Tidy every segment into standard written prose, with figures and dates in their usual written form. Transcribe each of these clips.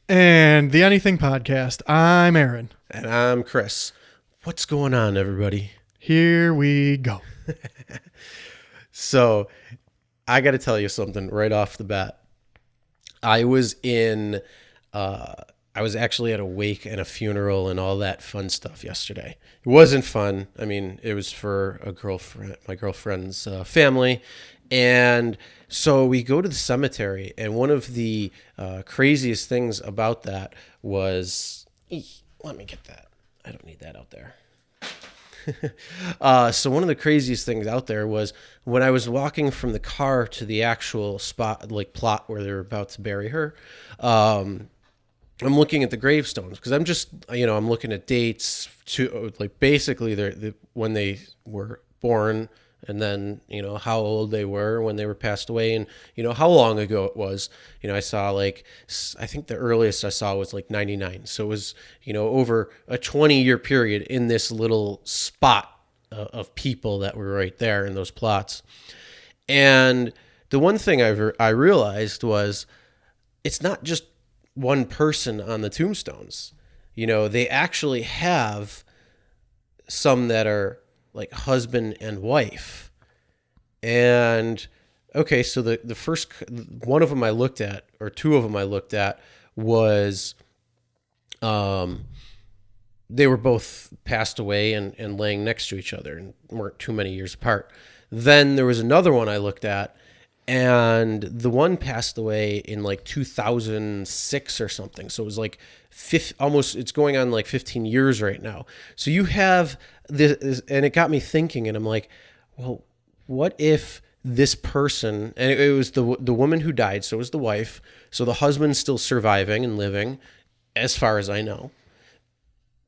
And the Anything Podcast. I'm Aaron. And I'm Chris. What's going on, everybody? Here we go. So, I got to tell you something right off the bat. I was actually at a wake and a funeral and all that fun stuff yesterday. It wasn't fun. I mean, it was for my girlfriend's family. And so we go to the cemetery, and one of the craziest things about that was, let me get that. I don't need that out there. So one of the craziest things out there was when I was walking from the car to the actual spot, like plot where they were about to bury her. I'm looking at the gravestones because I'm just, I'm looking at dates to like basically when they were born, and then, how old they were when they were passed away, and, how long ago it was. I saw I think the earliest I saw was 99. So it was, over a 20-year period in this little spot of people that were right there in those plots. And the one thing I realized was it's not just one person on the tombstones. They actually have some that are like husband and wife. And okay, so the first one of them I looked at, or two of them I looked at, was they were both passed away and laying next to each other and weren't too many years apart. Then there was another one I looked at, and the one passed away in 2006 or something. So it was it's going on 15 years right now. So you have this, and it got me thinking, and I'm like, well, what if this person, and it was the woman who died, so it was the wife, so the husband's still surviving and living, as far as I know.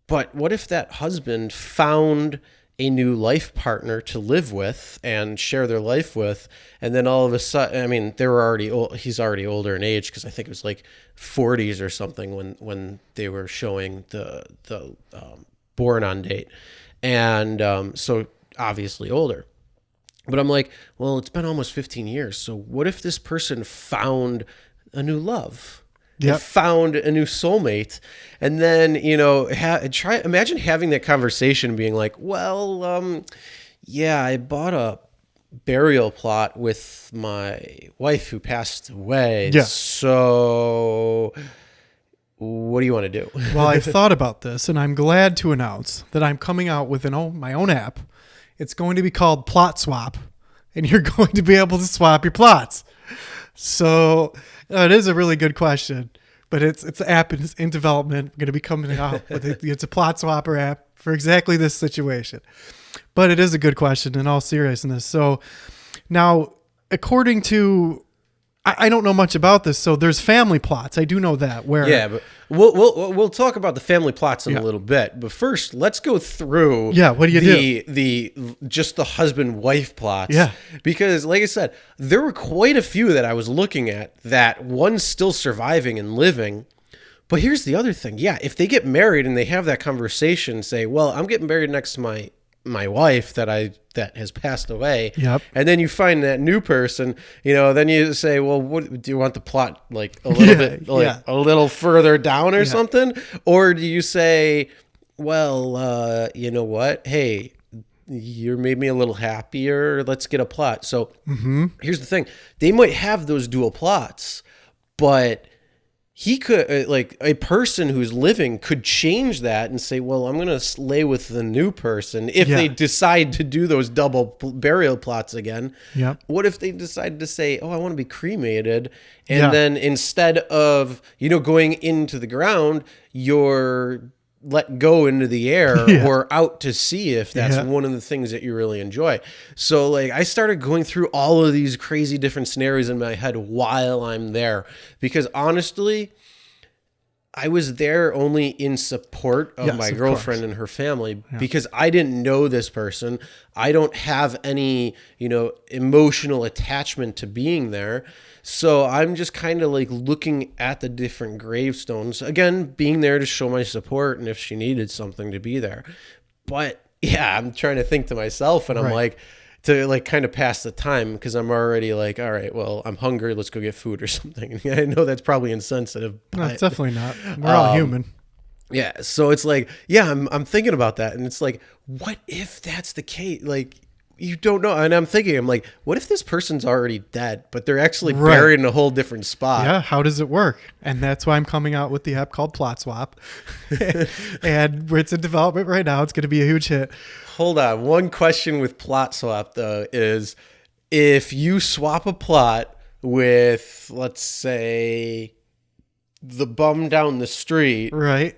But what if that husband found a new life partner to live with and share their life with, and then all of a sudden, I mean, they were already old, he's already older in age, because I think it was 40s or something when they were showing the born on date, and so obviously older. But I'm like, well, it's been almost 15 years, so what if this person found a new love? Yep. Found a new soulmate, and then imagine having that conversation, being like, well, yeah, I bought a burial plot with my wife who passed away. Yeah. So what do you want to do? Well, I've thought about this, and I'm glad to announce that I'm coming out with my own app. It's going to be called Plot Swap, and you're going to be able to swap your plots. So it is a really good question, but it's an app in development. We're going to be coming out with it. It's a plot swapper app for exactly this situation. But it is a good question in all seriousness. So now, according to, I don't know much about this, so there's family plots. I do know that. But we'll talk about the family plots in a little bit. But first, let's go through. Yeah, what do you do? The just the husband-wife plots. Yeah, because like I said, there were quite a few that I was looking at that one's still surviving and living. But here's the other thing. Yeah, if they get married and they have that conversation, say, "Well, I'm getting married next to my wife that has passed away." Yep. And then you find that new person, then you say, well, what do you want the plot a little bit a little further down or something? Or do you say, well, you know what? Hey, you made me a little happier. Let's get a plot. So Here's the thing. They might have those dual plots, but he could, a person who's living could change that and say, well, I'm going to lay with the new person if they decide to do those double burial plots again. Yeah. What if they decide to say, oh, I want to be cremated? And then instead of, going into the ground, you're let go into the air or out to sea, if that's one of the things that you really enjoy. So I started going through all of these crazy different scenarios in my head while I'm there, because honestly, I was there only in support of my girlfriend and her family, because I didn't know this person. I don't have any, emotional attachment to being there. So I'm just kind of looking at the different gravestones, again, being there to show my support and if she needed something to be there. But yeah, I'm trying to think to myself, and I'm like, to like kind of pass the time because I'm already like, all right, well, I'm hungry. Let's go get food or something. I know that's probably insensitive. No, But, it's definitely not. We're all human. yeah. So it's like, yeah, I'm thinking about that. And it's like, what if that's the case? Like, you don't know. And I'm like, what if this person's already dead, but they're actually buried in a whole different spot? Yeah, how does it work? And that's why I'm coming out with the app called Plot Swap. And it's in development right now. It's going to be a huge hit. Hold on. One question with Plot Swap, though, is if you swap a plot with, let's say, the bum down the street, Right.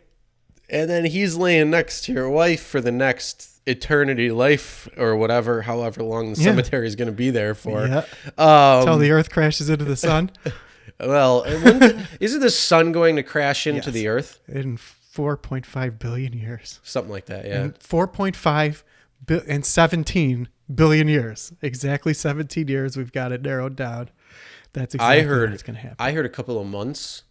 and then he's laying next to your wife for the next eternity life or whatever, however long the cemetery is going to be there for. Yeah. Until the earth crashes into the sun. Well, isn't the sun going to crash into the earth? In 4.5 billion years. Something like that, yeah. And 4.5 and 17 billion years. Exactly 17 years. We've got it narrowed down. That's exactly what's going to happen. I heard a couple of months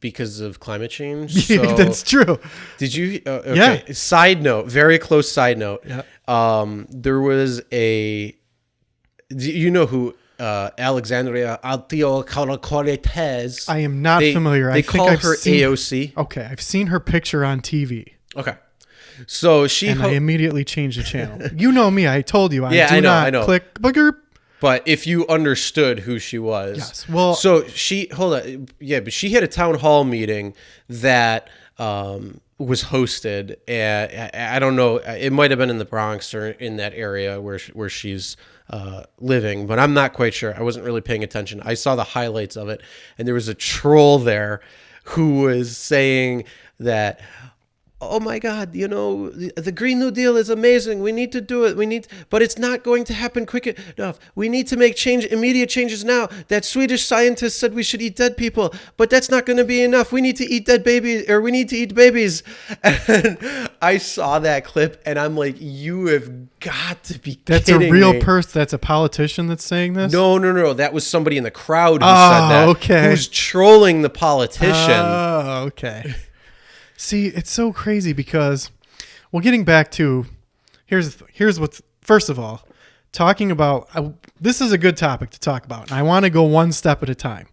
because of climate change. So that's true. did you? Okay. Yeah. Side note, very close side note. Yeah. There was a. Do you know who Alexandria Ocasio-Cortez? I am not familiar. They call her AOC. Okay, I've seen her picture on TV. Okay. So I immediately changed the channel. You know me. I told you. I know. Click. Booger. But if you understood who she was, yes. Well, so but she had a town hall meeting that was hosted. I don't know, it might have been in the Bronx or in that area where she's living, but I'm not quite sure. I wasn't really paying attention. I saw the highlights of it, and there was a troll there who was saying that, oh my God, the Green New Deal is amazing. We need to do it. But it's not going to happen quick enough. We need to make immediate changes now. That Swedish scientist said we should eat dead people, but that's not going to be enough. We need to eat dead babies, or we need to eat babies. And I saw that clip, and I'm like, you have got to be That's kidding a real me. person. That's a politician that's saying this? No. That was somebody in the crowd who said that. Okay. Who's trolling the politician. Oh, okay. See, it's so crazy because, well, getting back to, here's what's, first of all, talking about, this is a good topic to talk about. And I want to go one step at a time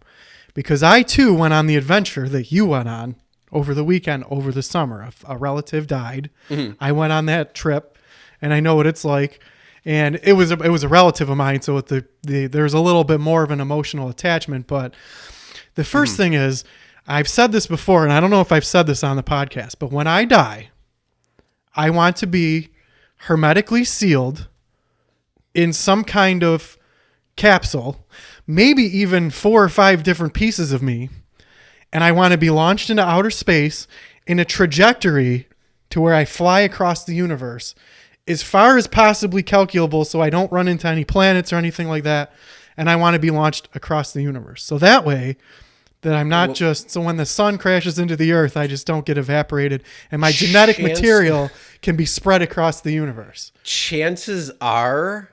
because I too went on the adventure that you went on over the weekend, over the summer. A relative died. Mm-hmm. I went on that trip and I know what it's like. And it was a relative of mine. So there's a little bit more of an emotional attachment. But the first thing is, I've said this before, and I don't know if I've said this on the podcast, but when I die, I want to be hermetically sealed in some kind of capsule, maybe even 4 or 5 different pieces of me, and I want to be launched into outer space in a trajectory to where I fly across the universe as far as possibly calculable so I don't run into any planets or anything like that, and I want to be launched across the universe. So that way, that I'm not so when the sun crashes into the earth, I just don't get evaporated and my genetic material can be spread across the universe. Chances are,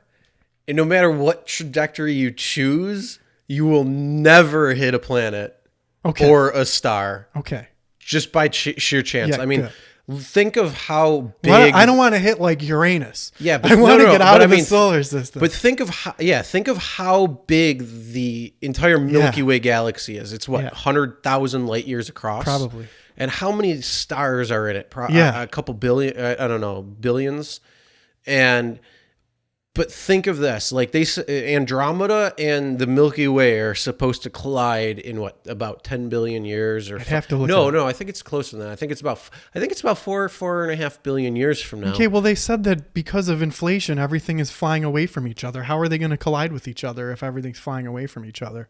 and no matter what trajectory you choose, you will never hit a planet or a star. Okay. Just by sheer chance. Yeah, I mean, good. Think of how big. Well, I don't want to hit like Uranus. Yeah, but I want to get out of the solar system. But think of how big the entire Milky Way galaxy is. It's 100,000 light years across, probably. And how many stars are in it? A couple billion. I don't know, billions. But think of this: like Andromeda and the Milky Way are supposed to collide in about 10 billion years, or I'd have to look. No, I think it's closer than that. I think it's about 4.5 billion years from now. Okay, well they said that because of inflation, everything is flying away from each other. How are they going to collide with each other if everything's flying away from each other?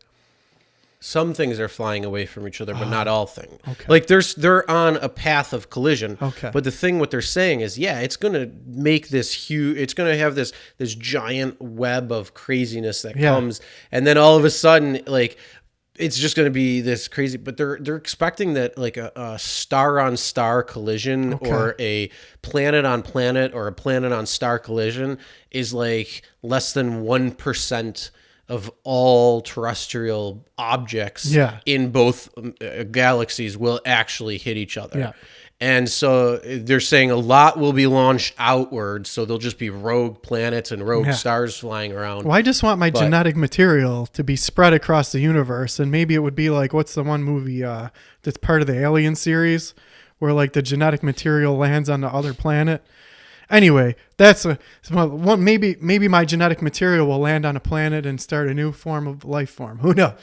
Some things are flying away from each other, but not all things. Okay. Like they're on a path of collision. Okay. But what they're saying is, it's going to make this huge. It's going to have this giant web of craziness that comes, and then all of a sudden, like, it's just going to be this crazy. But they're expecting that like a star on star collision or a planet on planet or a planet on star collision is like less than 1% of all terrestrial objects in both galaxies will actually hit each other. Yeah. And so they're saying a lot will be launched outward, so there'll just be rogue planets and rogue stars flying around. Well, I just want my genetic material to be spread across the universe, and maybe it would be like, what's the one movie that's part of the Alien series, where like the genetic material lands on the other planet? Anyway, that's one. Maybe my genetic material will land on a planet and start a new form of life form. Who knows?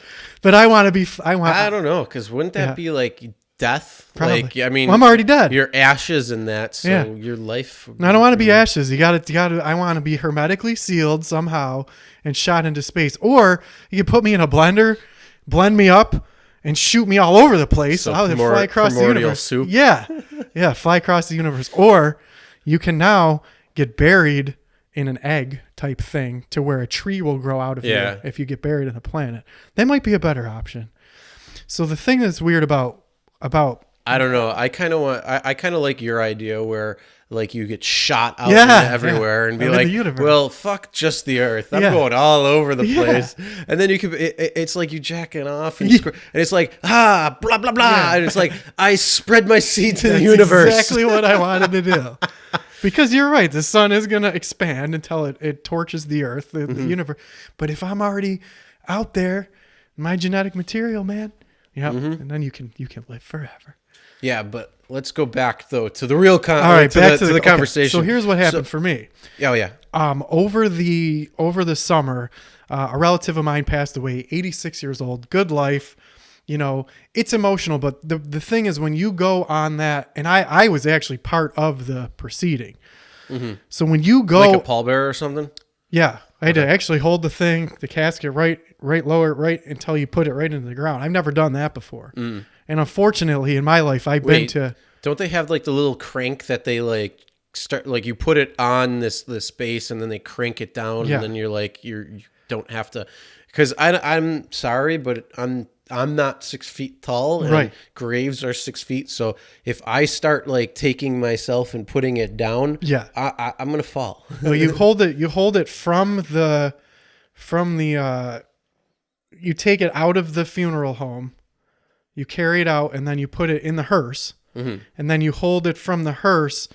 But I want to be. I don't know, because wouldn't that be like death? Probably. Like, I mean, well, I'm already dead. Your ashes in that, so your life. I don't want to be ashes. You got to. I want to be hermetically sealed somehow and shot into space. Or you can put me in a blender, blend me up, and shoot me all over the place. So I'll fly across the universe. Soup. Yeah, fly across the universe. Or you can now get buried in an egg type thing to where a tree will grow out of you if you get buried in a planet. That might be a better option. So the thing that's weird about I don't know. I kind of like your idea where like you get shot out everywhere and be like, well, fuck just the Earth. I'm going all over the place. And then you could, it's like you jacking off and it's like, blah, blah, blah. And it's like, I spread my seed to the universe. Exactly what I wanted to do. Because you're right. The sun is going to expand until it torches the Earth, the universe. But if I'm already out there, my genetic material, man, and then you can live forever. Yeah, but let's go back though to the real back to the conversation. So here's what happened for me. Oh yeah. Over the summer, a relative of mine passed away, 86 years old, good life. You know, it's emotional, but the thing is when you go on that, and I was actually part of the proceeding. Mm-hmm. So when you go like a pallbearer or something? Yeah. I had to actually hold the casket right lower right until you put it right into the ground. I've never done that before. Mm. And unfortunately, in my life, I've been to... Don't they have like the little crank that they like start... Like you put it on this space and then they crank it down and then you're like, you don't have to... Because I'm sorry, but I'm not 6 feet tall and graves are 6 feet. So if I start like taking myself and putting it down, I'm going to fall. No, you hold it from the you take it out of the funeral home, you carry it out, and then you put it in the hearse, and then you hold it from the hearse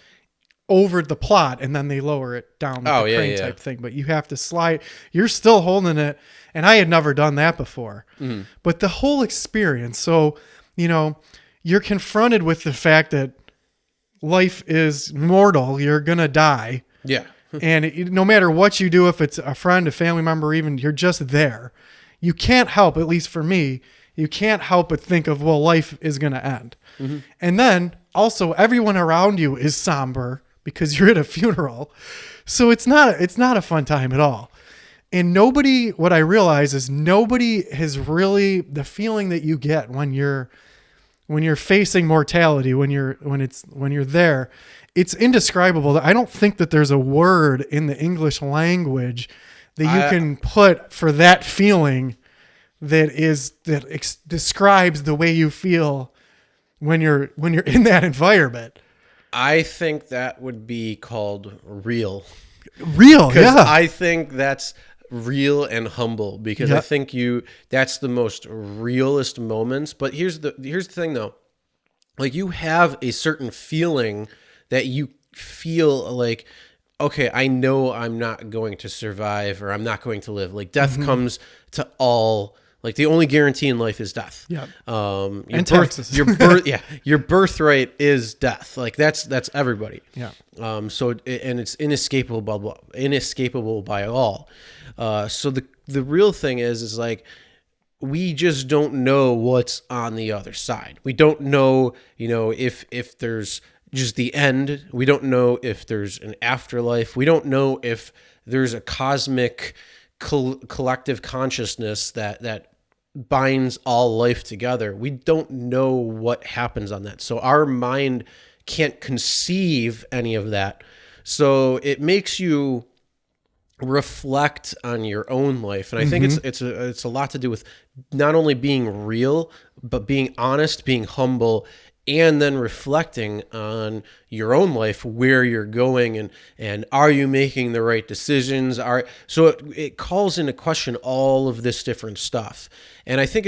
over the plot, and then they lower it down with the crane type thing. But you have to slide. You're still holding it, and I had never done that before. Mm. But the whole experience, so, you know, you're confronted with the fact that life is mortal. You're going to die. Yeah. And no matter what you do, if it's a friend, a family member, even you're just there. You can't help, at least for me, you can't help but think of, well, life is going to end. Mm-hmm. And then also everyone around you is somber because you're at a funeral. So it's not a fun time at all. And what I realize is nobody has really, the feeling that you get when you're facing mortality, when you're there, it's indescribable. I don't think that there's a word in the English language that you can put for that feeling that describes the way you feel when you're in that environment. I think that would be called real. Real, yeah. I think that's real and humble because I think that's the most realist moments. But here's the thing though. Like you have a certain feeling that you feel like, okay, I know I'm not going to survive or I'm not going to live. Like death comes to all. Like the only guarantee in life is death. Yeah. And taxes. Your birthright is death. Like that's everybody. Yeah. So and it's inescapable by all. So the real thing is like we just don't know what's on the other side. We don't know, if there's just the end. We don't know if there's an afterlife. We don't know if there's a cosmic collective consciousness that binds all life together. We don't know what happens on that. So our mind can't conceive any of that. So it makes you reflect on your own life. And I think it's a lot to do with not only being real, but being honest, being humble, and then reflecting on your own life, where you're going and are you making the right decisions? So it calls into question all of this different stuff. And I think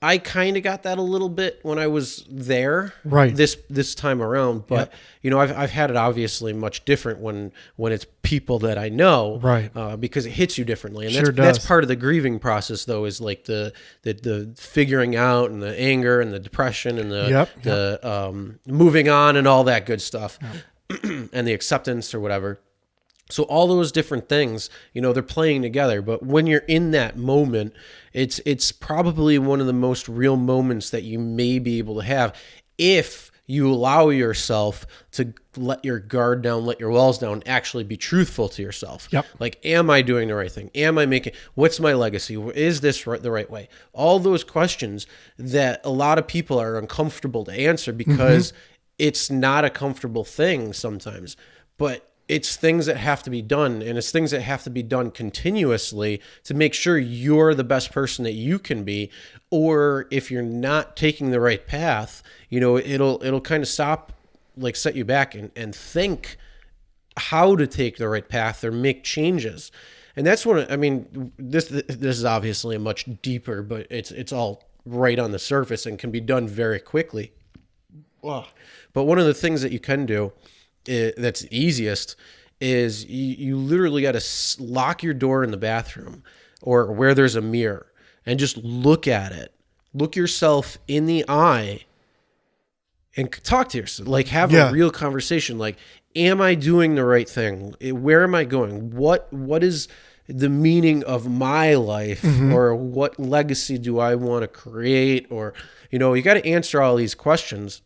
I kind of got that a little bit when I was there, Right. This time around. But I've had it obviously much different when it's people that I know, Right. because it hits you differently, and Sure that's does. part of the grieving process, though, is like the figuring out and the anger and the depression and the moving on and all that good stuff, and the acceptance or whatever. So all those different things, they're playing together. But when you're in that moment, it's probably one of the most real moments that you may be able to have if you allow yourself to let your guard down, let your walls down, actually be truthful to yourself. Yep. Like, am I doing the right thing? What's my legacy? Is this the right way? All those questions that a lot of people are uncomfortable to answer because it's not a comfortable thing sometimes. But it's things that have to be done, and it's things that have to be done continuously to make sure you're the best person that you can be. Or if you're not taking the right path, it'll kind of set you back and think how to take the right path or make changes. And that's this is obviously a much deeper, but it's all right on the surface and can be done very quickly. But one of the things that you can do that's easiest is you literally got to lock your door in the bathroom or where there's a mirror and just look at it. Look yourself in the eye and talk to yourself. Like, have a real conversation. Like, am I doing the right thing? Where am I going? What is the meaning of my life? Or what legacy do I want to create? Or, you got to answer all these questions.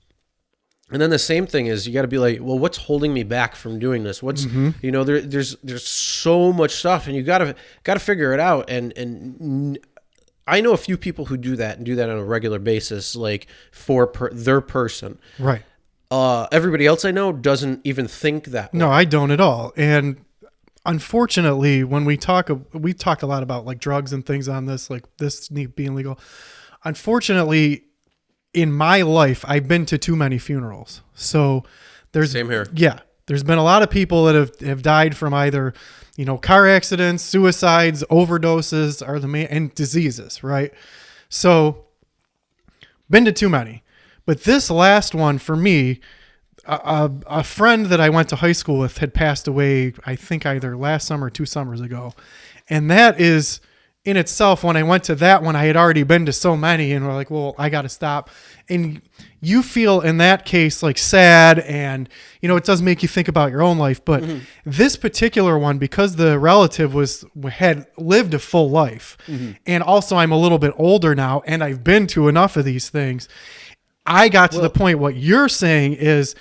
And then the same thing is you got to be like, well, what's holding me back from doing this? What's, there's so much stuff, and you got to figure it out. And I know a few people who do that and do that on a regular basis, like for their person. Right. Everybody else I know doesn't even think that way. No, I don't at all. And unfortunately, when we talk a lot about like drugs and things on this, like this being legal. Unfortunately, in my life, I've been to too many funerals. So Same here. Yeah. There's been a lot of people that have died from either, car accidents, suicides, overdoses, and diseases, right? So been to too many. But this last one for me, a friend that I went to high school with had passed away, I think either last summer or 2 summers ago. And that is in itself, when I went to that one, I had already been to so many, and we're like, well, I got to stop. And you feel in that case like sad, and it does make you think about your own life. But this particular one, because the relative had lived a full life, and also I'm a little bit older now, and I've been to enough of these things. I got to the point. What you're saying is,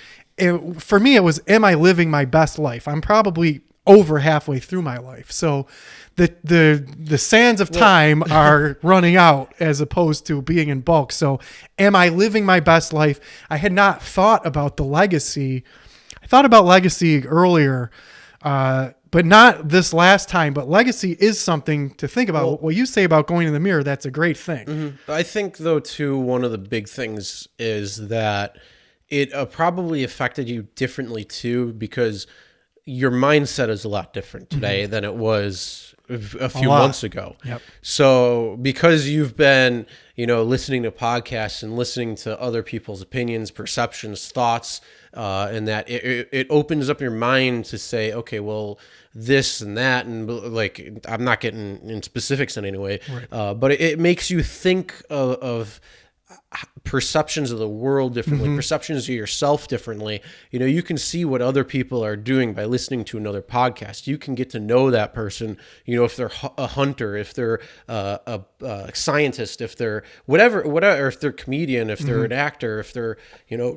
for me, it was, am I living my best life? I'm probably over halfway through my life, so the sands of time are running out as opposed to being in bulk. So am I living my best life? I had not thought about the legacy. I thought about legacy earlier, but not this last time. But legacy is something to think about. Well, what you say about going in the mirror, that's a great thing. I think, though, too, one of the big things is that it probably affected you differently, too, because your mindset is a lot different today than it was a few months ago. Yep. So because you've been, listening to podcasts and listening to other people's opinions, perceptions, thoughts, and that it opens up your mind to say, okay, well, this and that, and like, I'm not getting in specifics in any way, but it makes you think of perceptions of the world differently, perceptions of yourself differently. You can see what other people are doing by listening to another podcast. You can get to know that person, if they're a hunter, if they're a scientist, if they're whatever, if they're a comedian, if they're an actor, if they're,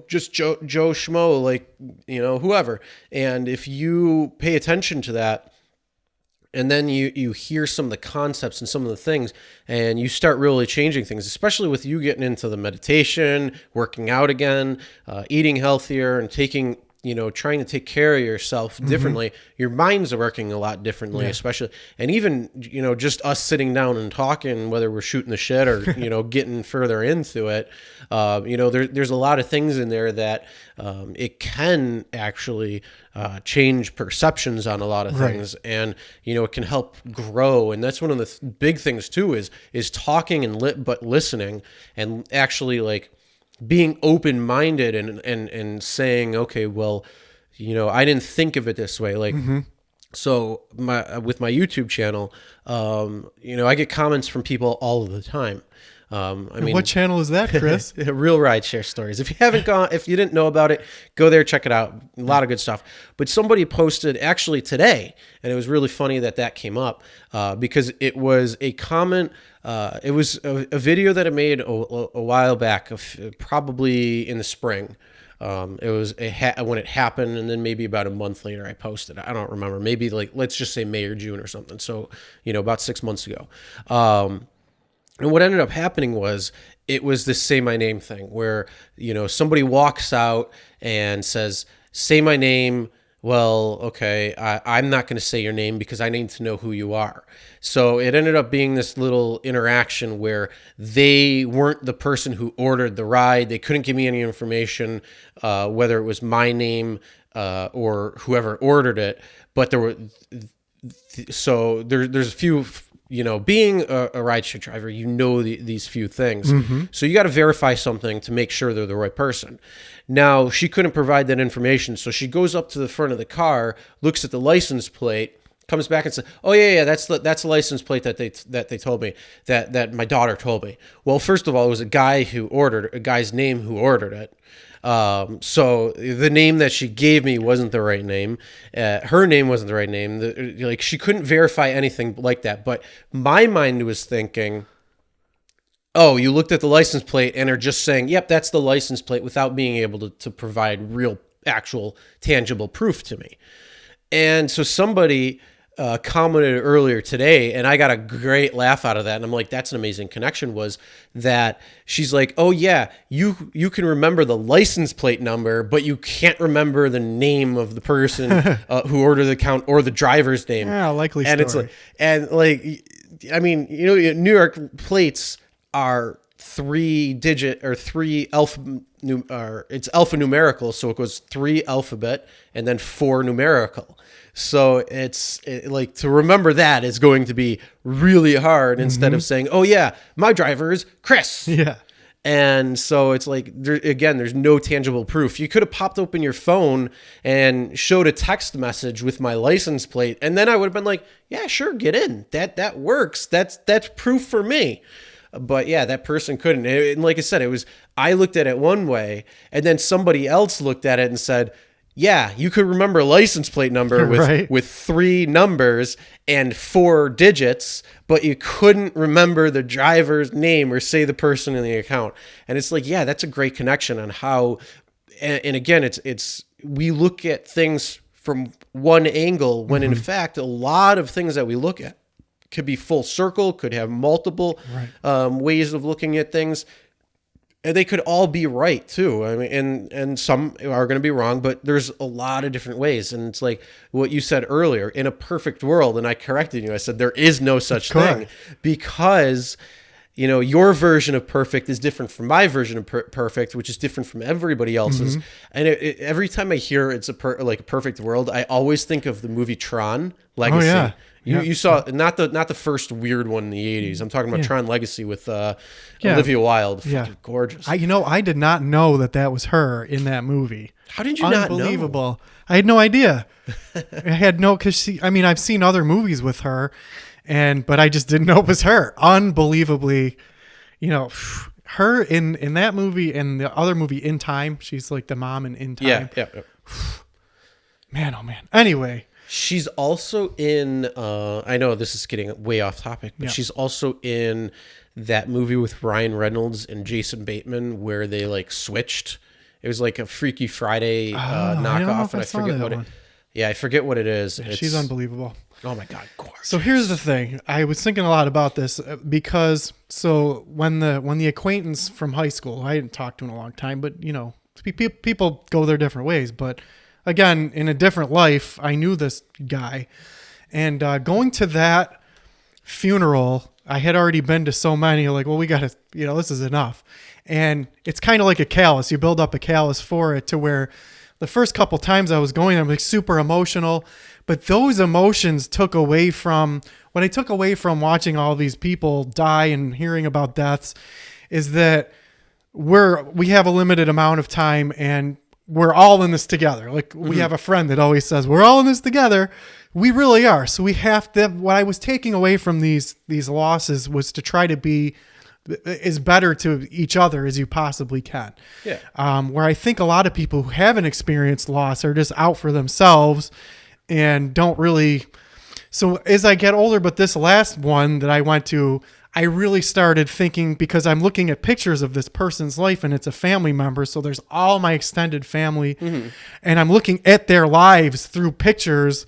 just Joe Schmo, like, whoever. And if you pay attention to that, and then you hear some of the concepts and some of the things, and you start really changing things, especially with you getting into the meditation, working out again, eating healthier, and taking trying to take care of yourself differently, your mind's working a lot differently, especially, and even, just us sitting down and talking, whether we're shooting the shit or, getting further into it, there's a lot of things in there that it can actually change perceptions on a lot of things, and, it can help grow. And that's one of the big things too, is talking and but listening, and actually like being open-minded and saying, okay, well, I didn't think of it this way. Like, so with my YouTube channel, I get comments from people all of the time. What channel is that, Chris? Real Rideshare Stories. If you didn't know about it, go there, check it out. A lot of good stuff. But somebody posted actually today, and it was really funny that came up because it was a comment. It was a video that I made a while back, probably in the spring. It was when it happened, and then maybe about a month later I posted it. I don't remember. Maybe like, let's just say May or June or something. So, about 6 months ago. And what ended up happening was it was this say my name thing where, somebody walks out and says, say my name. Well, okay, I'm not going to say your name because I need to know who you are. So it ended up being this little interaction where they weren't the person who ordered the ride. They couldn't give me any information, whether it was my name or whoever ordered it. But there's a few, being a rideshare driver, these few things. So you got to verify something to make sure they're the right person. Now, she couldn't provide that information, so she goes up to the front of the car, looks at the license plate, comes back and says, "Oh yeah, that's the license plate that they told me, that my daughter told me." Well, first of all, it was a guy's name who ordered it. So the name that she gave me wasn't the right name. Her name wasn't the right name. She couldn't verify anything like that. But my mind was thinking, oh, you looked at the license plate and are just saying, yep, that's the license plate, without being able to provide real, actual, tangible proof to me. And so somebody commented earlier today, and I got a great laugh out of that. And I'm like, that's an amazing connection, was that she's like, oh yeah, you can remember the license plate number, but you can't remember the name of the person who ordered the account or the driver's name. Yeah, likely and story. New York plates are 3-digit or 3 alpha, it's alphanumerical. So it goes 3 alphabet and then 4 numerical. So to remember that is going to be really hard, instead of saying, oh yeah, my driver is Chris. Yeah. And so it's like, there's no tangible proof. You could have popped open your phone and showed a text message with my license plate, and then I would have been like, yeah, sure, get in. That works. That's proof for me. But yeah, that person couldn't. And like I said, I looked at it one way, and then somebody else looked at it and said, yeah, you could remember a license plate number with 3 numbers and 4 digits, but you couldn't remember the driver's name or say the person in the account. And it's like, yeah, that's a great connection on how, and again, we look at things from one angle when in fact, a lot of things that we look at could be full circle, could have multiple ways of looking at things. And they could all be right too. I mean, and some are going to be wrong, but there's a lot of different ways. And it's like what you said earlier, in a perfect world, and I corrected you. I said there is no such thing, because your version of perfect is different from my version of perfect, which is different from everybody else's. And every time I hear it's a perfect world, I always think of the movie Tron Legacy. Oh, yeah. You saw not the first weird one in the 80s. I'm talking about Tron Legacy with Olivia Wilde. Fucking gorgeous. I did not know that was her in that movie. How did you not know? Unbelievable. I had no idea. Because I've seen other movies with her, but I just didn't know it was her. Unbelievably, her in that movie and the other movie In Time. She's like the mom in Time. Yeah. Man, oh man. Anyway. She's also in, I know this is getting way off topic, but she's also in that movie with Ryan Reynolds and Jason Bateman where they switched. It was like a Freaky Friday knockoff, and I forget what it. Yeah, I forget what it is. She's unbelievable. Oh my God, gorgeous. So here's the thing. I was thinking a lot about this because when the acquaintance from high school, I hadn't talked to in a long time, but people go their different ways, but again, in a different life, I knew this guy. And going to that funeral, I had already been to so many, like, well, we got to, this is enough. And it's kind of like a callus. You build up a callus for it to where the first couple times I was going, I'm like super emotional. But those emotions took away from what I took away from watching all these people die and hearing about deaths is that we have a limited amount of time and we're all in this together. Like we have a friend that always says, we're all in this together. We really are. So we have to, what I was taking away from these losses was to try to be as better to each other as you possibly can. Yeah. Where I think a lot of people who haven't experienced loss are just out for themselves and don't really. So as I get older, but this last one that I went to, I really started thinking, because I'm looking at pictures of this person's life and it's a family member. So there's all my extended family and I'm looking at their lives through pictures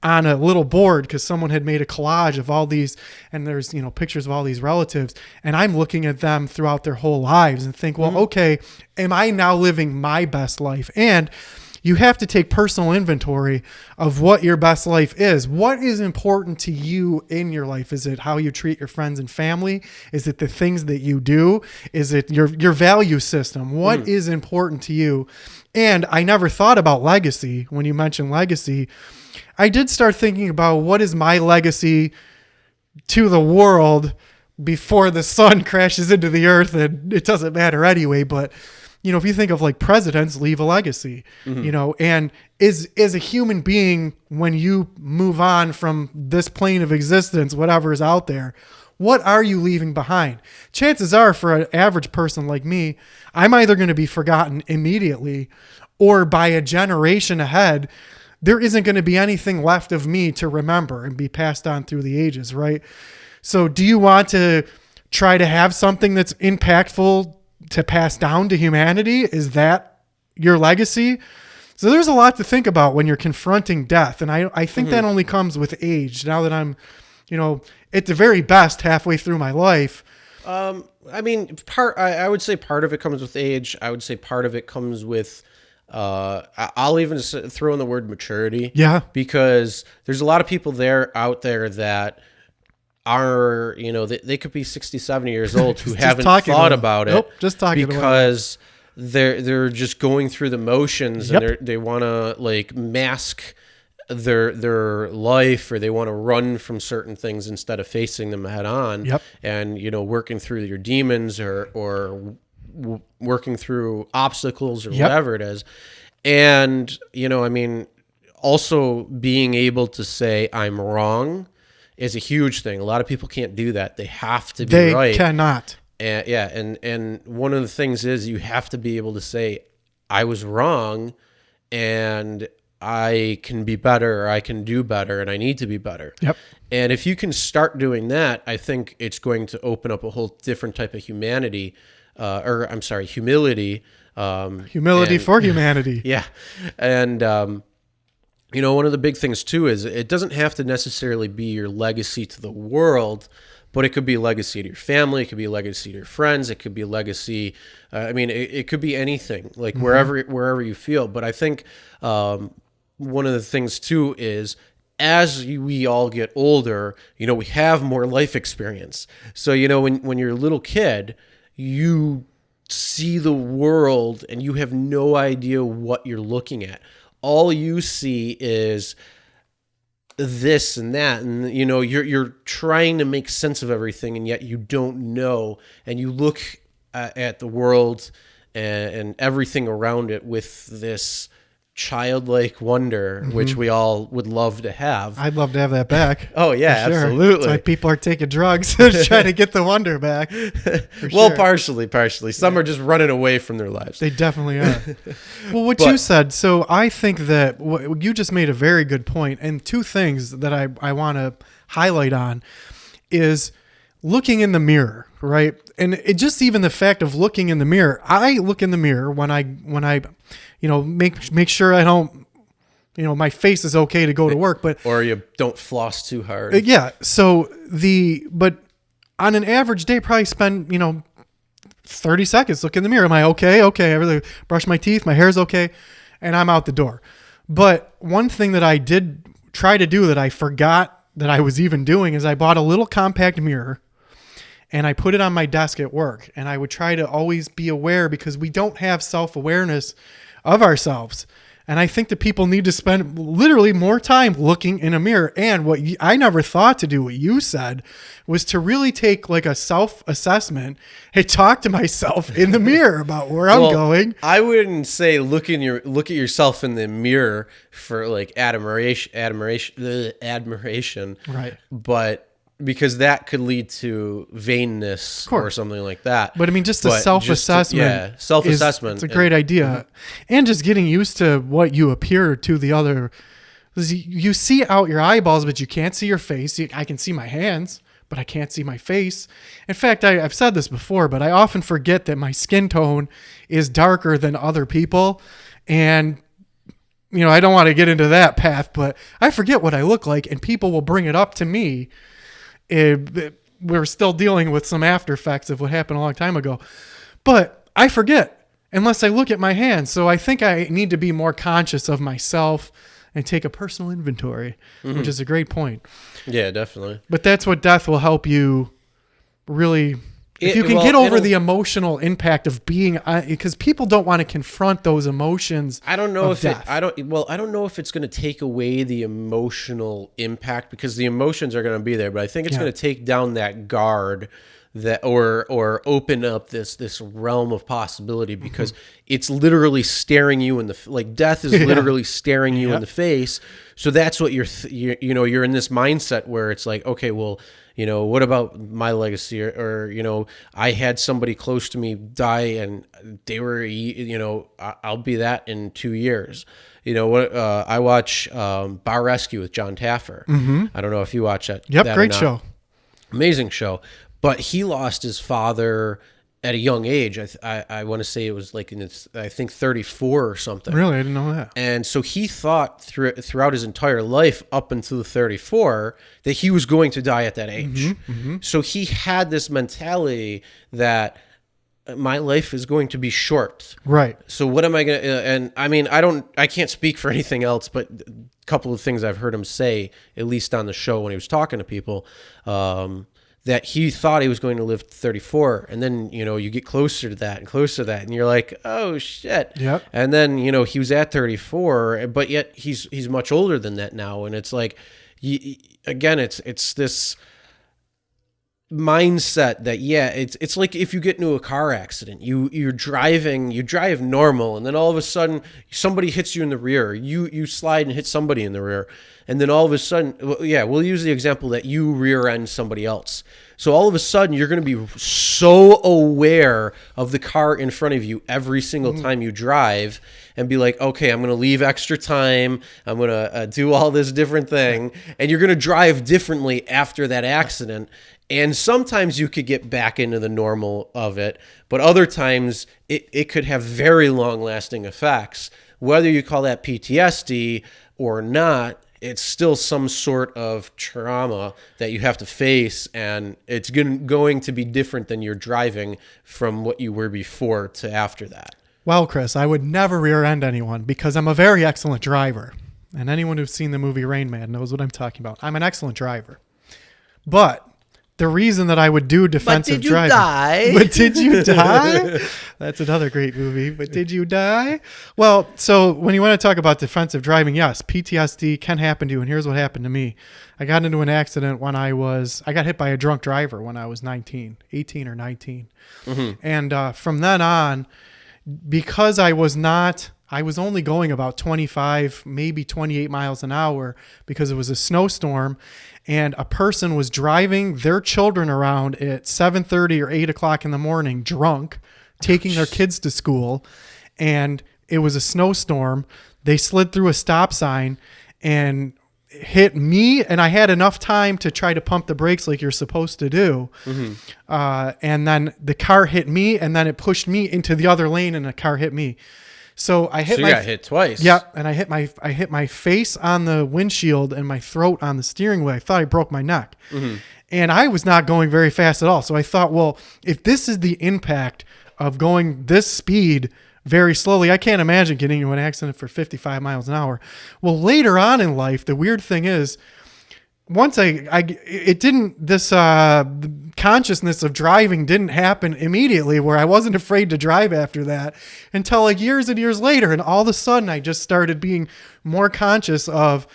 on a little board because someone had made a collage of all these, and there's, pictures of all these relatives, and I'm looking at them throughout their whole lives and think, well, okay, am I now living my best life? And you have to take personal inventory of what your best life is. What is important to you in your life? Is it how you treat your friends and family? Is it the things that you do? Is it your value system? What is important to you? And I never thought about legacy. When you mentioned legacy, I did start thinking about what is my legacy to the world before the sun crashes into the earth, and it doesn't matter anyway, but if you think of like presidents leave a legacy, and is a human being, when you move on from this plane of existence, whatever is out there, what are you leaving behind? Chances are for an average person like me, I'm either going to be forgotten immediately or by a generation ahead, there isn't going to be anything left of me to remember and be passed on through the ages, right? So do you want to try to have something that's impactful to pass down to humanity? Is that your legacy? So there's a lot to think about when you're confronting death. And I think that only comes with age. Now that I'm, at the very best halfway through my life. I would say part of it comes with age. I would say part of it comes with, I'll even throw in the word maturity. Yeah. Because there's a lot of people out there that are, they could be 60, 70 years old who haven't thought about it. Nope, just talking because they're just going through the motions and they want to like mask their life, or they want to run from certain things instead of facing them head on. And working through your demons or working through obstacles or whatever it is. And also being able to say I'm wrong is a huge thing. A lot of people can't do that. They have to be right. They cannot. And one of the things is you have to be able to say, I was wrong and I can be better, or I can do better, and I need to be better. And if you can start doing that, I think it's going to open up a whole different type of humility. Humility for humanity. Yeah. And, one of the big things too is it doesn't have to necessarily be your legacy to the world, but it could be a legacy to your family. It could be a legacy to your friends. It could be a legacy. It could be anything, like wherever you feel. But I think one of the things too is as we all get older, we have more life experience. So, when you're a little kid, you see the world and you have no idea what you're looking at. All you see is this and that, and you're trying to make sense of everything, and yet you don't know, and you look at the world and everything around it with this childlike wonder, which we all would love to have. I'd love to have that back. Oh yeah, sure. Absolutely. That's why people are taking drugs to try to get the wonder back. Well, partially. Some are just running away from their lives. They definitely are. Well, you said, so I think that you just made a very good point. And two things that I want to highlight on is looking in the mirror, right? And it just even the fact of looking in the mirror. I look in the mirror when I make sure I don't, my face is okay to go to work, or you don't floss too hard. Yeah. So but on an average day, probably spend, 30 seconds, look in the mirror. Am I okay? Okay. I really brush my teeth. My hair's okay. And I'm out the door. But one thing that I did try to do that I forgot that I was even doing is I bought a little compact mirror and I put it on my desk at work. And I would try to always be aware because we don't have self-awareness of ourselves. And I think that people need to spend literally more time looking in a mirror. And I never thought to do what you said was to really take like a self-assessment and talk to myself in the mirror about where I'm going. I wouldn't say look at yourself in the mirror for like admiration, Right. But because that could lead to vainness or something like that. But I mean, just the self-assessment. Self-assessment. It's a great idea. And just getting used to what you appear to the other. You see out your eyeballs, but you can't see your face. I can see my hands, but I can't see my face. In fact, I've said this before, but I often forget that my skin tone is darker than other people. And, I don't want to get into that path, but I forget what I look like, and people will bring it up to me. We're still dealing with some after effects of what happened a long time ago, but I forget unless I look at my hands. So I think I need to be more conscious of myself and take a personal inventory, which is a great point. Yeah, definitely. But that's what death will help you really. If you can get over the emotional impact of being, because people don't want to confront those emotions. I don't know I don't know if it's going to take away the emotional impact, because the emotions are going to be there, but I think it's going to take down that guard or open up this realm of possibility, because it's literally staring you in the death is literally staring you in the face. So that's what you're in this mindset where it's like, okay, well, what about my legacy? Or I had somebody close to me die and they were, I'll be that in 2 years. I watch Bar Rescue with John Taffer. I don't know if you watch that. Yep, great show. Amazing show. But he lost his father at a young age. I want to say it was like I think 34 or something. Really? I didn't know that. And so he thought throughout his entire life up until 34 that he was going to die at that age. So he had this mentality that my life is going to be short. Right. So what am I going to, and I mean, I can't speak for anything else, but a couple of things I've heard him say, at least on the show when he was talking to people, that he thought he was going to live to 34. And then, you get closer to that and closer to that. And you're like, oh, shit. Yep. And then, he was at 34, but yet he's much older than that now. And it's like, again, it's this mindset that, it's like if you get into a car accident, you drive normal, and then all of a sudden somebody hits you in the rear. You slide and hit somebody in the rear. And then all of a sudden, we'll use the example that you rear end somebody else. So all of a sudden, you're going to be so aware of the car in front of you every single time you drive, and be like, okay, I'm going to leave extra time. I'm going to do all this different thing. And you're going to drive differently after that accident. And sometimes you could get back into the normal of it, but other times it could have very long-lasting effects. Whether you call that PTSD or not, it's still some sort of trauma that you have to face, and it's going to be different than your driving from what you were before to after that. Well, Chris, I would never rear end anyone because I'm a very excellent driver. And anyone who's seen the movie Rain Man knows what I'm talking about. I'm an excellent driver. But the reason that I would do defensive driving. But did you die? That's another great movie. But did you die? Well, so when you want to talk about defensive driving, yes, PTSD can happen to you. And here's what happened to me. I got into an accident when I got hit by a drunk driver when I was 18 or 19. And from then on, because I was only going about 25, maybe 28 miles an hour because it was a snowstorm, and a person was driving their children around at 7:30 or 8 o'clock in the morning drunk, taking their kids to school, and it was a snowstorm. They slid through a stop sign and hit me, and I had enough time to try to pump the brakes like you're supposed to do. And then the car hit me, and then it pushed me into the other lane, and the car hit me. So I hit. So you got hit twice. Yeah, and I hit my face on the windshield and my throat on the steering wheel. I thought I broke my neck, and I was not going very fast at all. So I thought, well, if this is the impact of going this speed very slowly. I can't imagine getting into an accident for 55 miles an hour. Well, later on in life, the weird thing is, once this consciousness of driving didn't happen immediately, where I wasn't afraid to drive after that until like years and years later. And all of a sudden I just started being more conscious of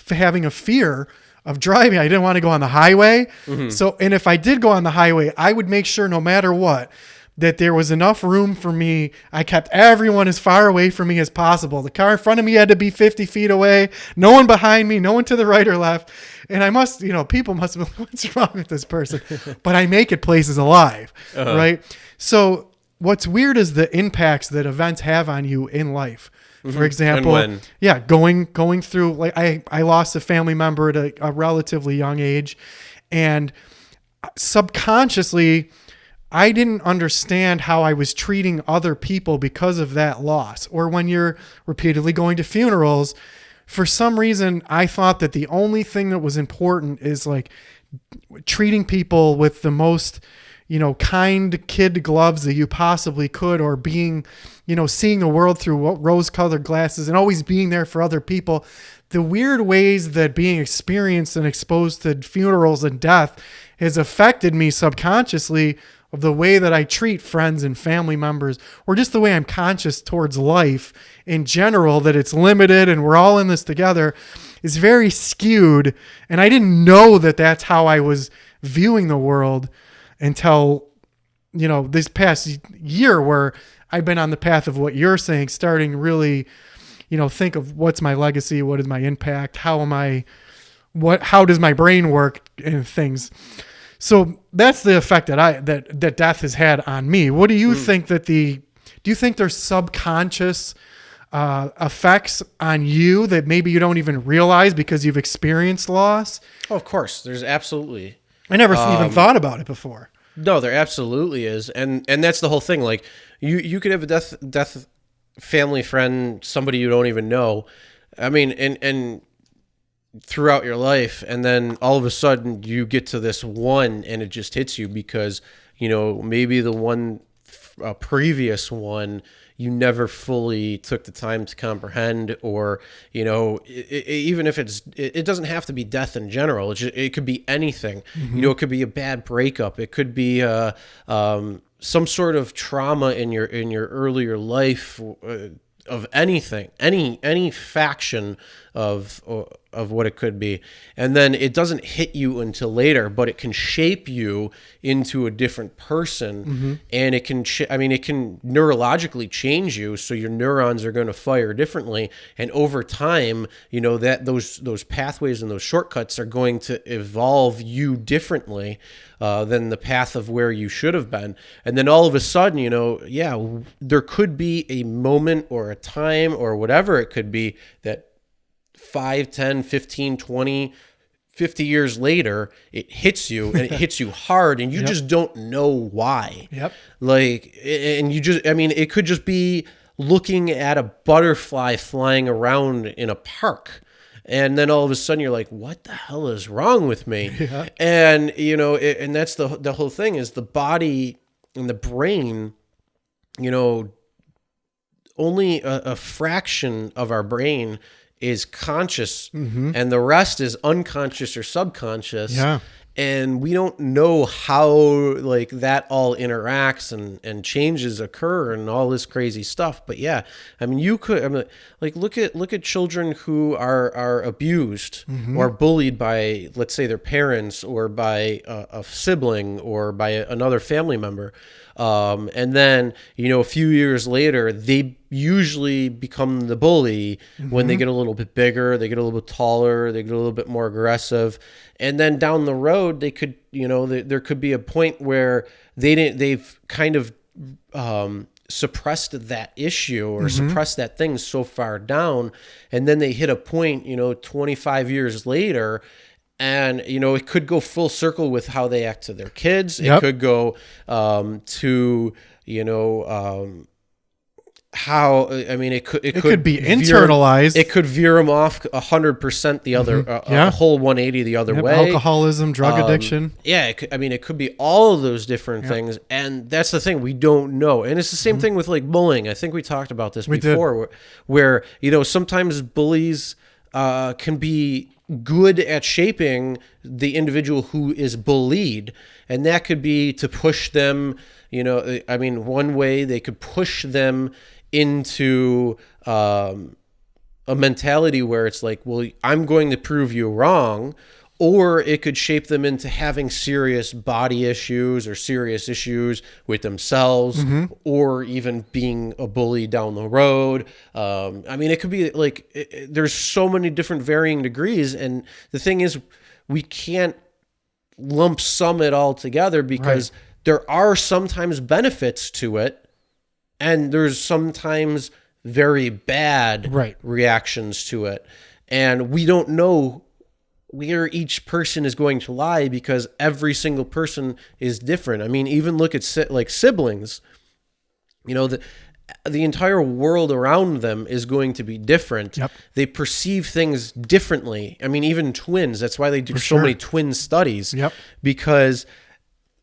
having a fear of driving. I didn't want to go on the highway. So, and if I did go on the highway, I would make sure no matter what, that there was enough room for me. I kept everyone as far away from me as possible. The car in front of me had to be 50 feet away. No one behind me, no one to the right or left. And I must, people must have been, what's wrong with this person? But I make it places alive, right? So what's weird is the impacts that events have on you in life. For example, going through, like I lost a family member at a relatively young age, and subconsciously, I didn't understand how I was treating other people because of that loss. Or when you're repeatedly going to funerals, for some reason, I thought that the only thing that was important is like treating people with the most, kind kid gloves that you possibly could, or being, seeing the world through rose-colored glasses and always being there for other people. The weird ways that being experienced and exposed to funerals and death has affected me subconsciously, of the way that I treat friends and family members, or just the way I'm conscious towards life in general, that it's limited and we're all in this together, is very skewed. And I didn't know that that's how I was viewing the world until, this past year, where I've been on the path of what you're saying, starting really, think of what's my legacy, what is my impact, how does my brain work and things. So that's the effect that death has had on me. What do you think do you think there's subconscious effects on you that maybe you don't even realize because you've experienced loss? Oh, of course. There's absolutely. I never even thought about it before. No, there absolutely is. And that's the whole thing. Like you could have a death family friend, somebody you don't even know. I mean, and throughout your life, and then all of a sudden you get to this one and it just hits you because maybe the one previous one you never fully took the time to comprehend, or even if it doesn't have to be death in general. It could be anything. It could be a bad breakup, it could be some sort of trauma in your earlier life, of anything, any faction of what it could be. And then it doesn't hit you until later, but it can shape you into a different person. And it can, it can neurologically change you. So your neurons are going to fire differently. And over time, that those pathways and those shortcuts are going to evolve you differently than the path of where you should have been. And then all of a sudden, there could be a moment or a time or whatever it could be that 5, 10, 15, 20, 50 years later, it hits you, and it hits you hard, and you just don't know why. Like, and it could just be looking at a butterfly flying around in a park. And then all of a sudden you're like, what the hell is wrong with me? And, and that's the whole thing, is the body and the brain, only a fraction of our brain is conscious, and the rest is unconscious or subconscious. And we don't know how like that all interacts and changes occur and all this crazy stuff. But you could, look at children who are abused or bullied by, let's say, their parents, or by a sibling, or by another family member. And then, a few years later, they usually become the bully when they get a little bit bigger, they get a little bit taller, they get a little bit more aggressive. And then down the road, they could, there could be a point where they've kind of suppressed that issue, or suppressed that thing so far down. And then they hit a point, 25 years later, and, it could go full circle with how they act to their kids. It could go to, how, I mean, it could be internalized. It could veer them off 100% the other, a whole 180 the other way. Alcoholism, drug addiction. Yeah, it could be all of those different things, and that's the thing, we don't know. And it's the same thing with like bullying. I think we talked about this before, where sometimes bullies can be good at shaping the individual who is bullied, and that could be to push them. I mean, one way they could push them into a mentality where it's like, well, I'm going to prove you wrong, or it could shape them into having serious body issues or serious issues with themselves, or even being a bully down the road. I mean, it could be like, there's so many different varying degrees, and the thing is, we can't lump sum it all together, because there are sometimes benefits to it, and there's sometimes very bad reactions to it. And we don't know where each person is going to lie, because every single person is different. I mean, even look at like siblings. The entire world around them is going to be different. They perceive things differently. I mean, even twins. That's why they do so many twin studies, because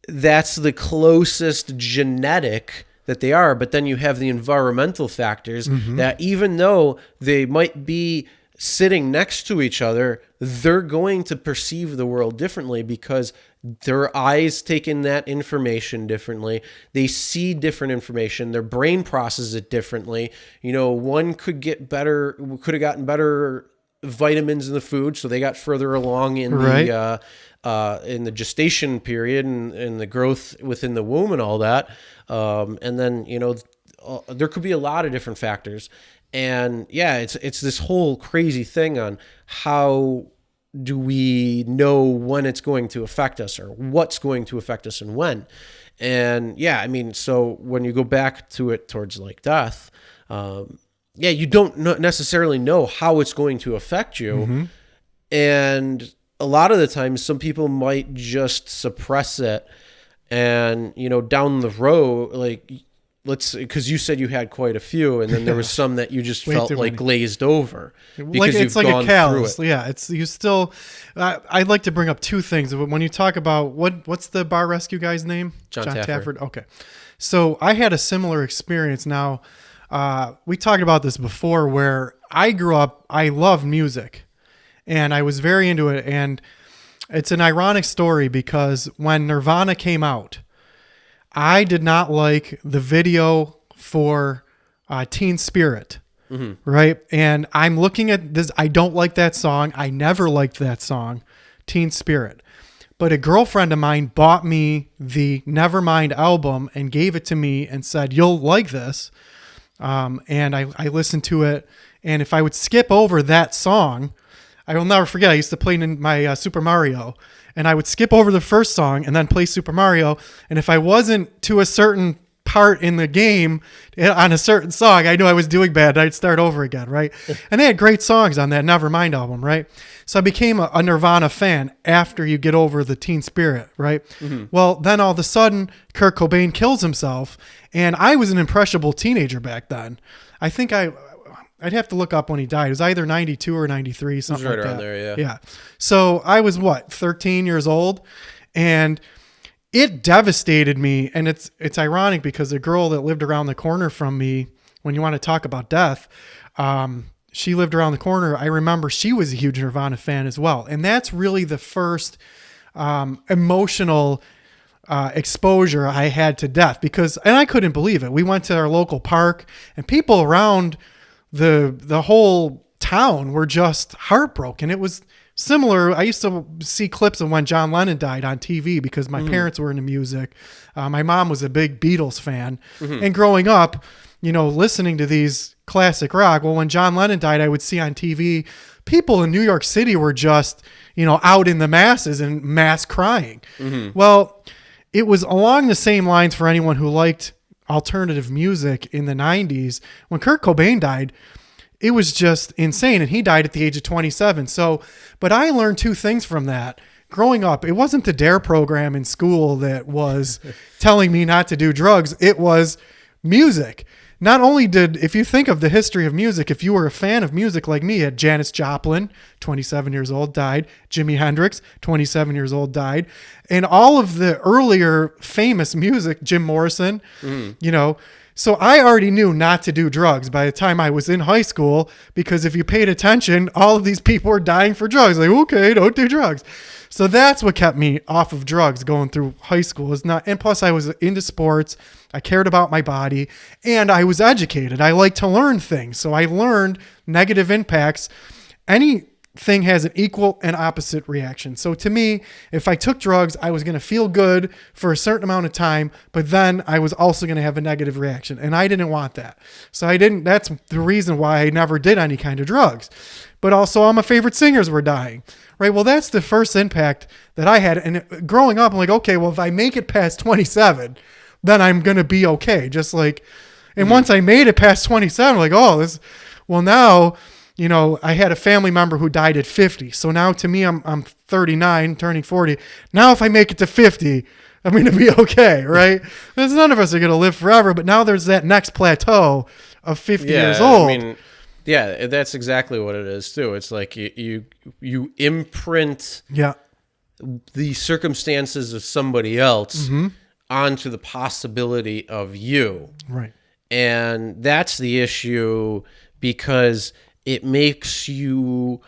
that's the closest genetic that they are. But then you have the environmental factors that, even though they might be sitting next to each other, they're going to perceive the world differently, because their eyes take in that information differently. They see different information. Their brain processes it differently. One could have gotten better vitamins in the food, so they got further along in the gestation period and the growth within the womb and all that. And then, there could be a lot of different factors. And it's this whole crazy thing on how do we know when it's going to affect us, or what's going to affect us and when. And I mean, so when you go back to it towards like death, you don't necessarily know how it's going to affect you. And a lot of the times, some people might just suppress it, and down the road, like, because you said you had quite a few, and then there was some that you just felt like glazed over because it's like a callus. Yeah, it's you still. I'd like to bring up two things when you talk about what's the bar rescue guy's name? John Tafford. Okay, so I had a similar experience. Now, we talked about this before, where I grew up. I love music, and I was very into it. And it's an ironic story, because when Nirvana came out, I did not like the video for Teen Spirit, right? And I'm looking at this. I don't like that song. I never liked that song, Teen Spirit. But a girlfriend of mine bought me the Nevermind album and gave it to me and said, "You'll like this." And I listened to it. And if I would skip over that song, I will never forget. I used to play in my Super Mario, and I would skip over the first song and then play Super Mario. And if I wasn't to a certain part in the game on a certain song, I knew I was doing bad. I'd start over again, right? And they had great songs on that Nevermind album, right? So I became a Nirvana fan after you get over the Teen Spirit, right? Well, then all of a sudden, Kurt Cobain kills himself, and I was an impressionable teenager back then. I think I'd have to look up when he died. It was either 92 or 93, something like that. Right around there, yeah. So I was 13 years old, and it devastated me. And it's ironic, because the girl that lived around the corner from me, when you want to talk about death, she lived around the corner. I remember she was a huge Nirvana fan as well. And that's really the first emotional exposure I had to death, and I couldn't believe it. We went to our local park, and people around the whole town were just heartbroken. It was similar. I used to see clips of when John Lennon died on TV, because my parents were into music. My mom was a big Beatles fan, and growing up, listening to these classic rock. Well, when John Lennon died, I would see on TV, people in New York City were just, out in the masses and mass crying. Well, it was along the same lines for anyone who liked alternative music in the 90s. When Kurt Cobain died, it was just insane, and he died at the age of 27. So, but I learned two things from that. Growing up, it wasn't the DARE program in school that was telling me not to do drugs. It was music. not only if you think of the history of music, if you were a fan of music like me, had Janis Joplin, 27 years old, died. Jimi Hendrix, 27 years old, died. And all of the earlier famous music, Jim Morrison, you know. So I already knew not to do drugs by the time I was in high school, because if you paid attention, all of these people were dying for drugs. Like, okay, don't do drugs. So that's what kept me off of drugs going through high school. And plus I was into sports. I cared about my body, and I was educated. I like to learn things. So I learned negative impacts. Anything has an equal and opposite reaction. So to me, if I took drugs, I was going to feel good for a certain amount of time, but then I was also going to have a negative reaction, and I didn't want that. So that's the reason why I never did any kind of drugs. But also all my favorite singers were dying, right? Well, that's the first impact that I had. And growing up, I'm like, okay, well, if I make it past 27, then I'm going to be okay. Just like, and once I made it past 27, like, now, you know, I had a family member who died at 50. So now to me, I'm 39, turning 40. Now, if I make it to 50, I'm going to be okay, right? Because none of us are going to live forever. But now there's that next plateau of 50 years old. I mean, yeah, that's exactly what it is too. It's like you imprint the circumstances of somebody else onto the possibility of you. Right. And that's the issue, because it makes you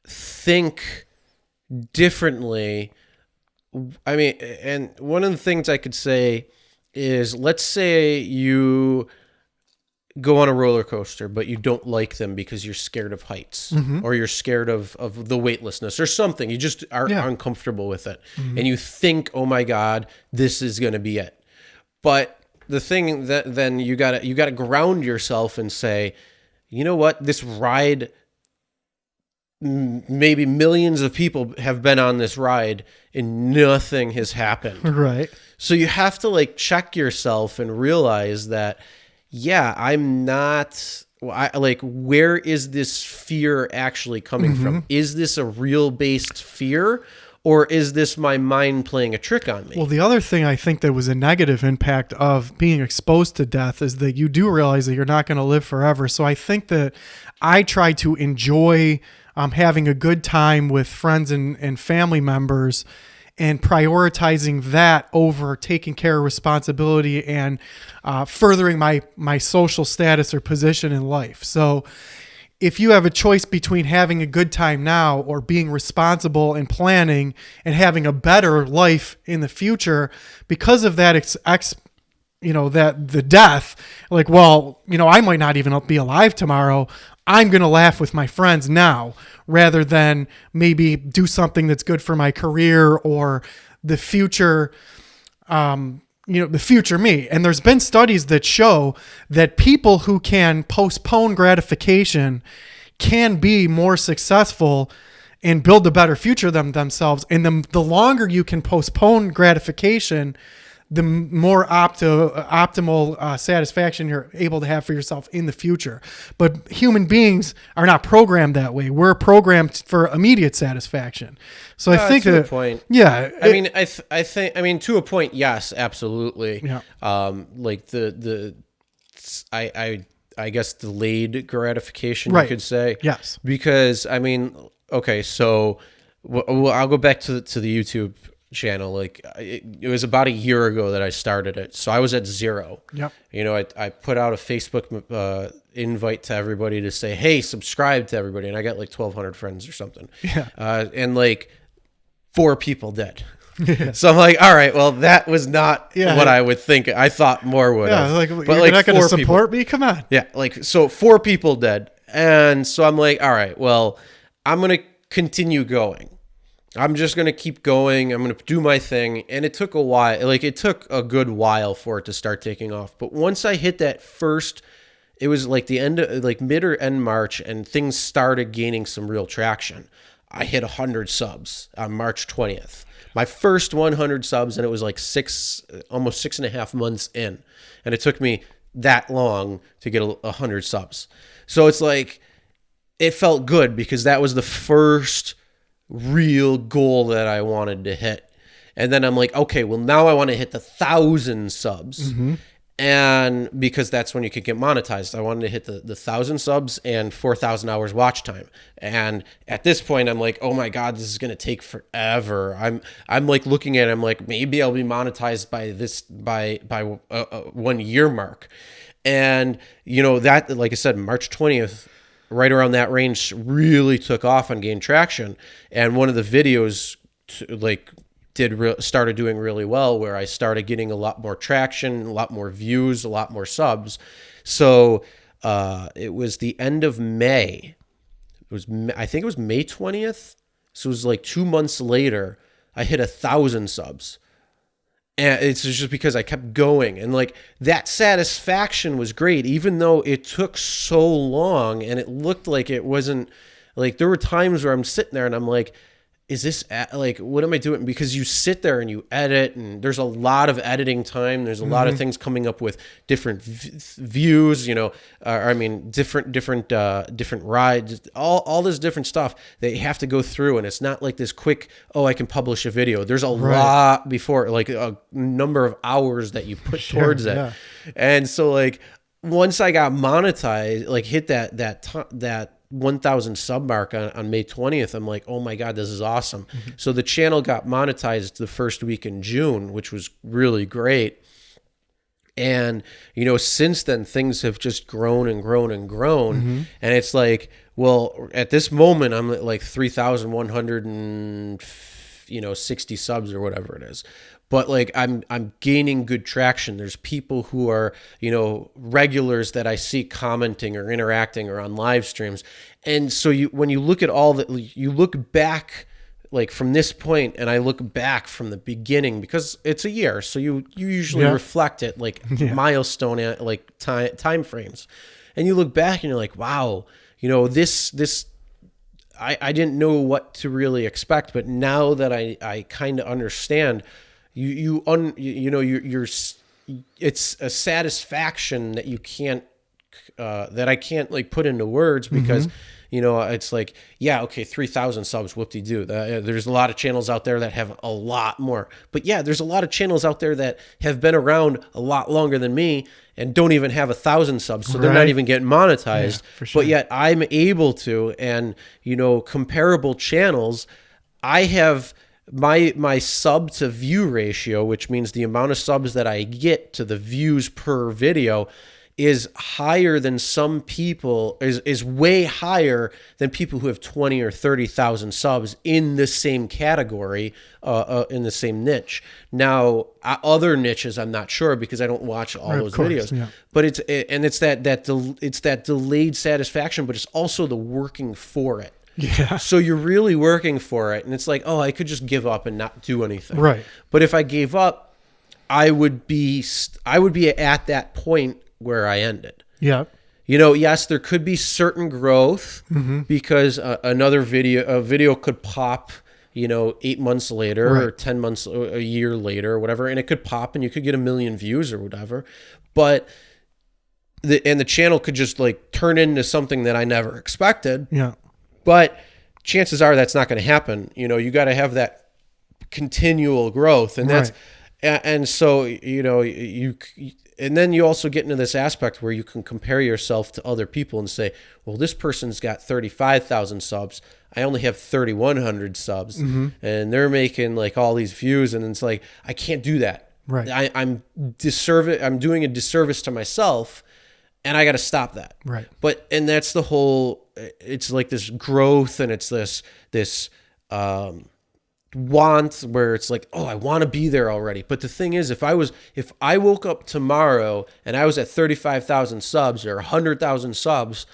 think differently. I mean, and one of the things I could say is, let's say you go on a roller coaster, but you don't like them because you're scared of heights, or you're scared of the weightlessness or something. You just are uncomfortable with it. And you think, oh my God, this is going to be it. But the thing that then you gotta ground yourself and say, you know what, this ride, maybe millions of people have been on this ride and nothing has happened. Right. So you have to like check yourself and realize that, yeah, I'm not, where is this fear actually coming from? Is this a real based fear, or is this my mind playing a trick on me? Well, the other thing I think that was a negative impact of being exposed to death is that you do realize that you're not going to live forever. So I think that I try to enjoy having a good time with friends and family members, and prioritizing that over taking care of responsibility and furthering my social status or position in life. So if you have a choice between having a good time now or being responsible and planning and having a better life in the future, because of that that the death, like, well, you know, I might not even be alive tomorrow. I'm going to laugh with my friends now, rather than maybe do something that's good for my career or the future, the future me. And there's been studies that show that people who can postpone gratification can be more successful and build a better future themselves. And the longer you can postpone gratification, the more optimal satisfaction you're able to have for yourself in the future. But human beings are not programmed that way. We're programmed for immediate satisfaction. So I think to a point. Yeah. I mean, to a point, yes, absolutely. Yeah. I guess delayed gratification, right. You could say. Yes. Because I mean, okay, so I'll go back to the YouTube channel. Like it was about a year ago that I started it, so I was at 0. Yep. You know, I put out a Facebook invite to everybody to say, hey, subscribe to everybody, and I got like 1,200 friends or something. Yeah. And like 4 people did. Yeah. So I'm like, all right, well, that was not what I would think. I thought more would have. Like, but you're not going to support me? Come on. Yeah, like, so 4 people did. And so I'm like, all right, well, I'm going to continue going. I'm just going to keep going. I'm going to do my thing. And it took a while. Like, it took a good while for it to start taking off. But once I hit that first, it was like the end of, like mid or end March, and things started gaining some real traction. I hit 100 subs on March 20th. My first 100 subs, and it was like almost 6.5 months in. And it took me that long to get 100 subs. So it's like, it felt good because that was the first real goal that I wanted to hit. And then I'm like, okay, well, now I want to hit the 1,000 subs. Mm-hmm. And because that's when you could get monetized. I wanted to hit the 1,000 subs and 4,000 hours watch time. And at this point, I'm like, oh my God, this is going to take forever. I'm like looking at it, I'm like, maybe I'll be monetized by 1 year mark. And that, like I said, March 20th, right around that range, really took off and gained traction. And one of the videos started doing really well, where I started getting a lot more traction, a lot more views, a lot more subs. So it was the end of May. I think it was May 20th. So it was like 2 months later, I hit 1,000 subs. And it's just because I kept going, and like that satisfaction was great, even though it took so long and it looked like it wasn't. Like, there were times where I'm sitting there and I'm like, is this like, what am I doing? Because you sit there and you edit, and there's a lot of editing time. There's a lot of things coming up with different views, different rides, all this different stuff that you have to go through. And it's not like this quick, oh, I can publish a video. There's a lot before, like a number of hours that you put towards it. And so like, once I got monetized, like hit that 1,000 sub mark on May 20th, I'm like, oh my God, this is awesome. So the channel got monetized the first week in June, which was really great. And, since then things have just grown and grown and grown. And it's like, well, at this moment I'm at like 3,160 subs or whatever it is. But like I'm gaining good traction. There's people who are, regulars that I see commenting or interacting or on live streams. And so when you look at all that, you look back like from this point, and I look back from the beginning, because it's a year. So you usually reflect it like milestone, like time frames. And you look back and you're like, wow, this I didn't know what to really expect, but now that I kind of understand, it's a satisfaction that you can't, that I can't like put into words, because, it's like, yeah, okay, 3,000 subs, whoop-de-doo. There's a lot of channels out there that have a lot more, but yeah, there's a lot of channels out there that have been around a lot longer than me and don't even have 1,000 subs. So they're not even getting monetized, for sure. But yet I'm able to, and, comparable channels, I have my sub to view ratio, which means the amount of subs that I get to the views per video, is higher than some people, is way higher than people who have 20 or 30,000 subs in the same category, in the same niche. Now, other niches, I'm not sure, because I don't watch all those videos. Yeah. But it's that delayed satisfaction, but it's also the working for it. Yeah. So you're really working for it, and it's like, oh, I could just give up and not do anything. Right. But if I gave up, I would be at that point where I ended. Yeah. Yes, there could be certain growth, because a video could pop, 8 months later, or 10 months, a year later, or whatever, and it could pop and you could get 1 million views or whatever. But the channel could just like turn into something that I never expected. Yeah. But chances are that's not going to happen. You got to have that continual growth, and that's, and so, and then you also get into this aspect where you can compare yourself to other people and say, well, this person's got 35,000 subs. I only have 3,100 subs, and they're making like all these views. And it's like, I can't do that. Right. I'm doing a disservice to myself, and I got to stop that. Right. And that's the whole, it's like this growth, and it's this want where it's like, oh, I want to be there already. But the thing is, if I woke up tomorrow and I was at 35,000 subs or 100,000 subs,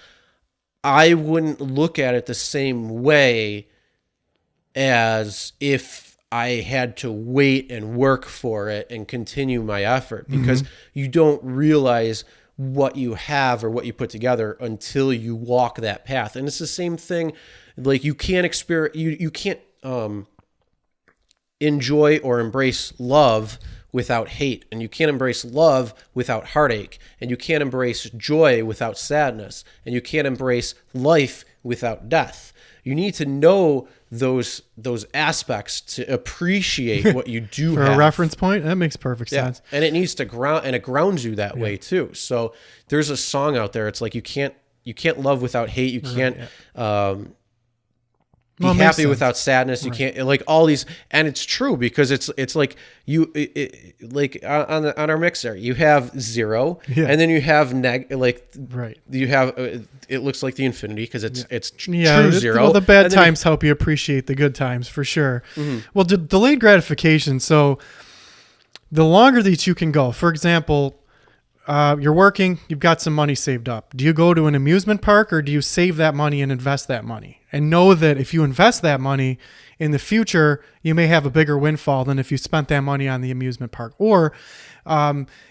I wouldn't look at it the same way as if I had to wait and work for it and continue my effort, because you don't realize what you have or what you put together until you walk that path. And it's the same thing. Like, you can't you can't enjoy or embrace love without hate, and you can't embrace love without heartache, and you can't embrace joy without sadness, and you can't embrace life without death. You need to know those aspects to appreciate what you do For have. a reference point, that makes perfect sense. And it needs to ground, and it grounds you that way too. So there's a song out there. It's like you can't love without hate. You can't be happy without sadness. You can't, like, all these, and it's true, because it's like like on our mixer, you have 0, and then you have you have it looks like the infinity, because it's true 0. Well, the bad times help you appreciate the good times, for sure. Well, delayed gratification. So the longer that you can go, for example, you're working, you've got some money saved up. Do you go to an amusement park, or do you save that money and invest that money? And know that if you invest that money in the future, you may have a bigger windfall than if you spent that money on the amusement park. Or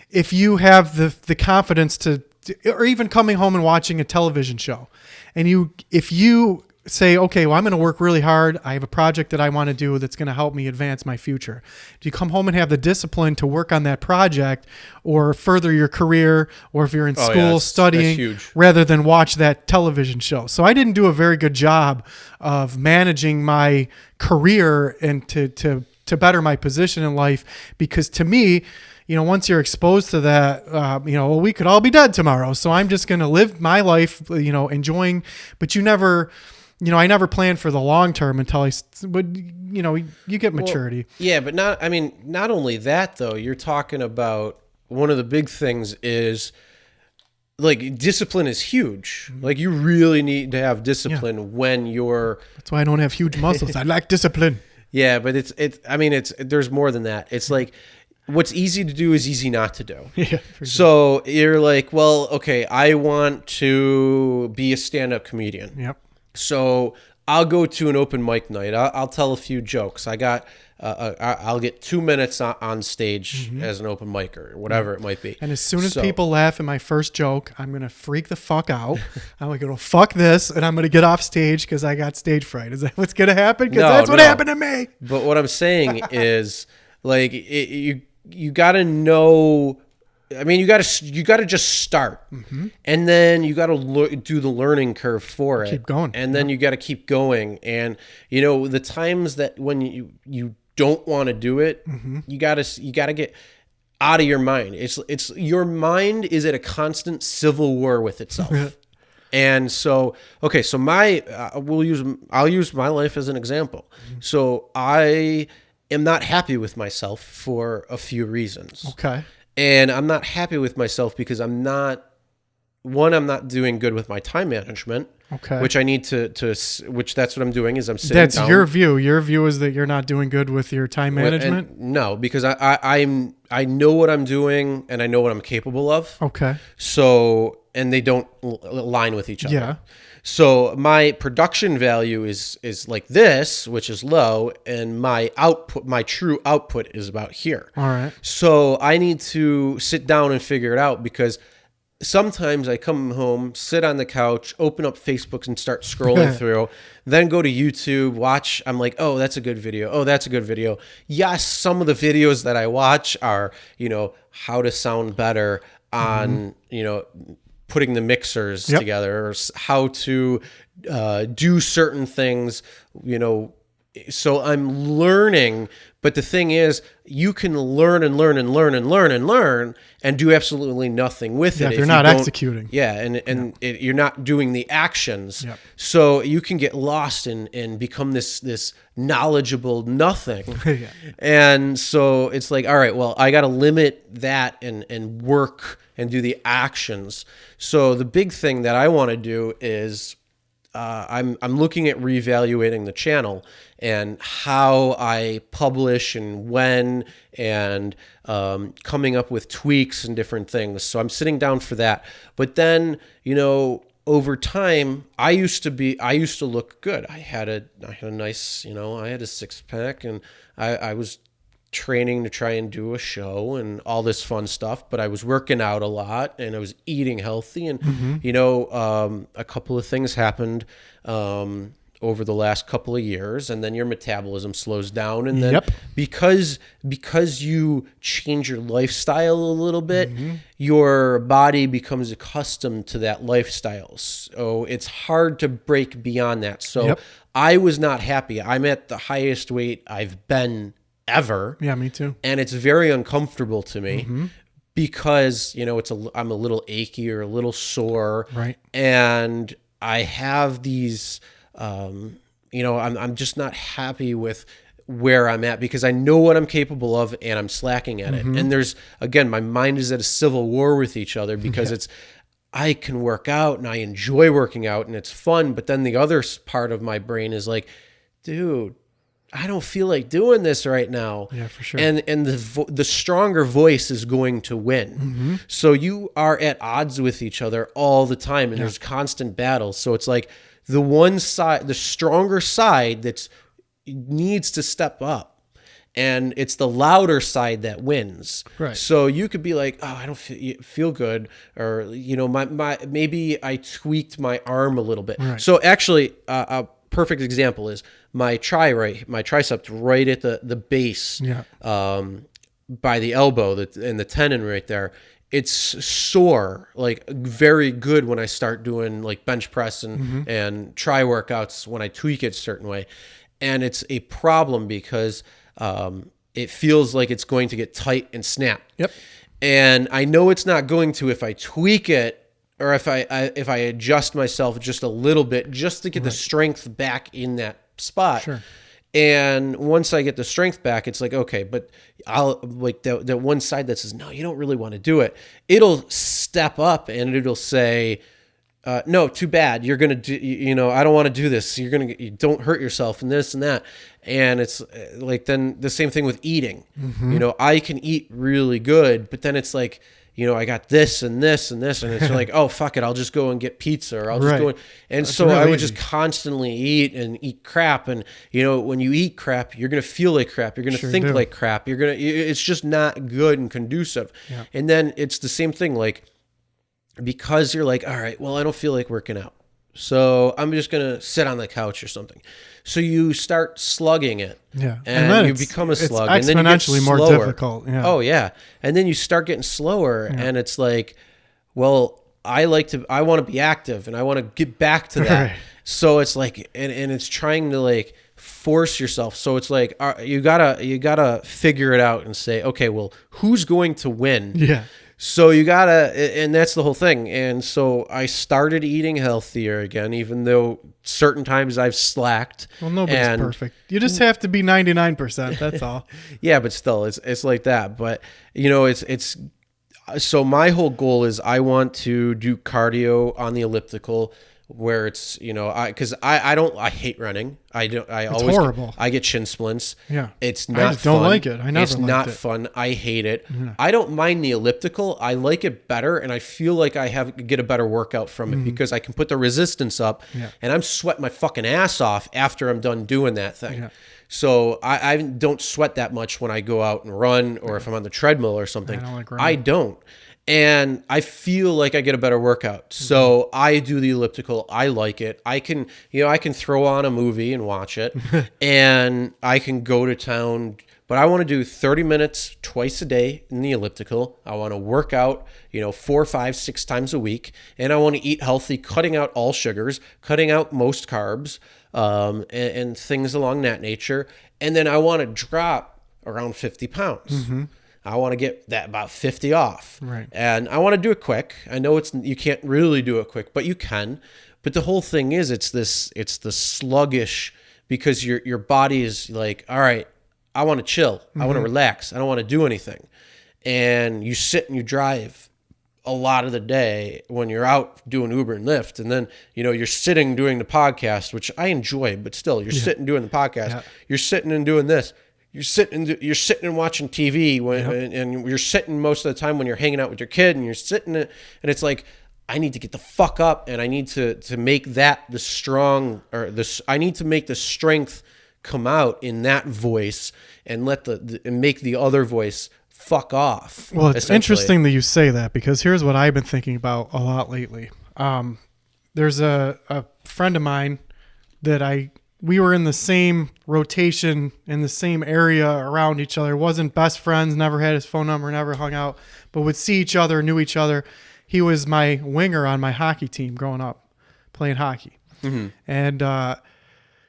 if you have the confidence to, or even coming home and watching a television show, and if you say, okay, well, I'm going to work really hard. I have a project that I want to do that's going to help me advance my future. Do you come home and have the discipline to work on that project, or further your career, or if you're in school studying, rather than watch that television show? So I didn't do a very good job of managing my career and to better my position in life, because to me, once you're exposed to that, well, we could all be dead tomorrow. So I'm just going to live my life, enjoying, but I never planned for the long term until you get maturity. Well, yeah, but not only that though, you're talking about one of the big things is, like, discipline is huge. Like, you really need to have discipline when you're. That's why I don't have huge muscles. I lack discipline. Yeah, but there's more than that. It's like, what's easy to do is easy not to do. Yeah. So you're like, well, okay, I want to be a stand-up comedian. Yep. So I'll go to an open mic night. I'll tell a few jokes. I'll get 2 minutes on stage as an open micer, or whatever it might be. And as soon as people laugh at my first joke, I'm going to freak the fuck out. I'm going to go, fuck this, and I'm going to get off stage because I got stage fright. Is that what's going to happen? Because that's what happened to me. But what I'm saying is, like, you got to know. You got to just start, and then you got to do the learning curve for it. Keep going, and then you got to keep going. And the times that when you don't want to do it, you got to get out of your mind. It's your mind is at a constant civil war with itself. And so, okay, so I'll use my life as an example. So I am not happy with myself for a few reasons. Okay. And I'm not happy with myself because I'm not doing good with my time management. Okay. Which I need which that's what I'm doing, is I'm sitting down. That's your view. Your view is that you're not doing good with your time management? No, because I know what I'm doing, and I know what I'm capable of. Okay. So, and they don't align with each other. Yeah. So my production value is like this, which is low, and my true output is about here. All right. So I need to sit down and figure it out, because sometimes I come home, sit on the couch, open up Facebook and start scrolling through, then go to YouTube, watch. I'm like, oh, that's a good video. Oh, that's a good video. Yes, some of the videos that I watch are, how to sound better on, putting the mixers together, or how to do certain things, so I'm learning. But the thing is, you can learn and learn and learn and learn and learn and do absolutely nothing with it if you're not executing. Yeah, and you're not doing the actions. Yep. So you can get lost and become this knowledgeable nothing. Yeah. And so it's like, all right, well, I got to limit that and work and do the actions. So the big thing that I want to do is I'm looking at reevaluating the channel and how I publish and when, and coming up with tweaks and different things. So I'm sitting down for that. But then, over time, I used to look good. I had a nice, I had a 6-pack, and I was training to try and do a show and all this fun stuff, but I was working out a lot and I was eating healthy, and a couple of things happened. over the last couple of years, and then your metabolism slows down, and then Yep. because you change your lifestyle a little bit, your body becomes accustomed to that lifestyle. So it's hard to break beyond that. So Yep. I was not happy. I'm at the highest weight I've been ever. Yeah, me too. And it's very uncomfortable to me because, I'm a little achy or a little sore. Right. And I have these, I'm just not happy with where I'm at because I know what I'm capable of and I'm slacking at it. And there's, again, my mind is at a civil war with each other because I can work out and I enjoy working out and it's fun. But then the other part of my brain is like, dude, I don't feel like doing this right now. Yeah, for sure. And the stronger voice is going to win. So you are at odds with each other all the time, and there's constant battles. So it's like the one side, the stronger side, that needs to step up, and it's the louder side that wins. Right. So you could be like, oh, I don't feel good, or my maybe I tweaked my arm a little bit. Right. So actually, perfect example is my tricep right at the base, by the elbow, and the tendon right there. It's sore, like very good when I start doing like bench press and try workouts when I tweak it a certain way. And it's a problem because it feels like it's going to get tight and snap. Yep. And I know it's not going to if I tweak it, or if I adjust myself just a little bit, just to get the strength back in that spot. Sure. And once I get the strength back, it's like, okay, but I'll like that one side that says, no, you don't really want to do it. It'll step up and it'll say, no, too bad. You're going to do, I don't want to do this. You don't hurt yourself and this and that. And it's like, then the same thing with eating, I can eat really good, but then it's like, I got this and this and this, and it's like, oh, fuck it, I'll just go and get pizza, or I'll just go. And That's so really I would easy. just constantly eat crap. And, when you eat crap, you're going to feel like crap. You're going to think do. like crap. It's just not good and conducive. Yeah. And then it's the same thing, like, because you're like, all right, well, I don't feel like working out, so I'm just going to sit on the couch or something. So you start slugging it. Yeah. And then you become a slug. It's and then you get exponentially more slower. difficult. Yeah. Oh, yeah. And then you start getting slower, and it's like, well, I want to be active, and I want to get back to that. Right. So it's like, and it's trying to like force yourself. So it's like, you gotta figure it out and say, okay, well, who's going to win? Yeah. So you gotta, and that's the whole thing. And so I started eating healthier again, even though certain times I've slacked. Well, nobody's perfect. You just have to be 99%. That's all. Yeah, but still, it's like that. But it's so my whole goal is I want to do cardio on the elliptical, where it's because I hate running. It's horrible. I get shin splints. Yeah. It's not I just don't fun. like it. I never It's liked not it. fun. I hate it. I don't mind the elliptical. I like it better, and I feel like I get a better workout from it because I can put the resistance up, and I'm sweating my fucking ass off after I'm done doing that thing. Yeah. So I don't sweat that much when I go out and run, or if I'm on the treadmill or something. I don't like running. I don't. And I feel like I get a better workout. So I do the elliptical. I like it. I can throw on a movie and watch it, and I can go to town. But I want to do 30 minutes twice a day in the elliptical. I want to work out, 4, 5, 6 times a week. And I want to eat healthy, cutting out all sugars, cutting out most carbs, and things along that nature. And then I want to drop around 50 pounds. I want to get that about 50 off. Right. And I want to do it quick. I know you can't really do it quick, but you can. But the whole thing is it's the sluggish, because your body is like, all right, I want to chill. I want to relax. I don't want to do anything. And you sit and you drive a lot of the day when you're out doing Uber and Lyft. And then, you're sitting doing the podcast, which I enjoy, but still you're sitting doing the podcast. Yeah. You're sitting and doing this. You're sitting and watching TV and you're sitting most of the time when you're hanging out with your kid, and you're sitting and it's like, I need to get the fuck up, and I need to make that I need to make the strength come out in that voice, and and make the other voice fuck off. Well, it's interesting that you say that, because here's what I've been thinking about a lot lately. There's a friend of mine that we were in the same rotation in the same area around each other. Wasn't best friends, never had his phone number, never hung out, but would see each other, knew each other. He was my winger on my hockey team growing up, playing hockey. And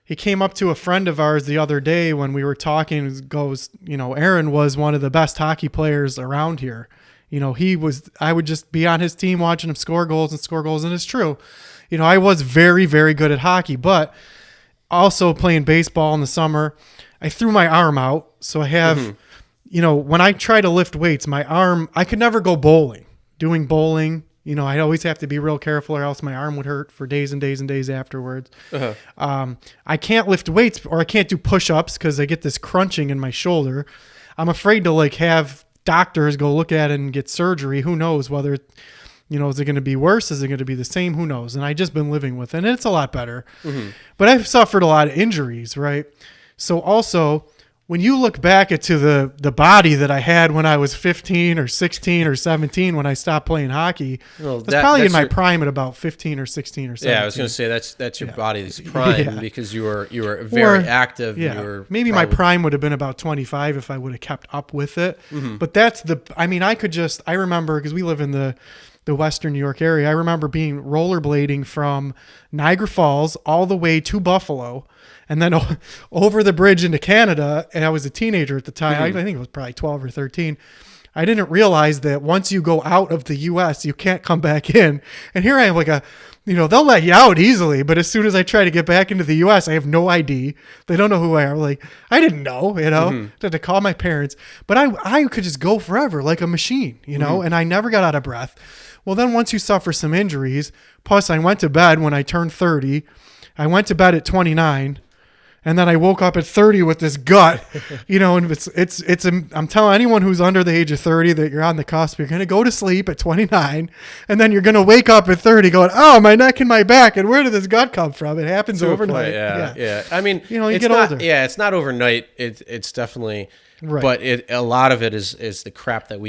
he came up to a friend of ours the other day when we were talking, goes, Aaron was one of the best hockey players around here. I would just be on his team watching him score goals. And it's true. I was very, very good at hockey, but also playing baseball in the summer, I threw my arm out. So I have, when I try to lift weights, my arm, I could never go bowling. Doing bowling, I'd always have to be real careful or else my arm would hurt for days and days and days afterwards. I can't lift weights or I can't do push-ups because I get this crunching in my shoulder. I'm afraid to have doctors go look at it and get surgery. Who knows whether, is it going to be worse? Is it going to be the same? Who knows? And I just been living with it and it's a lot better. But I've suffered a lot of injuries, right? So also, when you look back at the body that I had when I was 15 or 16 or 17 when I stopped playing hockey, that's probably in my prime at about 15 or 16 or 17. Yeah, I was going to say that's your body's prime because you were very active. Yeah, maybe my prime would have been about 25 if I would have kept up with it. But I remember because we live in the Western New York area. I remember being rollerblading from Niagara Falls all the way to Buffalo. And then over the bridge into Canada, and I was a teenager at the time. I think it was probably 12 or 13. I didn't realize that once you go out of the U.S., you can't come back in. And here I am they'll let you out easily. But as soon as I try to get back into the U.S., I have no ID. They don't know who I am. I didn't know, I had to call my parents. But I could just go forever like a machine, and I never got out of breath. Well, then once you suffer some injuries, plus I went to bed when I turned 30. I went to bed at 29. And then I woke up at 30 with this gut, and I'm telling anyone who's under the age of 30 that you're on the cusp, you're going to go to sleep at 29 and then you're going to wake up at 30 going, oh, my neck and my back. And where did this gut come from? It happens overnight. Yeah. I mean, you get older. Yeah. It's not overnight. It's definitely, right. But a lot of it is the crap that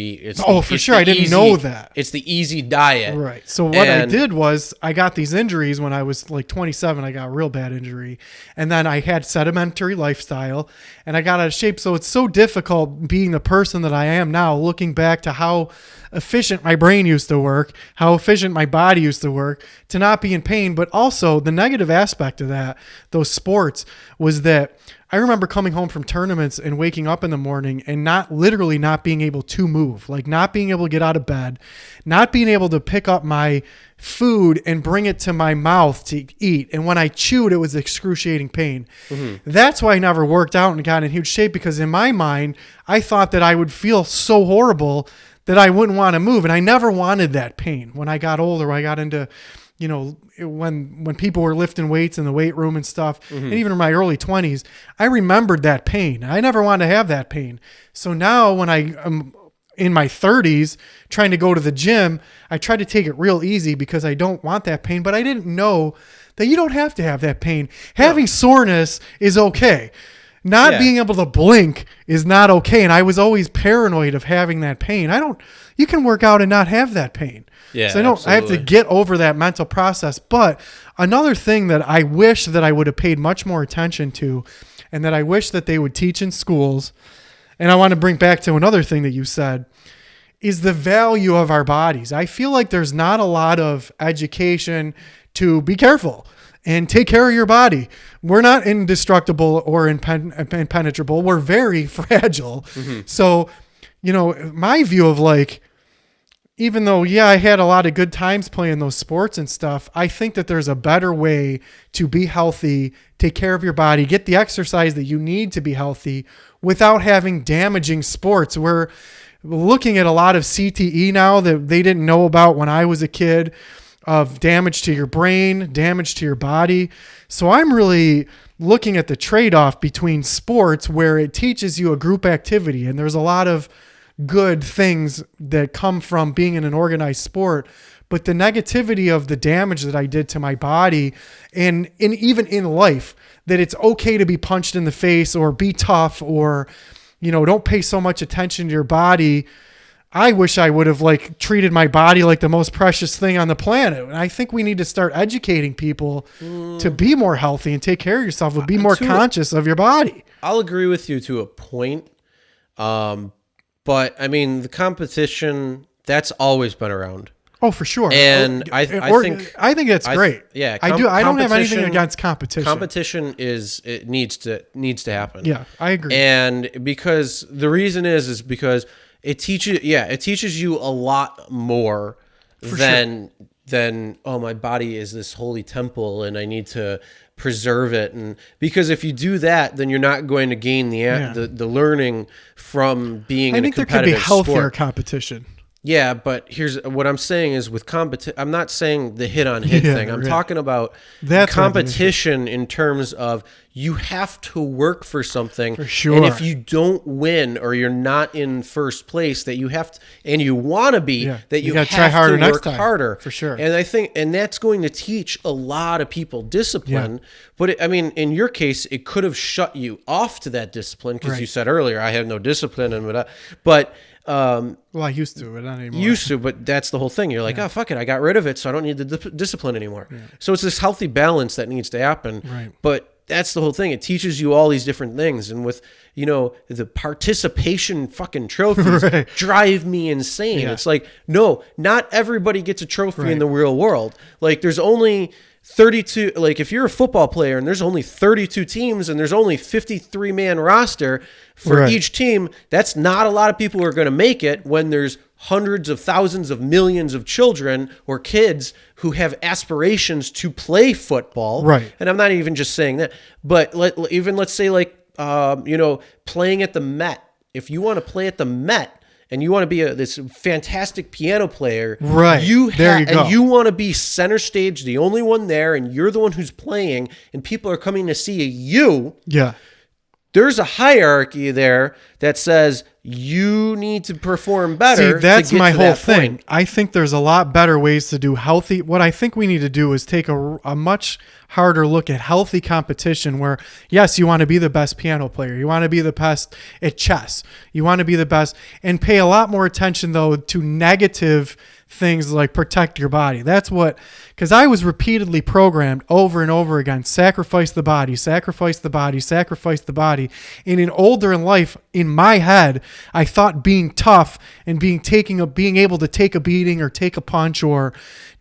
for sure. I didn't know that. It's the easy diet. Right. So what I did was I got these injuries when I was 27. I got a real bad injury. And then I had sedimentary lifestyle and I got out of shape. So it's so difficult being the person that I am now, looking back to how efficient my brain used to work, how efficient my body used to work, to not be in pain. But also the negative aspect of those sports was that I remember coming home from tournaments and waking up in the morning and not being able to move, not being able to get out of bed, not being able to pick up my food and bring it to my mouth to eat. And when I chewed, it was excruciating pain. That's why I never worked out and got in huge shape, because in my mind, I thought that I would feel so horrible that I wouldn't want to move. And I never wanted that pain. When I got older, I got into when people were lifting weights in the weight room and stuff, and even in my early 20s, I remembered that pain. I never wanted to have that pain. So now when I am in my 30s trying to go to the gym, I try to take it real easy because I don't want that pain, but I didn't know that you don't have to have that pain. Having soreness is okay. Not being able to blink is not okay. And I was always paranoid of having that pain. You can work out and not have that pain. Yeah, so I have to get over that mental process. But another thing that I wish that I would have paid much more attention to, and that I wish that they would teach in schools, and I want to bring back to another thing that you said, is the value of our bodies. I feel like there's not a lot of education to be careful and take care of your body. We're not indestructible or impenetrable. We're very fragile. So, my view of even though, I had a lot of good times playing those sports and stuff, I think that there's a better way to be healthy, take care of your body, get the exercise that you need to be healthy without having damaging sports. We're looking at a lot of CTE now that they didn't know about when I was a kid, of damage to your brain, damage to your body. So I'm really looking at the trade-off between sports where it teaches you a group activity, and there's a lot of good things that come from being in an organized sport, but the negativity of the damage that I did to my body and even in life, that it's okay to be punched in the face or be tough or, don't pay so much attention to your body. I wish I would have like treated my body like the most precious thing on the planet. And I think we need to start educating people to be more healthy and take care of yourself, and be more conscious of your body. I'll agree with you to a point. But I mean, the competition, that's always been around. Oh, for sure. And I think that's great. Yeah. I don't have anything against competition. Competition needs to happen. Yeah, I agree. And because the reason is because it teaches you a lot more than oh, my body is this holy temple and I need to preserve it. And because if you do that, then you're not going to gain the learning from being in a competitive sport. I think there could be healthier competition. Yeah, but here's what I'm saying is with competition, I'm not saying the hit-on-hit thing. I'm talking about competition in terms of you have to work for something. For sure. And if you don't win or you're not in first place, that you have to, and you want to be, that you have try harder to work harder. For sure. And I think, and that's going to teach a lot of people discipline. Yeah. But in your case, it could have shut you off to that discipline because you said earlier, I have no discipline and whatnot. But well, I used to, but not anymore. Used to, but that's the whole thing. You're like, oh, fuck it, I got rid of it, so I don't need the discipline anymore. Yeah. So it's this healthy balance that needs to happen. Right. But that's the whole thing. It teaches you all these different things. And with, the participation fucking trophies drive me insane. Yeah. It's like, no, not everybody gets a trophy in the real world. Like, there's only 32, like if you're a football player and there's only 32 teams and there's only 53-man roster for each team, that's not a lot of people who are going to make it when there's hundreds of thousands of millions of children or kids who have aspirations to play football. Right. And I'm not even just saying that, but let's say like, playing at the Met. If you want to play at the Met, and you want to be this fantastic piano player, right? And you want to be center stage, the only one there, and you're the one who's playing, and people are coming to see you. Yeah. There's a hierarchy there that says you need to perform better. See, that's my whole thing. I think there's a lot better ways to do healthy. What I think we need to do is take a much harder look at healthy competition where, yes, you want to be the best piano player. You want to be the best at chess. You want to be the best, and pay a lot more attention, though, to negative things like protect your body. That's what, because I was repeatedly programmed over and over again, sacrifice the body, sacrifice the body, sacrifice the body. And older in life, in my head, I thought being tough and being able to take a beating or take a punch or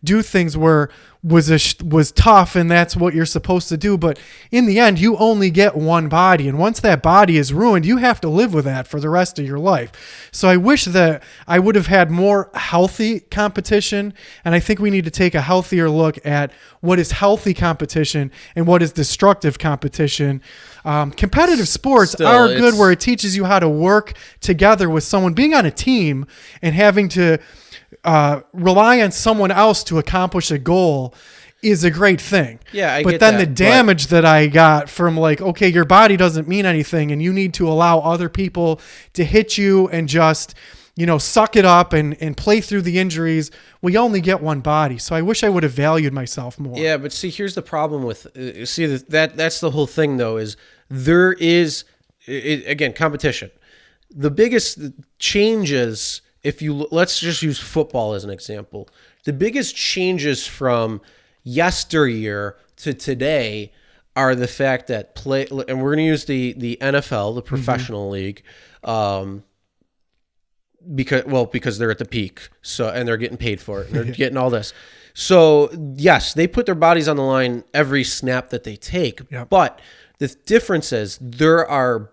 do things was tough, and that's what you're supposed to do. But in the end, you only get one body, and once that body is ruined, you have to live with that for the rest of your life. So I wish that I would have had more healthy competition, and I think we need to take a healthier look at what is healthy competition and what is destructive competition. Competitive sports are good where it teaches you how to work together with someone, being on a team and having to rely on someone else to accomplish a goal is a great thing. Yeah, but then the damage that I got from like, okay, your body doesn't mean anything and you need to allow other people to hit you and just, suck it up and play through the injuries. We only get one body. So I wish I would have valued myself more. Yeah, but see, here's the problem with, that's the whole thing though, is there is, again, competition. The biggest changes, let's just use football as an example. The biggest changes from yesteryear to today are the fact that and we're going to use the NFL, the professional league, because they're at the peak, and they're getting paid for it, and they're getting all this. So yes, they put their bodies on the line every snap that they take, but the difference is they're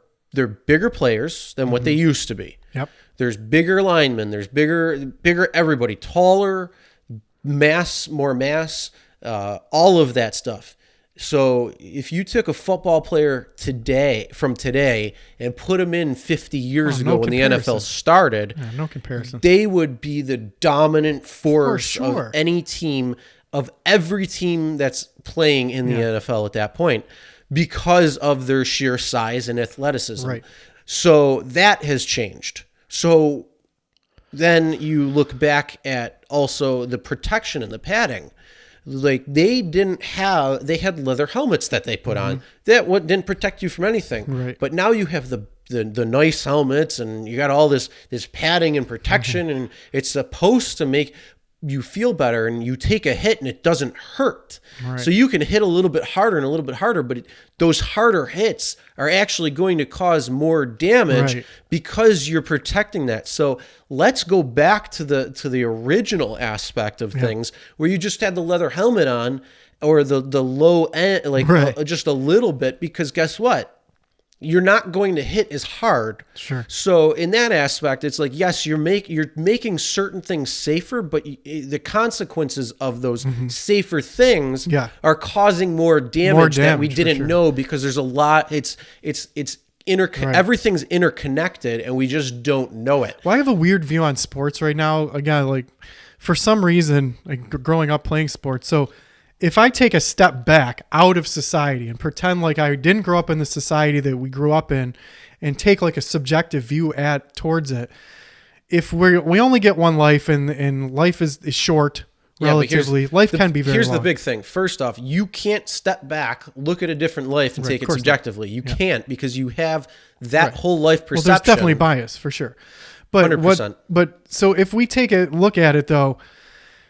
bigger players than what they used to be. Yep. There's bigger linemen. There's bigger everybody, taller, more mass, all of that stuff. So if you took a football player from today and put them in 50 years ago when the NFL started, no comparison. They would be the dominant force of any team, of every team that's playing in the NFL at that point, because of their sheer size and athleticism. Right. So that has changed. So then you look back at also the protection and the padding. Like they had leather helmets that they put on that didn't protect you from anything. Right. But now you have the nice helmets, and you got all this padding and protection, and it's supposed to make you feel better, and you take a hit and it doesn't hurt. Right. So you can hit a little bit harder and a little bit harder, but those harder hits are actually going to cause more damage because you're protecting that. So let's go back to the original aspect of things, where you just had the leather helmet on, or the low end, just a little bit, because guess what? You're not going to hit as hard. Sure. So in that aspect, it's like, yes, you're making certain things safer, but the consequences of those safer things are causing more damage that we didn't know, because there's a lot. Everything's interconnected, and we just don't know it. Well, I have a weird view on sports right now. Again, like, for some reason, like, growing up playing sports, so if I take a step back out of society and pretend like I didn't grow up in the society that we grew up in, and take like a subjective view towards it, if we only get one life, and life is short relatively, life can be very long. Here's the big thing. First off, you can't step back, look at a different life, and take it subjectively. You can't, because you have that whole life perception. Well, there's definitely bias for sure. But 100%. But so if we take a look at it, though,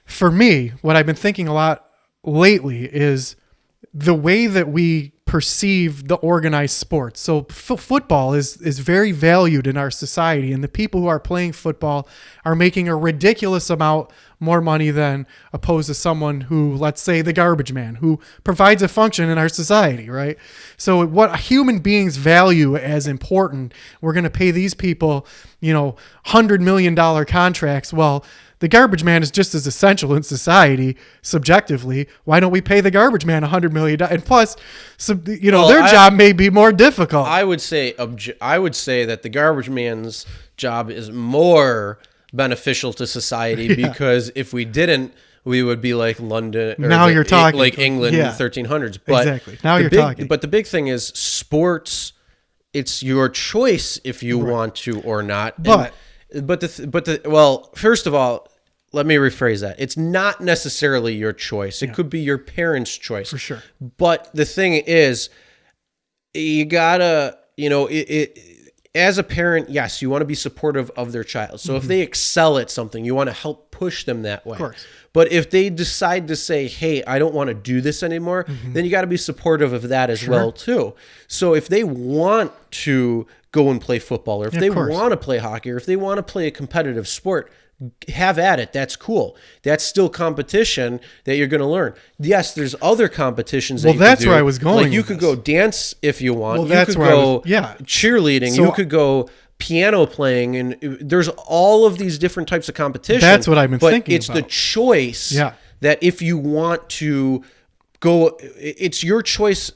for me, what I've been thinking a lot lately is the way that we perceive the organized sports. So football is very valued in our society, and the people who are playing football are making a ridiculous amount more money than opposed to someone who, let's say, the garbage man, who provides a function in our society, right? So what human beings value as important, we're going to pay these people, $100 million contracts. Well, the garbage man is just as essential in society subjectively. Why don't we pay the garbage man $100 million? And plus, their job may be more difficult. I would say that the garbage man's job is more beneficial to society, because if we didn't, we would be like London, or you're talking, like England in the 1300s. But exactly. Now you're talking. But the big thing is sports. It's your choice if you want to or not. Well, first of all, let me rephrase that. It's not necessarily your choice. It could be your parents' choice. For sure. But the thing is, you gotta, as a parent, yes, you want to be supportive of their child. So if they excel at something, you want to help push them that way. Of course. But if they decide to say, hey, I don't want to do this anymore, then you got to be supportive of that as well, too. So if they want to go and play football, or if they want to play hockey, or if they want to play a competitive sport, have at it. That's cool. That's still competition that you're going to learn. Yes, there's other competitions. Well, that's where I was going. Like, you could go dance if you want. Well, that's where cheerleading. So, you could go piano playing, and there's all of these different types of competition. That's what I've been thinking about. But it's the choice that if you want to go, it's your choice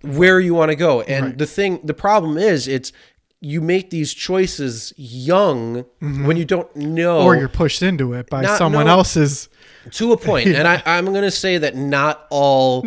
where you want to go. And the problem is, you make these choices young when you don't know, or you're pushed into it by someone else's, to a point. And I'm going to say that not all,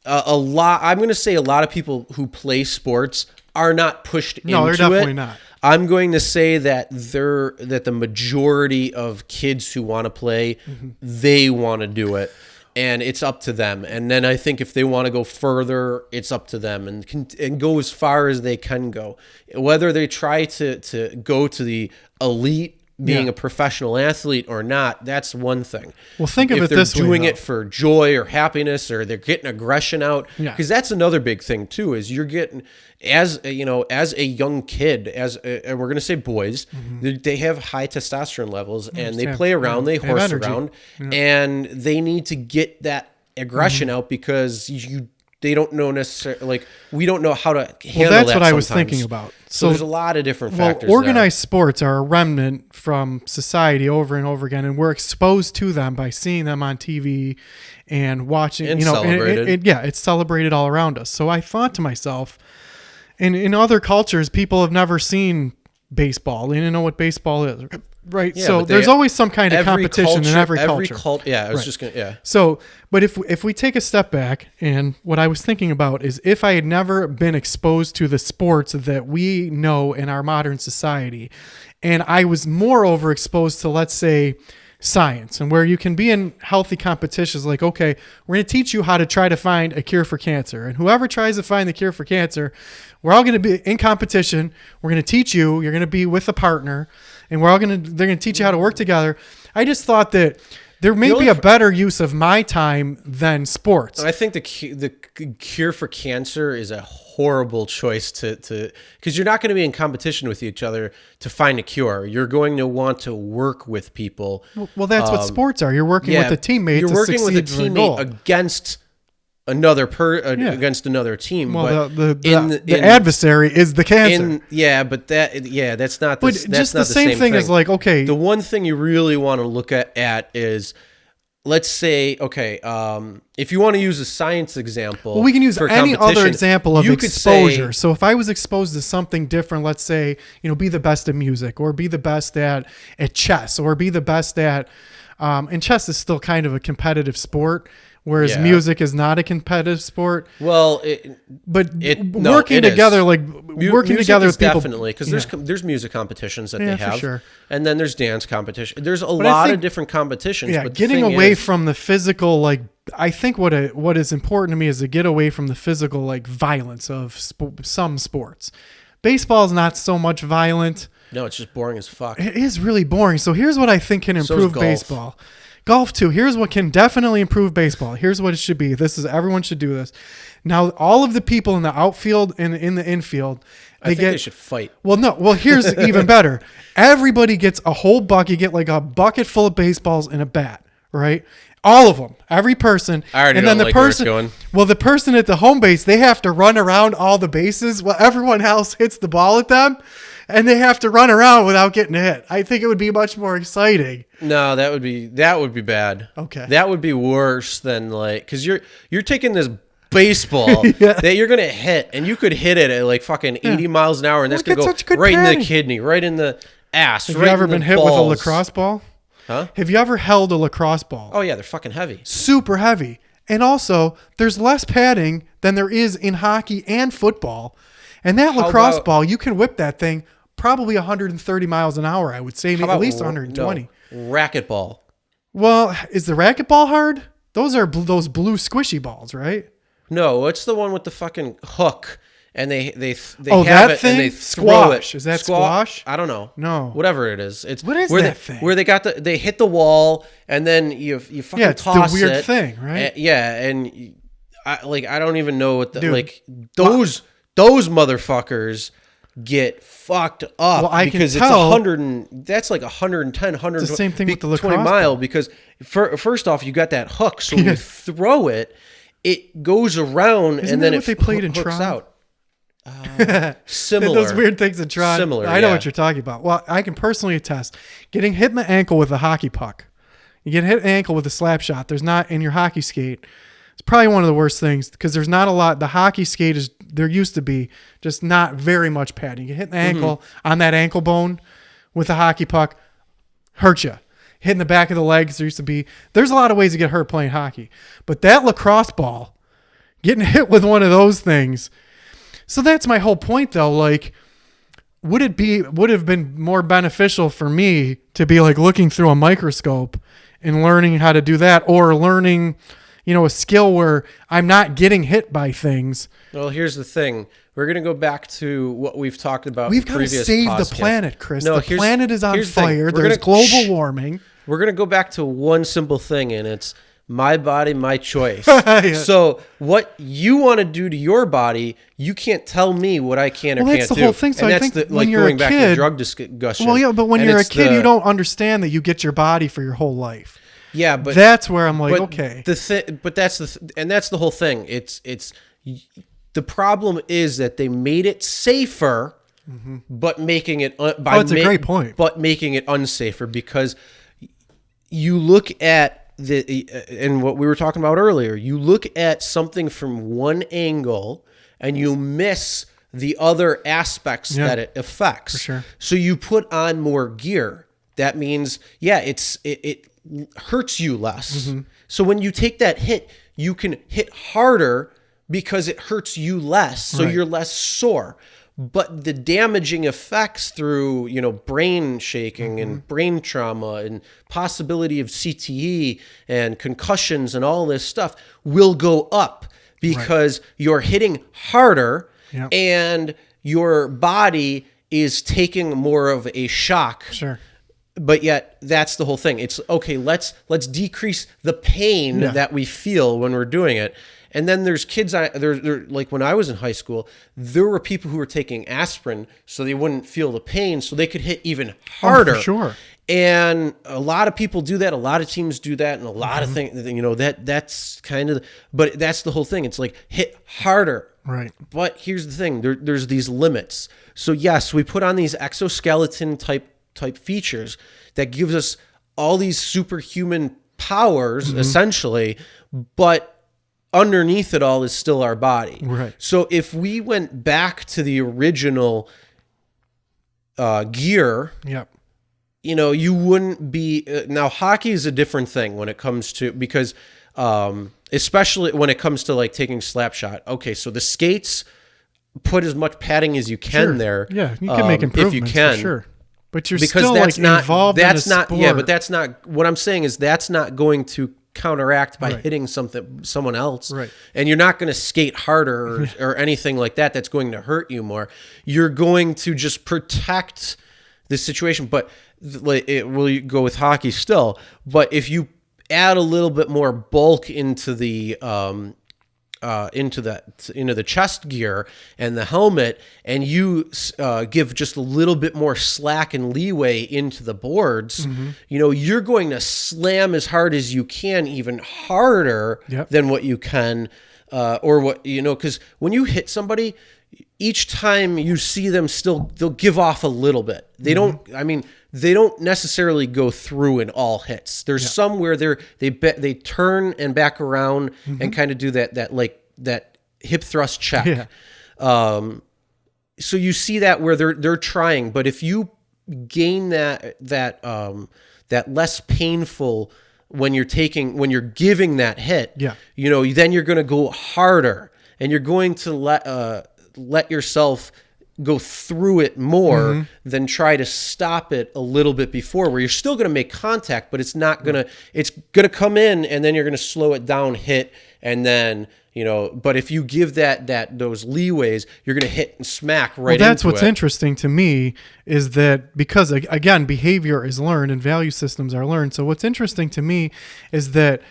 a lot. I'm going to say a lot of people who play sports are not pushed into it. No, they're definitely not. I'm going to say that the majority of kids who want to play, they want to do it. And it's up to them. And then I think if they want to go further, it's up to them, and go as far as they can go. Whether they try to go to the elite, being a professional athlete or not, that's one thing. Well, think of it this way. If they're doing it for joy or happiness, or they're getting aggression out, because that's another big thing too, is you're getting, as a young kid, and we're going to say boys, they have high testosterone levels, and they play around, they horse around, and they need to get that aggression out, because they don't know necessarily, like, we don't know how to handle that. Well, that's what I was sometimes. thinking about. So there's a lot of different factors. Organized sports are a remnant from society over and over again, and we're exposed to them by seeing them on TV and watching. And celebrated. It's celebrated all around us. So I thought to myself, and in other cultures, people have never seen baseball. They didn't know what baseball is. Right. Yeah, so there's always some kind of competition in every culture. I was just going to, So, but if we take a step back, and what I was thinking about is, if I had never been exposed to the sports that we know in our modern society, and I was moreover exposed to, let's say, science and where you can be in healthy competitions. Like, okay, we're going to teach you how to try to find a cure for cancer. And whoever tries to find the cure for cancer, we're all going to be in competition. We're going to teach you. You're going to be with a partner, and they're going to teach you how to work together. I just thought that there may be a better use of my time than sports. I think the cure for cancer is a horrible choice to because you're not going to be in competition with each other to find a cure. You're going to want to work with people. Well, that's what sports are. You're working with a teammate. You're working with a teammate against another against another team. Well, the adversary is the cancer. That's not. But just the same thing as like, okay, the one thing you really want to look at is, let's say, okay, if you want to use a science example, well, we can use any other example of exposure. So if I was exposed to something different, let's say, be the best at music, or be the best at chess, or be the best at, and chess is still kind of a competitive sport, whereas music is not a competitive sport. Well, working together with people, definitely, because there's music competitions that they have, for sure. And then there's dance competition. There's a lot of different competitions. Yeah, but getting away from the physical, like, I think what is important to me is to get away from the physical, like, violence of some sports. Baseball is not so much violent. No, it's just boring as fuck. It is really boring. So here's what I think can improve baseball. Golf too. Here's what can definitely improve baseball. Here's what it should be. Everyone should do this. Now, all of the people in the outfield and in the infield, they should fight. Well, no. Well, here's even better. Everybody gets a whole bucket. You get like a bucket full of baseballs and a bat, right? All of them. Every person. I already know where it's going. Well, the person at the home base, they have to run around all the bases while everyone else hits the ball at them. And they have to run around without getting hit. I think it would be much more exciting. No, that would be bad. Okay. That would be worse than, like, because you're taking this baseball that you're gonna hit, and you could hit it at like fucking 80 miles an hour, and that's gonna go right in the kidney, right in the ass. Have you ever been hit with a lacrosse ball? Huh? Have you ever held a lacrosse ball? Oh yeah, they're fucking heavy. Super heavy. And also, there's less padding than there is in hockey and football. And that lacrosse ball, you can whip that thing probably 130 miles an hour, I would say, at least 120. No, racquetball. Well, is the racquetball hard? Those are those blue squishy balls, right? No, it's the one with the fucking hook, and they have that thing? And they squash. Throw it. Is that squash? I don't know. No, whatever it is. What is that thing? Where they hit the wall, and then you fucking toss it. The weird thing, right? And I don't even know what those motherfuckers get fucked up. Well, I because can tell that's like 110, 120. It's the same thing with the lacrosse 20 mile because first off, you got that hook, so when you throw it, it goes around. Isn't and then what they played in hooks Tron? Out. Similar. Those weird things in Tron. Similar. I know what you're talking about. Well, I can personally attest. Getting hit in the ankle with a hockey puck. You get hit in the ankle with a slap shot. There's not in your hockey skate. It's probably one of the worst things because there's not a lot. The hockey skate there used to be just not very much padding. You hit the ankle on that ankle bone with a hockey puck, hurt you. Hitting the back of the legs, there's a lot of ways to get hurt playing hockey. But that lacrosse ball, getting hit with one of those things. So that's my whole point though. Like, would have been more beneficial for me to be like looking through a microscope and learning how to do that, or learning, a skill where I'm not getting hit by things. Well, here's the thing. We're going to go back to what we've talked about. We've got to save the planet, Chris. The planet is on fire. There's global warming. We're going to go back to one simple thing, and it's my body, my choice. Yeah. So what you want to do to your body, you can't tell me what I can or can't do. That's the whole thing. So and I think when you're going back to the drug discussion. Well, yeah, but when you're a kid, you don't understand that you get your body for your whole life. Yeah, but that's where I'm like, okay. That's the whole thing. It's the problem is that they made it safer, but making it that's a great point. But making it unsafer because you look at and what we were talking about earlier. You look at something from one angle and you miss the other aspects that it affects. For sure. So you put on more gear. That means, it hurts you less. So when you take that hit, you can hit harder because it hurts you less. So you're less sore. but the damaging effects through, brain shaking and brain trauma and possibility of CTE and concussions and all this stuff will go up because you're hitting harder and your body is taking more of a shock. Sure. But yet that's the whole thing. It's okay. Let's decrease the pain that we feel when we're doing it. And then there's kids, like when I was in high school, there were people who were taking aspirin so they wouldn't feel the pain, so they could hit even harder. Oh, for sure. And a lot of people do that. A lot of teams do that, and a lot of things. That's kind of. But that's the whole thing. It's like hit harder. Right. But here's the thing. There's these limits. So yes, we put on these exoskeleton type features that gives us all these superhuman powers, essentially, but underneath it all is still our body. Right. So if we went back to the original gear, you wouldn't be. Now, hockey is a different thing when it comes to, because especially when it comes to like taking slap shot. Okay, so the skates, put as much padding as you can there. Yeah, you can make improvements if you can. For sure. But you're still like involved in a sport. Yeah, but that's not what I'm saying. Is that's not going to counteract by hitting someone else. Right. And you're not going to skate harder or anything like that. That's going to hurt you more. You're going to just protect the situation. But will go with hockey still. But if you add a little bit more bulk into the into the chest gear and the helmet, and you give just a little bit more slack and leeway into the boards, you're going to slam as hard as you can, even harder than what you can, or what, because when you hit somebody, each time you see them they'll give off a little bit. They they don't necessarily go through in all hits. There's some where they turn and back around and kind of do that hip thrust check. Yeah. So you see that where they're trying, but if you gain that less painful when you're giving that hit, then you're going to go harder, and you're going to let yourself go through it more than try to stop it a little bit before, where you're still going to make contact, but it's not going to, it's going to come in, and then you're going to slow it down, hit, and then, but if you give those leeways, you're going to hit and smack right into it. That's what's interesting to me, is that because, again, behavior is learned and value systems are learned. So what's interesting to me is that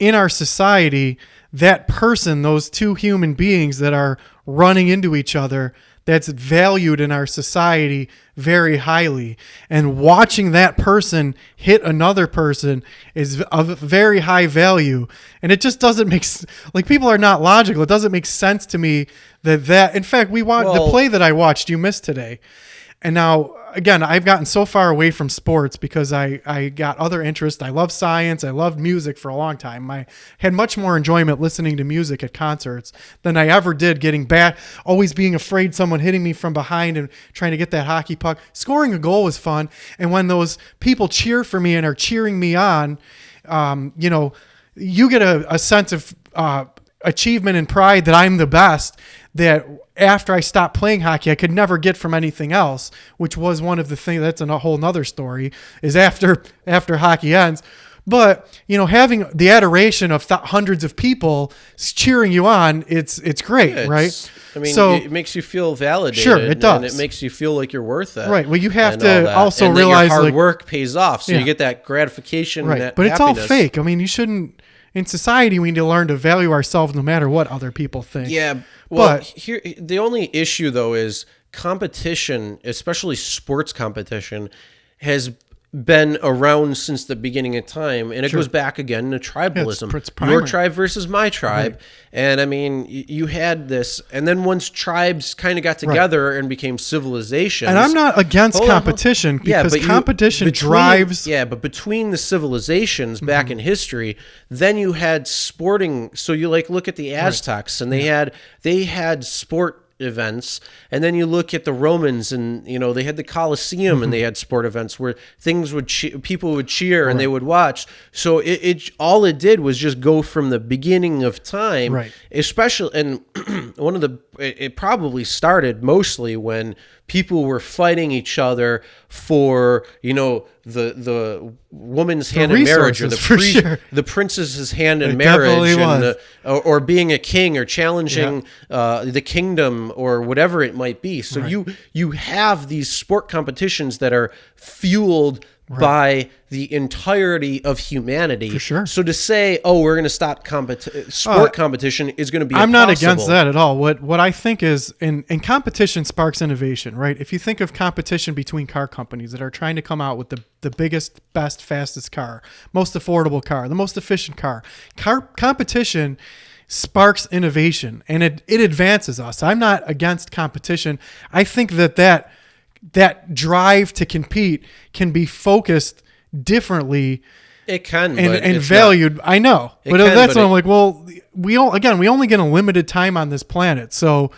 in our society, that person, those two human beings that are running into each other, that's valued in our society very highly. And watching that person hit another person is of very high value. And it just doesn't make, like, people are not logical. It doesn't make sense to me that in fact, the play that I watched, you missed today. And now, again, I've gotten so far away from sports because I got other interests. I love science. I loved music for a long time. I had much more enjoyment listening to music at concerts than I ever did getting always being afraid someone hitting me from behind and trying to get that hockey puck. Scoring a goal was fun. And when those people cheer for me and are cheering me on, you get a sense of achievement and pride that I'm the best, that after I stopped playing hockey, I could never get from anything else, which was one of the things, that's a whole nother story, is after hockey ends. But, having the adoration of hundreds of people cheering you on, it's great, right? So it makes you feel validated. Sure, it does. And it makes you feel like you're worth it. Right. Well, you have to also and realize your hard work pays off. So you get that gratification. Right. And that but it's happiness. all fake. You shouldn't, in society, we need to learn to value ourselves no matter what other people think. Yeah. Well, here, the only issue, though, is competition, especially sports competition, has been around since the beginning of time, and it goes back again to tribalism. It's your tribe versus my tribe. Right. And you had this, and then once tribes kind of got together and became civilizations. And I'm not against competition, because competition drives. Yeah, but between the civilizations back in history, then you had sporting. So you look at the Aztecs, and they had sport events, and then you look at the Romans, and they had the Colosseum, and they had sport events where people would cheer and they would watch. So it all it did was just go from the beginning of time, especially. And one of the it probably started mostly when people were fighting each other for, the woman's hand in marriage, or the princess's hand in marriage, and or being a king, or challenging the kingdom, or whatever it might be. So you have these sport competitions that are fueled by the entirety of humanity. For sure. So to say, we're going to stop sport competition is going to be I'm impossible. not against that at all. What I think is, in competition sparks innovation, right? If you think of competition between car companies that are trying to come out with the biggest, best, fastest car, most affordable car, the most efficient car, competition sparks innovation, and it advances us. I'm not against competition. I think that drive to compete can be focused differently. It can, and valued. Not. I know, but that's what I'm like. Well, we only get a limited time on this planet, so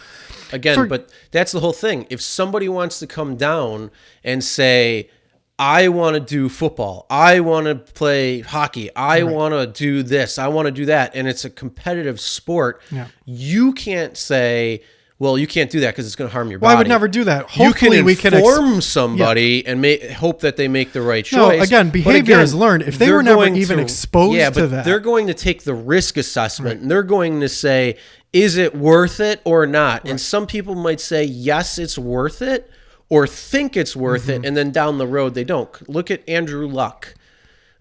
but that's the whole thing. If somebody wants to come down and say, I want to do football, I want to play hockey, I want to do this, I want to do that, and it's a competitive sport, you can't say, well, you can't do that because it's going to harm your body. Well, I would never do that. Hopefully, you can inform somebody and hope that they make the right choice. No, again, behavior is learned. If they were never even exposed to that. They're going to take the risk assessment, and they're going to say, is it worth it or not? And some people might say, yes, it's worth it, or think it's worth it, and then down the road, they don't. Look at Andrew Luck.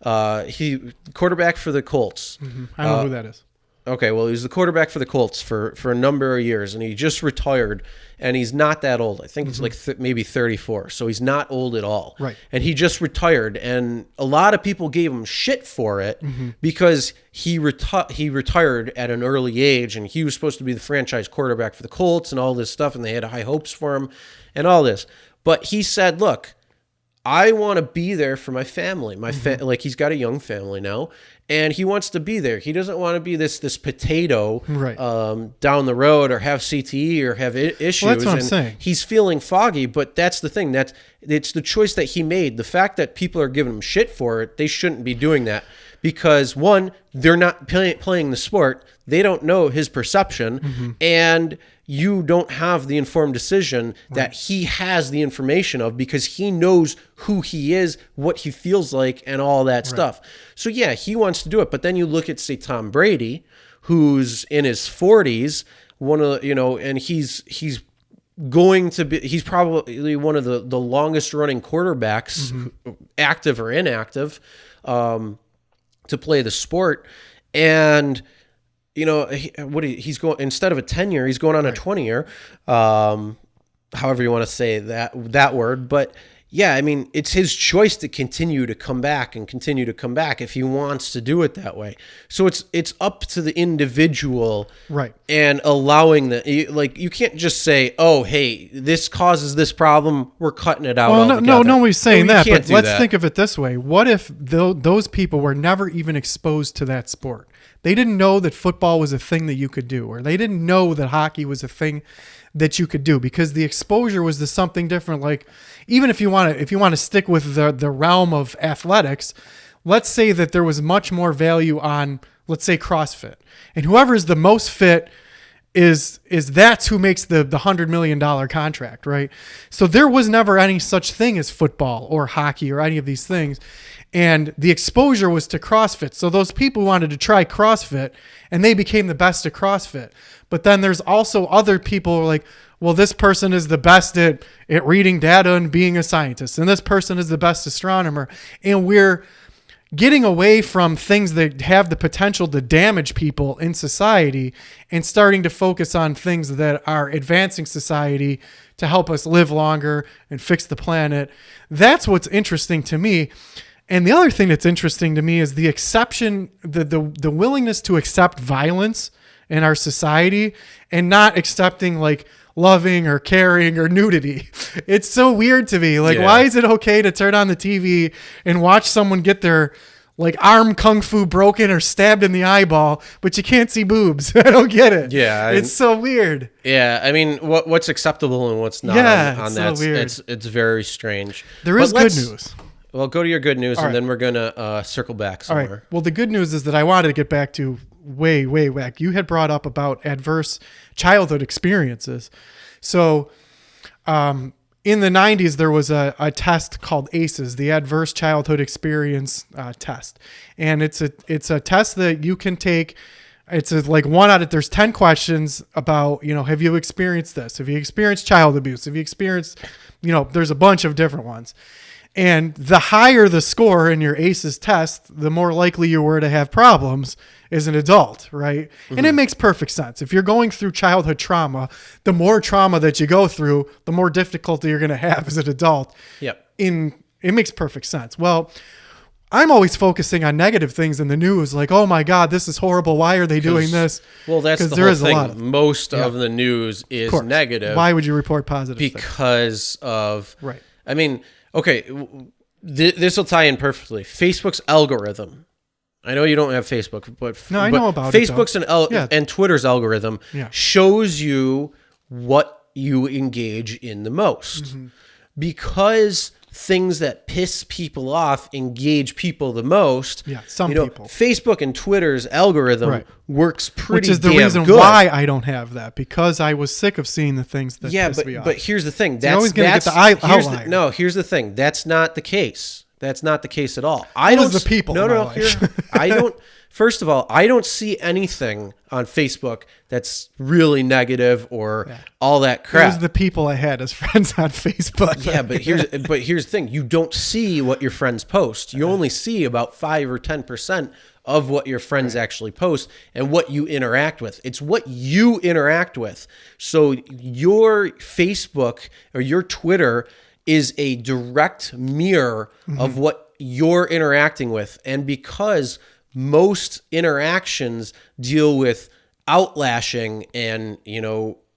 He quarterback for the Colts. I know who that is. Okay, well, he was the quarterback for the Colts for a number of years, and he just retired, and he's not that old. I think he's like maybe 34, so he's not old at all. Right. And he just retired, and a lot of people gave him shit for it because he retired at an early age, and he was supposed to be the franchise quarterback for the Colts and all this stuff, and they had high hopes for him and all this. But he said, look, I want to be there for my family. Like, he's got a young family now, and he wants to be there. He doesn't want to be this potato down the road, or have CTE, or have issues. Well, that's what I'm saying. He's feeling foggy, but that's the thing. It's the choice that he made. The fact that people are giving him shit for it, they shouldn't be doing that. Because, one, they're not playing the sport. They don't know his perception, and you don't have the informed decision that he has the information of, because he knows who he is, what he feels like, and all that stuff. So, yeah, he wants to do it. But then you look at, say, Tom Brady, who's in his 40s, and he's going to be, he's probably one of the longest running quarterbacks, active or inactive, to play the sport. And he's going, instead of a 10-year, he's going on a 20-year, however you want to say that word. But yeah, I mean, it's his choice to continue to come back if he wants to do it that way. So it's up to the individual, and allowing you can't just say, oh, hey, this causes this problem, we're cutting it out. Well, nobody's saying that, but let's think of it this way. What if those people were never even exposed to that sport? They didn't know that football was a thing that you could do, or they didn't know that hockey was a thing that you could do, because the exposure was to something different. Like, even if you want to stick with the realm of athletics, let's say that there was much more value on, let's say, CrossFit, and whoever is the most fit is that's who makes the $100 million contract, right? So there was never any such thing as football or hockey or any of these things. And the exposure was to CrossFit. So those people wanted to try CrossFit, and they became the best at CrossFit. But then there's also other people who are like, well, this person is the best at reading data and being a scientist, and this person is the best astronomer. And we're getting away from things that have the potential to damage people in society and starting to focus on things that are advancing society to help us live longer and fix the planet. That's what's interesting to me. And the other thing that's interesting to me is the willingness to accept violence in our society and not accepting like loving or caring or nudity. It's so weird to me. Like, why is it okay to turn on the TV and watch someone get their like arm kung fu broken or stabbed in the eyeball, but you can't see boobs? I don't get it. Yeah. It's so weird. Yeah. I mean, what's acceptable and what's not on that. So weird. It's very strange. There is good news. Well, go to your good news, and then we're going to circle back somewhere. All right. Well, the good news is that I wanted to get back to way, way back. You had brought up about adverse childhood experiences. So, in the 90s, there was a test called ACEs, the Adverse Childhood Experience Test. And it's a test that you can take. It's like there's 10 questions about, have you experienced this? Have you experienced child abuse? Have you experienced, there's a bunch of different ones. And the higher the score in your ACEs test, the more likely you were to have problems as an adult, right? Mm-hmm. And it makes perfect sense. If you're going through childhood trauma, the more trauma that you go through, the more difficulty you're going to have as an adult. Yep. It makes perfect sense. Well, I'm always focusing on negative things in the news, like, oh my God, this is horrible. Why are they doing this? Well, that's the whole thing. Most of the news is negative. Why would you report positive because of, right. I mean, okay, this will tie in perfectly. Facebook's algorithm. I know you don't have Facebook, but I know about Facebook's and Twitter's algorithm shows you what you engage in the most. Mm-hmm. Because things that piss people off engage people the most. Yeah, some people. Facebook and Twitter's algorithm works pretty damn good. Which is the reason why I don't have that, because I was sick of seeing the things that piss me off. But here's the thing. You're always going to get the outlier. Here's the thing. That's not the case. That's not the case at all. The people. I don't. First of all, I don't see anything on Facebook that's really negative or all that crap. It was the people I had as friends on Facebook. Yeah, but here's the thing. You don't see what your friends post. You only see about 5 or 10% of what your friends actually post and what you interact with. It's what you interact with. So your Facebook or your Twitter is a direct mirror of what you're interacting with. And because most interactions deal with outlashing and,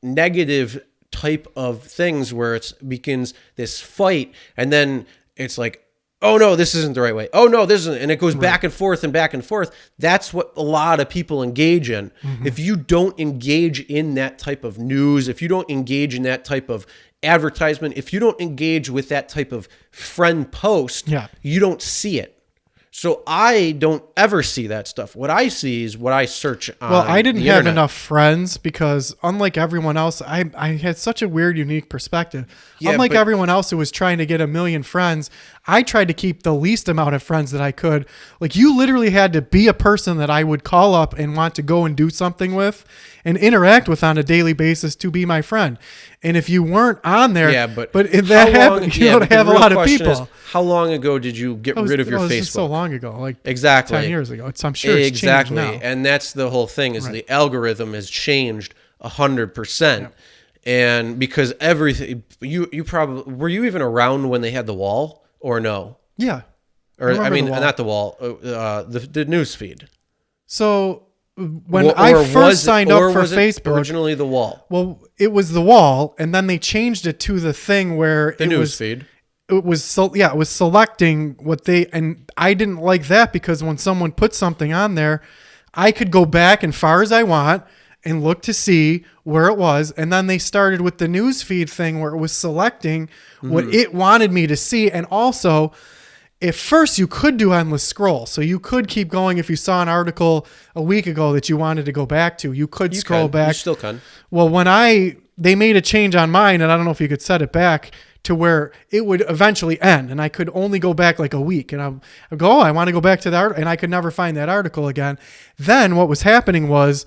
negative type of things where it begins this fight, and then it's like, oh no, this isn't the right way. Oh no, this isn't. And it goes back and forth and back and forth. That's what a lot of people engage in. Mm-hmm. If you don't engage in that type of news, if you don't engage in that type of advertisement, if you don't engage with that type of friend post, you don't see it. So I don't ever see that stuff. What I see is what I search on the internet. Well, I didn't have enough friends because unlike everyone else, I had such a weird, unique perspective. Unlike everyone else who was trying to get 1 million friends, I tried to keep the least amount of friends that I could. Like, you literally had to be a person that I would call up and want to go and do something with and interact with on a daily basis to be my friend. And if you weren't on there, but if that happened, you don't have a lot of people. How long ago did you get rid of your Facebook? It was just so long ago, like exactly 10 years ago. I'm sure it's changed now. And that's the whole thing is the algorithm has changed 100%. And because everything, you probably, were you even around when they had the wall or no? Yeah. Or not the wall, the news feed. So when I first signed up for Facebook, originally the wall. Well, it was the wall, and then they changed it to the thing where the news feed. It was it was selecting what and I didn't like that because when someone put something on there, I could go back as far as I want and look to see where it was. And then they started with the news feed thing where it was selecting what it wanted me to see. And also, at first you could do endless scroll. So you could keep going. If you saw an article a week ago that you wanted to go back to, you could scroll back. You still can. Well, when they made a change on mine, and I don't know if you could set it back to where it would eventually end, and I could only go back like a week, and I'd go, I want to go back to the article, and I could never find that article again. Then what was happening was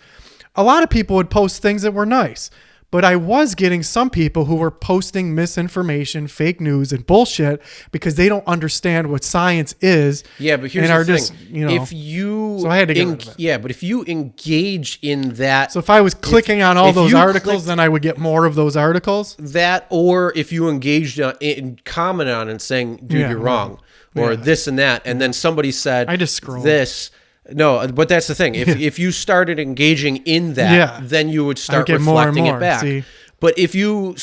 a lot of people would post things that were nice, but I was getting some people who were posting misinformation, fake news, and bullshit because they don't understand what science is. Yeah, but here's the thing. So I had to get rid of it. Yeah, but if you engage in that... So if I was clicking on all those articles, then I would get more of those articles? That, or if you engaged in comment on and saying, dude, you're wrong, or this and that, and then somebody said... I just scrolled. This... No, but that's the thing. If you started engaging in that, then you would start reflecting it back. See? But if you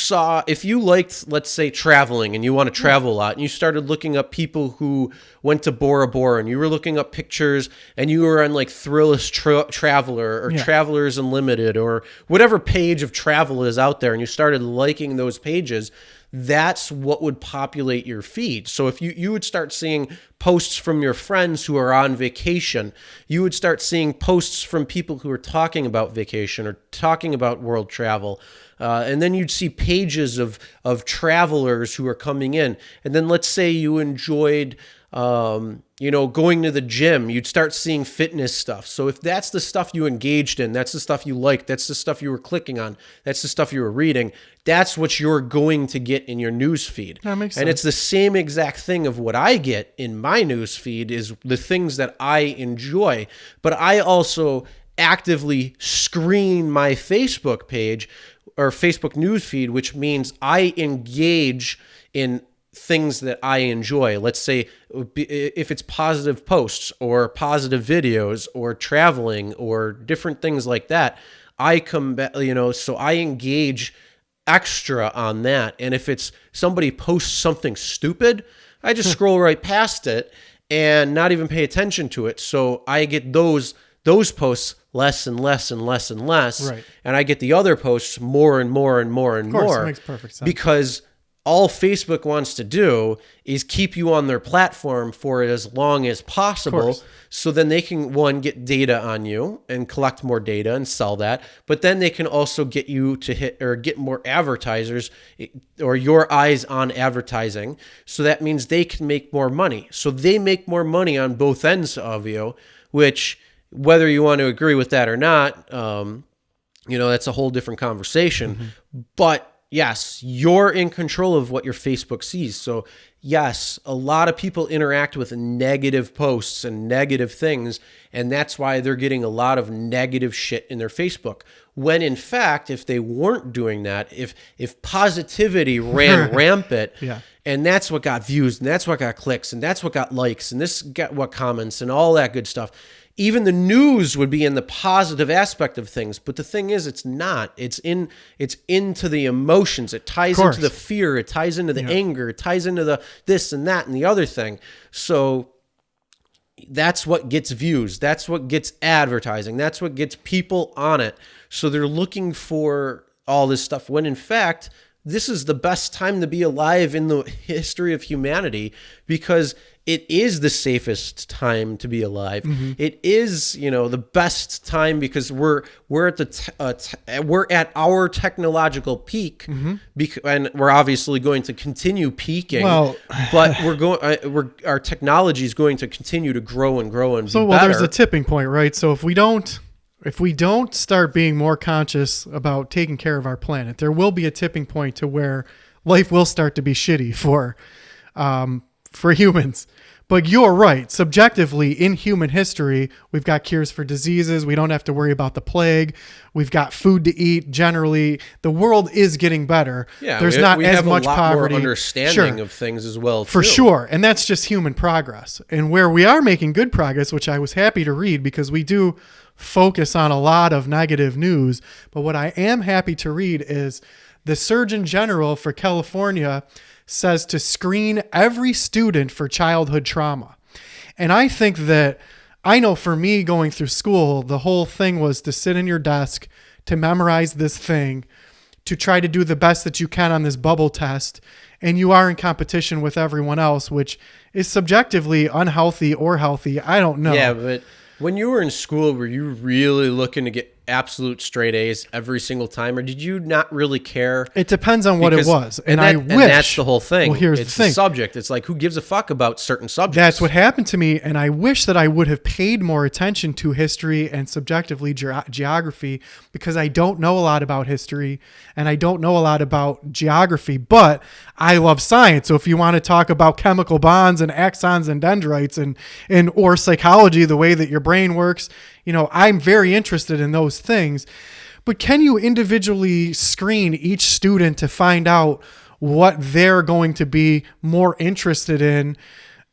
liked, let's say, traveling, and you want to travel a lot, and you started looking up people who went to Bora Bora, and you were looking up pictures, and you were on like Thrillist Traveler or Travelers Unlimited or whatever page of travel is out there, and you started liking those pages, that's what would populate your feed. So if you would start seeing posts from your friends who are on vacation, you would start seeing posts from people who are talking about vacation or talking about world travel. And then you'd see pages of travelers who are coming in. And then let's say you enjoyed going to the gym, you'd start seeing fitness stuff. So if that's the stuff you engaged in, that's the stuff you liked, that's the stuff you were clicking on, that's the stuff you were reading, that's what you're going to get in your news feed. That makes sense. And it's the same exact thing of what I get in my news feed is the things that I enjoy. But I also actively screen my Facebook page or Facebook news feed, which means I engage in things that I enjoy. Let's say if it's positive posts or positive videos or traveling or different things like that, I come back, so I engage extra on that. And if it's somebody posts something stupid, I just scroll right past it and not even pay attention to it. So I get those posts less and less and less and less. Right. And I get the other posts more and more and more and more. Of course, it makes perfect sense. Because all Facebook wants to do is keep you on their platform for as long as possible. So then they can, one, get data on you and collect more data and sell that. But then they can also get you to hit or get more advertisers or your eyes on advertising. So that means they can make more money. So they make more money on both ends of you, which whether you want to agree with that or not, that's a whole different conversation. Mm-hmm. But yes, you're in control of what your Facebook sees. So yes, a lot of people interact with negative posts and negative things, and that's why they're getting a lot of negative shit in their Facebook. When in fact, if they weren't doing that, if positivity ran rampant, yeah. And that's what got views, and that's what got clicks, and that's what got likes, and this got what comments, and all that good stuff. Even the news would be in the positive aspect of things, but the thing is, it's not. It's into the emotions. It ties into the fear. It ties into the anger. It ties into the this and that and the other thing. So that's what gets views. That's what gets advertising. That's what gets people on it. So they're looking for all this stuff when in fact, this is the best time to be alive in the history of humanity because it is the safest time to be alive. Mm-hmm. It is, the best time because we're at we're at our technological peak, mm-hmm. And we're obviously going to continue peaking. Well, but our technology is going to continue to grow and grow and be better. Well, there's a tipping point, right? So if we don't start being more conscious about taking care of our planet, there will be a tipping point to where life will start to be shitty for humans. But you're right. Subjectively, in human history, we've got cures for diseases. We don't have to worry about the plague. We've got food to eat. Generally, the world is getting better. Yeah, there's not as much poverty. We have a lot more understanding of things as well, for sure. And that's just human progress. And where we are making good progress, which I was happy to read because we do focus on a lot of negative news. But what I am happy to read is the Surgeon General for California says to screen every student for childhood trauma. And I think that, I know for me going through school, the whole thing was to sit in your desk, to memorize this thing, to try to do the best that you can on this bubble test. And you are in competition with everyone else, which is subjectively unhealthy or healthy. I don't know. Yeah, but when you were in school, were you really looking to get absolute straight A's every single time, or did you not really care? It depends on what it was. And that's the whole thing. Well, here's it's the thing. The subject. It's like, who gives a fuck about certain subjects? That's what happened to me. And I wish that I would have paid more attention to history and subjectively geography, because I don't know a lot about history and I don't know a lot about geography, but I love science. So if you want to talk about chemical bonds and axons and dendrites or psychology, the way that your brain works, I'm very interested in those things. But can you individually screen each student to find out what they're going to be more interested in?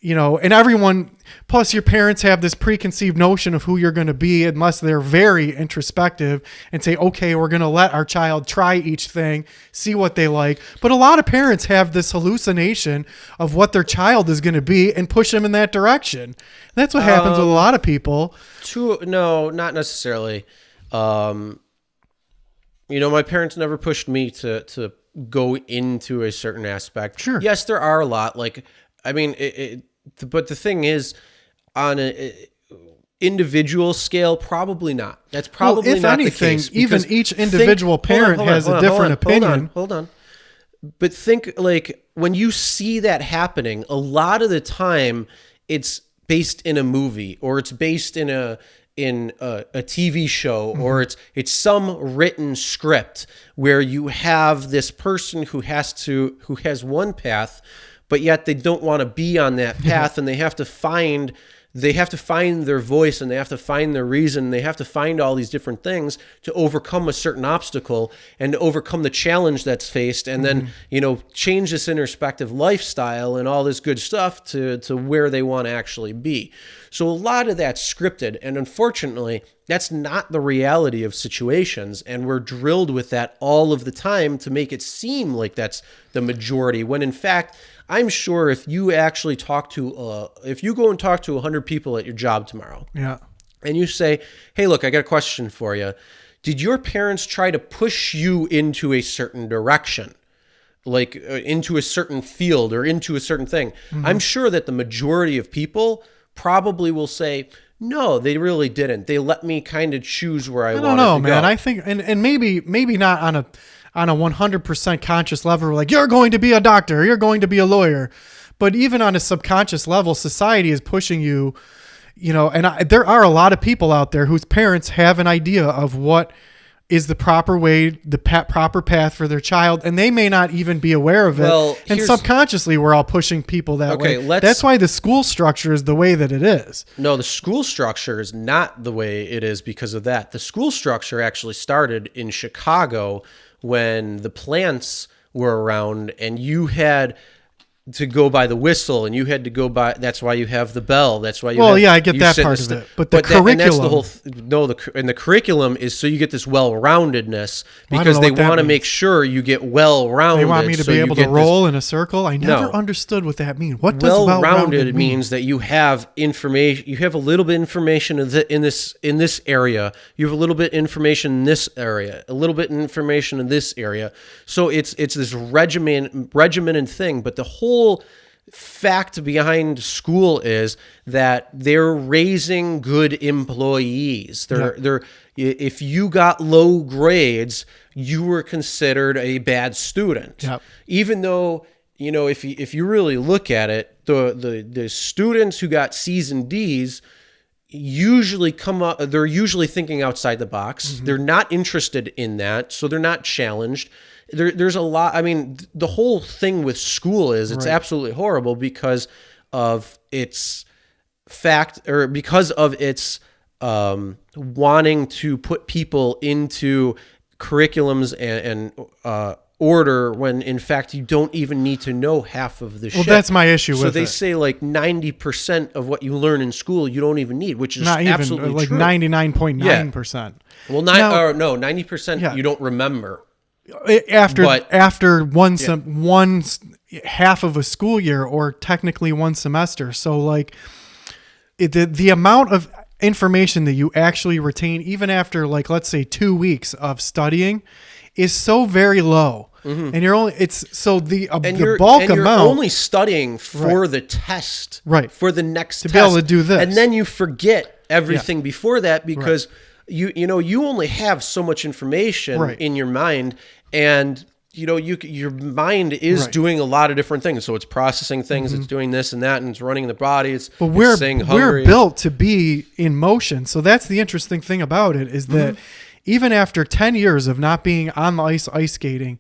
And everyone, plus your parents have this preconceived notion of who you're going to be unless they're very introspective and say, okay, we're going to let our child try each thing, see what they like. But a lot of parents have this hallucination of what their child is going to be and push them in that direction. That's what happens with a lot of people. No, not necessarily. My parents never pushed me to go into a certain aspect. Sure. Yes, there are a lot. Like, I mean, but the thing is, on a individual scale, probably not. That's probably if not anything, the case. even because each individual parent has a different opinion. Hold on. But think, like, when you see that happening, a lot of the time it's based in a movie, or it's based in a TV show, or it's some written script where you have this person who has one path, but yet they don't want to be on that path, and they have to find their voice, and they have to find their reason. They have to find all these different things to overcome a certain obstacle and to overcome the challenge that's faced, and then, change this introspective lifestyle and all this good stuff to where they want to actually be. So a lot of that's scripted, and unfortunately, that's not the reality of situations, and we're drilled with that all of the time to make it seem like that's the majority, when in fact, I'm sure if you actually if you go and talk to 100 people at your job tomorrow, and you say, hey, look, I got a question for you. Did your parents try to push you into a certain direction, like into a certain field or into a certain thing? I'm sure that the majority of people probably will say, no, they really didn't. They let me kind of choose where I wanted to go. I don't know, man. I think, and maybe not on a 100% conscious level, like, you're going to be a doctor, you're going to be a lawyer. But even on a subconscious level, society is pushing you, and there are a lot of people out there whose parents have an idea of what is the proper way, the proper path for their child, and they may not even be aware of it. And subconsciously, we're all pushing people that way. That's why the school structure is the way that it is. No, the school structure is not the way it is because of that. The school structure actually started in Chicago when the plants were around, and you had to go by the whistle, and you had to go by. That's why you have the bell. That's why you. Well, I get that part of it, but the curriculum. And that's the whole. The curriculum is so you get this well-roundedness, because they want to make sure you get well-rounded. They want me to be able to roll in a circle. I never understood what that means. What does well-rounded mean? Means that you have information. You have a little bit of information in this area. You have a little bit of information in this area. A little bit of information in this area. So it's this regimented thing, but the whole fact behind school is that they're raising good employees. If you got low grades, you were considered a bad student. Yep. Even though, if you really look at it, the students who got C's and D's usually come up, they're usually thinking outside the box. They're not interested in that, so they're not challenged. There's a lot. I mean, the whole thing with school is it's absolutely horrible because of its because of its wanting to put people into curriculums and order, when in fact you don't even need to know half of the shit. Well, that's my issue with it. So they say like 90% of what you learn in school you don't even need, which is not absolutely like true. 99.9%. Well, 90% you don't remember. After one half of a school year, or technically one semester. So like the amount of information that you actually retain, even after, like, let's say 2 weeks of studying, is so very low. And you're only only studying for the test, for the next test, be able to do this, and then you forget everything before that, because you only have so much information in your mind, and your mind is doing a lot of different things. So it's processing things, it's doing this and that, and it's running the body. We're built to be in motion. So that's the interesting thing about it, is that even after 10 years of not being on the ice skating,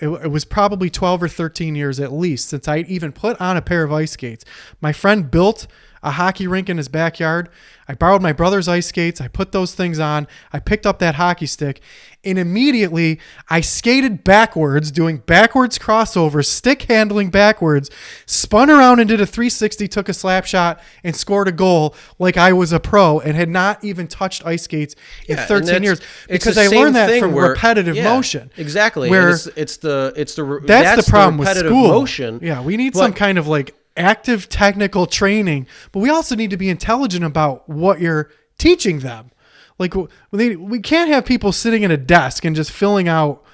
it was probably 12 or 13 years at least since I even put on a pair of ice skates. My friend built a hockey rink in his backyard. I borrowed my brother's ice skates. I put those things on. I picked up that hockey stick, and immediately I skated backwards, doing backwards crossovers, stick handling backwards, spun around and did a 360, took a slap shot, and scored a goal like I was a pro and had not even touched ice skates in 13 years, because I learned that from repetitive motion. Exactly. Where that's the problem with school. Motion. Yeah, we need some kind of like active technical training, but we also need to be intelligent about what you're teaching them. Like, we can't have people sitting at a desk and just filling out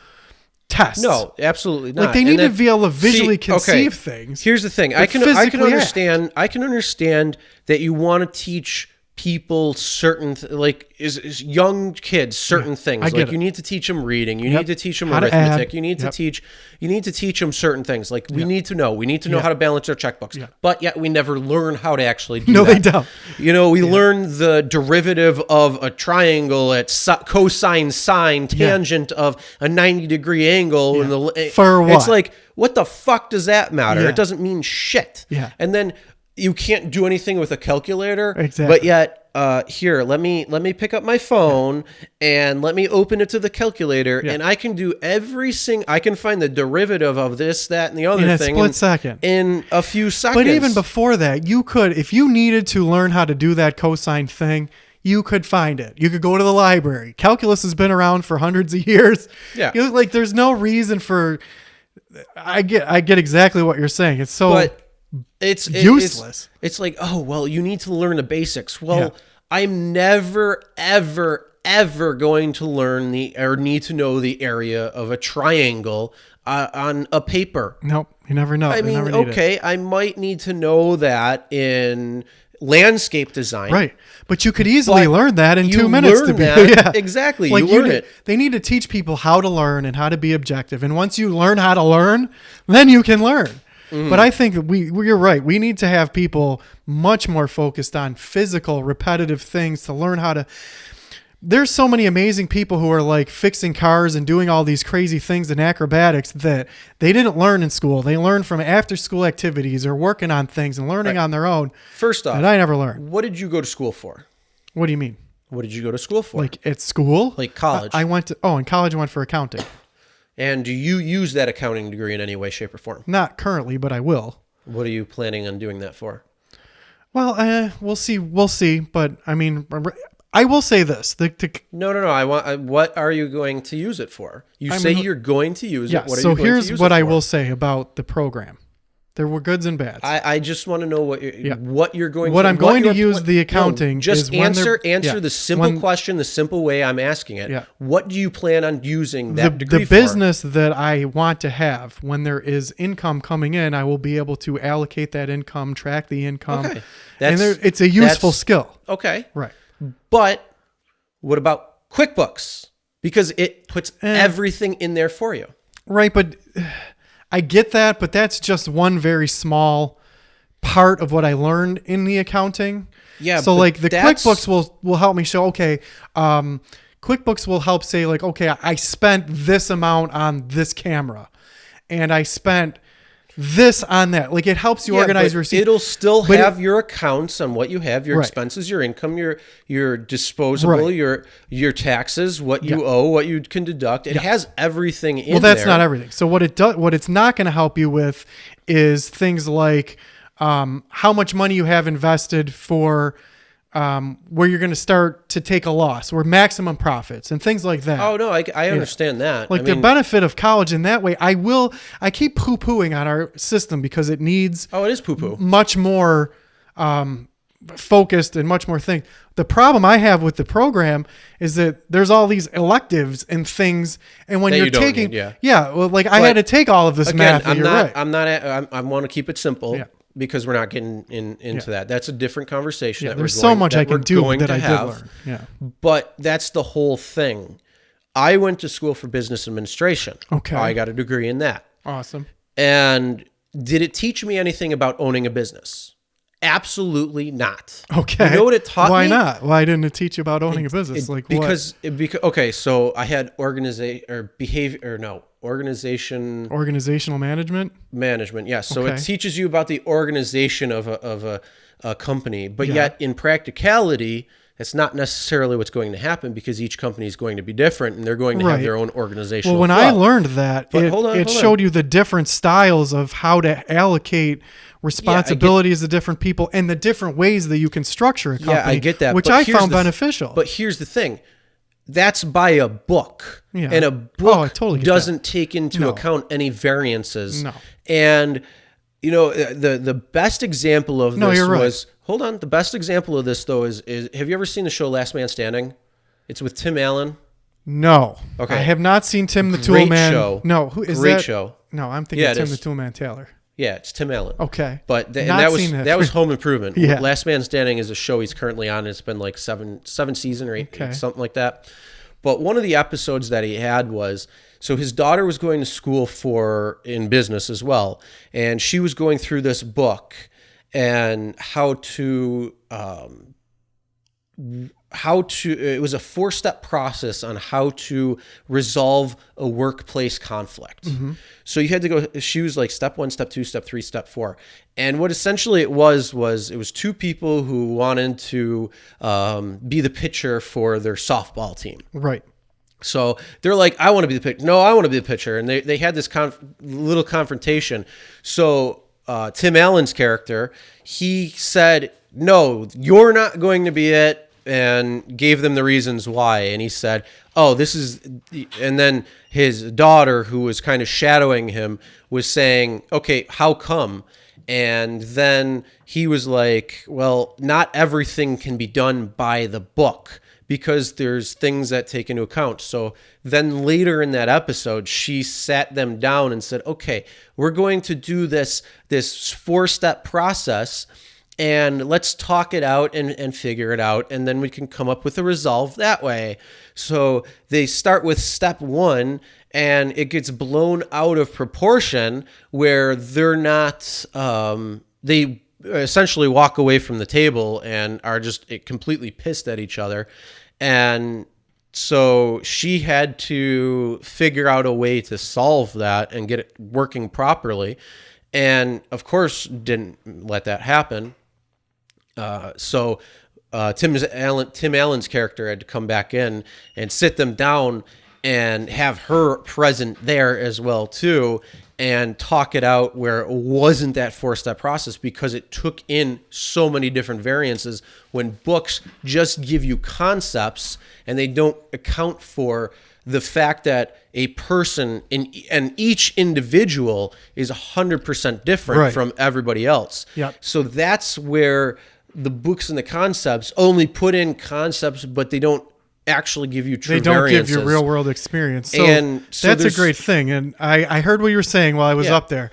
tests. No, absolutely not. Like they need to be able to visually conceive okay, things. Here's the thing. I can understand. I can understand that you want to teach people certain is young kids certain things. Like you need to teach them reading. You need to teach them arithmetic. You need to teach them certain things. Like we need to know how to balance their checkbooks. But yet we never learn how to actually do that. No, they don't. We learn the derivative of a triangle at cosine sine tangent of a 90-degree angle. For what? It's like, what the fuck does that matter? It doesn't mean shit. Yeah. And then you can't do anything with a calculator. Exactly. But yet, here, let me pick up my phone and let me open it to the calculator, and I can do I can find the derivative of this, that, and the other thing in a split second. In a few seconds. But even before that, you could, if you needed to learn how to do that cosine thing, you could find it. You could go to the library. Calculus has been around for hundreds of years. Yeah. Like there's no reason for. I get exactly what you're saying. It's so. But it's useless. It's like, oh, well, you need to learn the basics. Well, I'm never, ever going to learn or need to know the area of a triangle on a paper. Nope, you never know. I mean, okay, I might need to know that in landscape design. Right. But you could easily learn that in 2 minutes. Exactly. Like you learn it. They need to teach people how to learn and how to be objective. And once you learn how to learn, then you can learn. But I think you're right. We need to have people much more focused on physical, repetitive things to learn how to. There's so many amazing people who are like fixing cars and doing all these crazy things in acrobatics that they didn't learn in school. They learned from after school activities or working on things and learning on their own. First off, that I never learned. What did you go to school for? What do you mean? What did you go to school for? Like at school? Like college? In college I went for accounting. And do you use that accounting degree in any way, shape, or form? Not currently, but I will. What are you planning on doing that for? Well, we'll see. We'll see. But I mean, I will say this. No. What are you going to use it for? You say you're going to use it. What are you going to use it for? So here's what I will say about the program. There were goods and bads. I just want to know what you're going. What I'm going to use the accounting. Just answer the simple question the simple way I'm asking it. Yeah. What do you plan on using that degree for? The business that I want to have, when there is income coming in, I will be able to allocate that income, track the income. Okay. It's a useful skill. Okay. Right. But what about QuickBooks? Because it puts everything in there for you. Right, but I get that, but that's just one very small part of what I learned in the accounting. Yeah. So like the QuickBooks will help me show, okay, QuickBooks will help say like, okay, I spent this amount on this camera and I spent this on that. Like it helps you organize your receipts. It'll still have your accounts on what you have, your expenses, your income, your disposable, your taxes, what you owe, what you can deduct. It has everything in there. Well, that's not everything. So what it's not going to help you with is things like how much money you have invested for where you're going to start to take a loss or maximum profits and things like that. Oh no, I understand that. Like the benefit of college in that way, I keep poo-pooing on our system because it needs it is poo-poo. Much more focused and much more things. The problem I have with the program is that there's all these electives and things, and when you're taking, I had to take all of this math. I want to keep it simple. Yeah. Because we're not getting into that. That's a different conversation. Yeah, there's so much I can do that I did learn. Yeah. But that's the whole thing. I went to school for business administration. Okay. I got a degree in that. Awesome. And did it teach me anything about owning a business? Absolutely not. Okay. You know what it taught me? Why not? Why didn't it teach you about owning a business? Okay, so I had organizational management. Yes. So it teaches you about the organization of a company, but yet in practicality, that's not necessarily what's going to happen because each company is going to be different and they're going to have their own organizational. Well, when I learned that, it showed you the different styles of how to allocate responsibilities to different people and the different ways that you can structure a company. Yeah, I get that. Which I found beneficial. But here's the thing. That's by a book. Yeah. And a book doesn't take into account any variances. No. And the best example of this was hold on. The best example of this though is have you ever seen the show Last Man Standing? It's with Tim Allen. No. Okay. I have not seen Tim the Great Toolman. show. No, who is Great that? show. No, I'm thinking Yeah, it Tim is. the Toolman Taylor. Yeah, it's Tim Allen. Okay. But and Not that seen it. was Home Improvement. Yeah. Last Man Standing is a show he's currently on. It's been like seven season or eight, Okay. something like that. But one of the episodes that he had was, so his daughter was going to school in business as well, and she was going through this book and how to it was a 4-step process on how to resolve a workplace conflict. Mm-hmm. So you had to go, she was like step 1, step 2, step 3, step 4. And what essentially it was it was 2 people who wanted to be the pitcher for their softball team. Right. So they're like, I want to be the pitcher. No, I want to be the pitcher. And they had this little confrontation. So Tim Allen's character, he said, no, you're not going to be it, and gave them the reasons why. And he said, oh, this is, and then his daughter, who was kind of shadowing him, was saying, okay, how come? And then he was like, well, not everything can be done by the book, because there's things that take into account. So then later in that episode, she sat them down and said, okay, we're going to do this 4-step process, and let's talk it out and figure it out, and then we can come up with a resolve that way. So they start with step 1, and it gets blown out of proportion where they're not, they essentially walk away from the table and are just completely pissed at each other. And so she had to figure out a way to solve that and get it working properly. And of course, didn't let that happen. So Tim Allen's character had to come back in and sit them down and have her present there as well too, and talk it out where it wasn't that 4-step process, because it took in so many different variances when books just give you concepts and they don't account for the fact that a person and each individual is 100% different from everybody else. Yep. So that's where the books and the concepts only put in concepts, but they don't actually give you true variances. Give you real world experience. So, so that's a great thing. And I heard what you were saying while I was up there.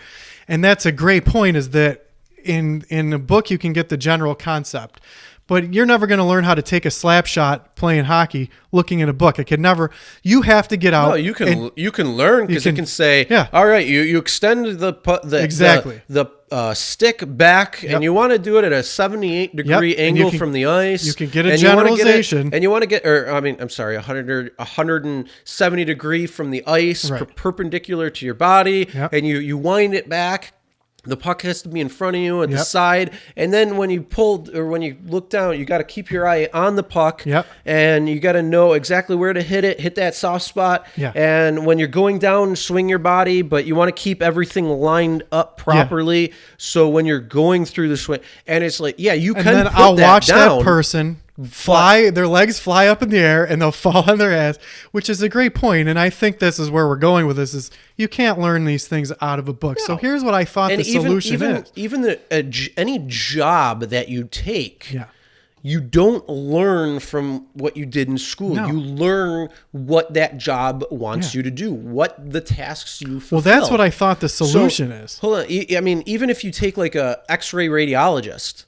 And that's a great point, is that in a book you can get the general concept, but you're never going to learn how to take a slap shot playing hockey looking at a book. You have to get out. No, you can learn, because it can say, all right, you extend the stick back, and you want to do it at a 78 degree angle from the ice. You can get a generalization. And you want to get, 170 degree from the ice, perpendicular to your body, and you wind it back. The puck has to be in front of you at the side, and then when you when you look down, you got to keep your eye on the puck, and you got to know exactly where to hit that soft spot. And when you're going down, swing your body, but you want to keep everything lined up properly. So when you're going through the swing, and it's like, you can. And then I'll watch that person their legs fly up in the air and they'll fall on their ass, which is a great point. And I think this is where we're going with this, is you can't learn these things out of a book. No. So here's what I thought the solution is. Even any job that you take, you don't learn from what you did in school. No. You learn what that job wants you to do, what the tasks you fulfill. Well, that's what I thought the solution is. Hold on. I mean, even if you take like a X-ray radiologist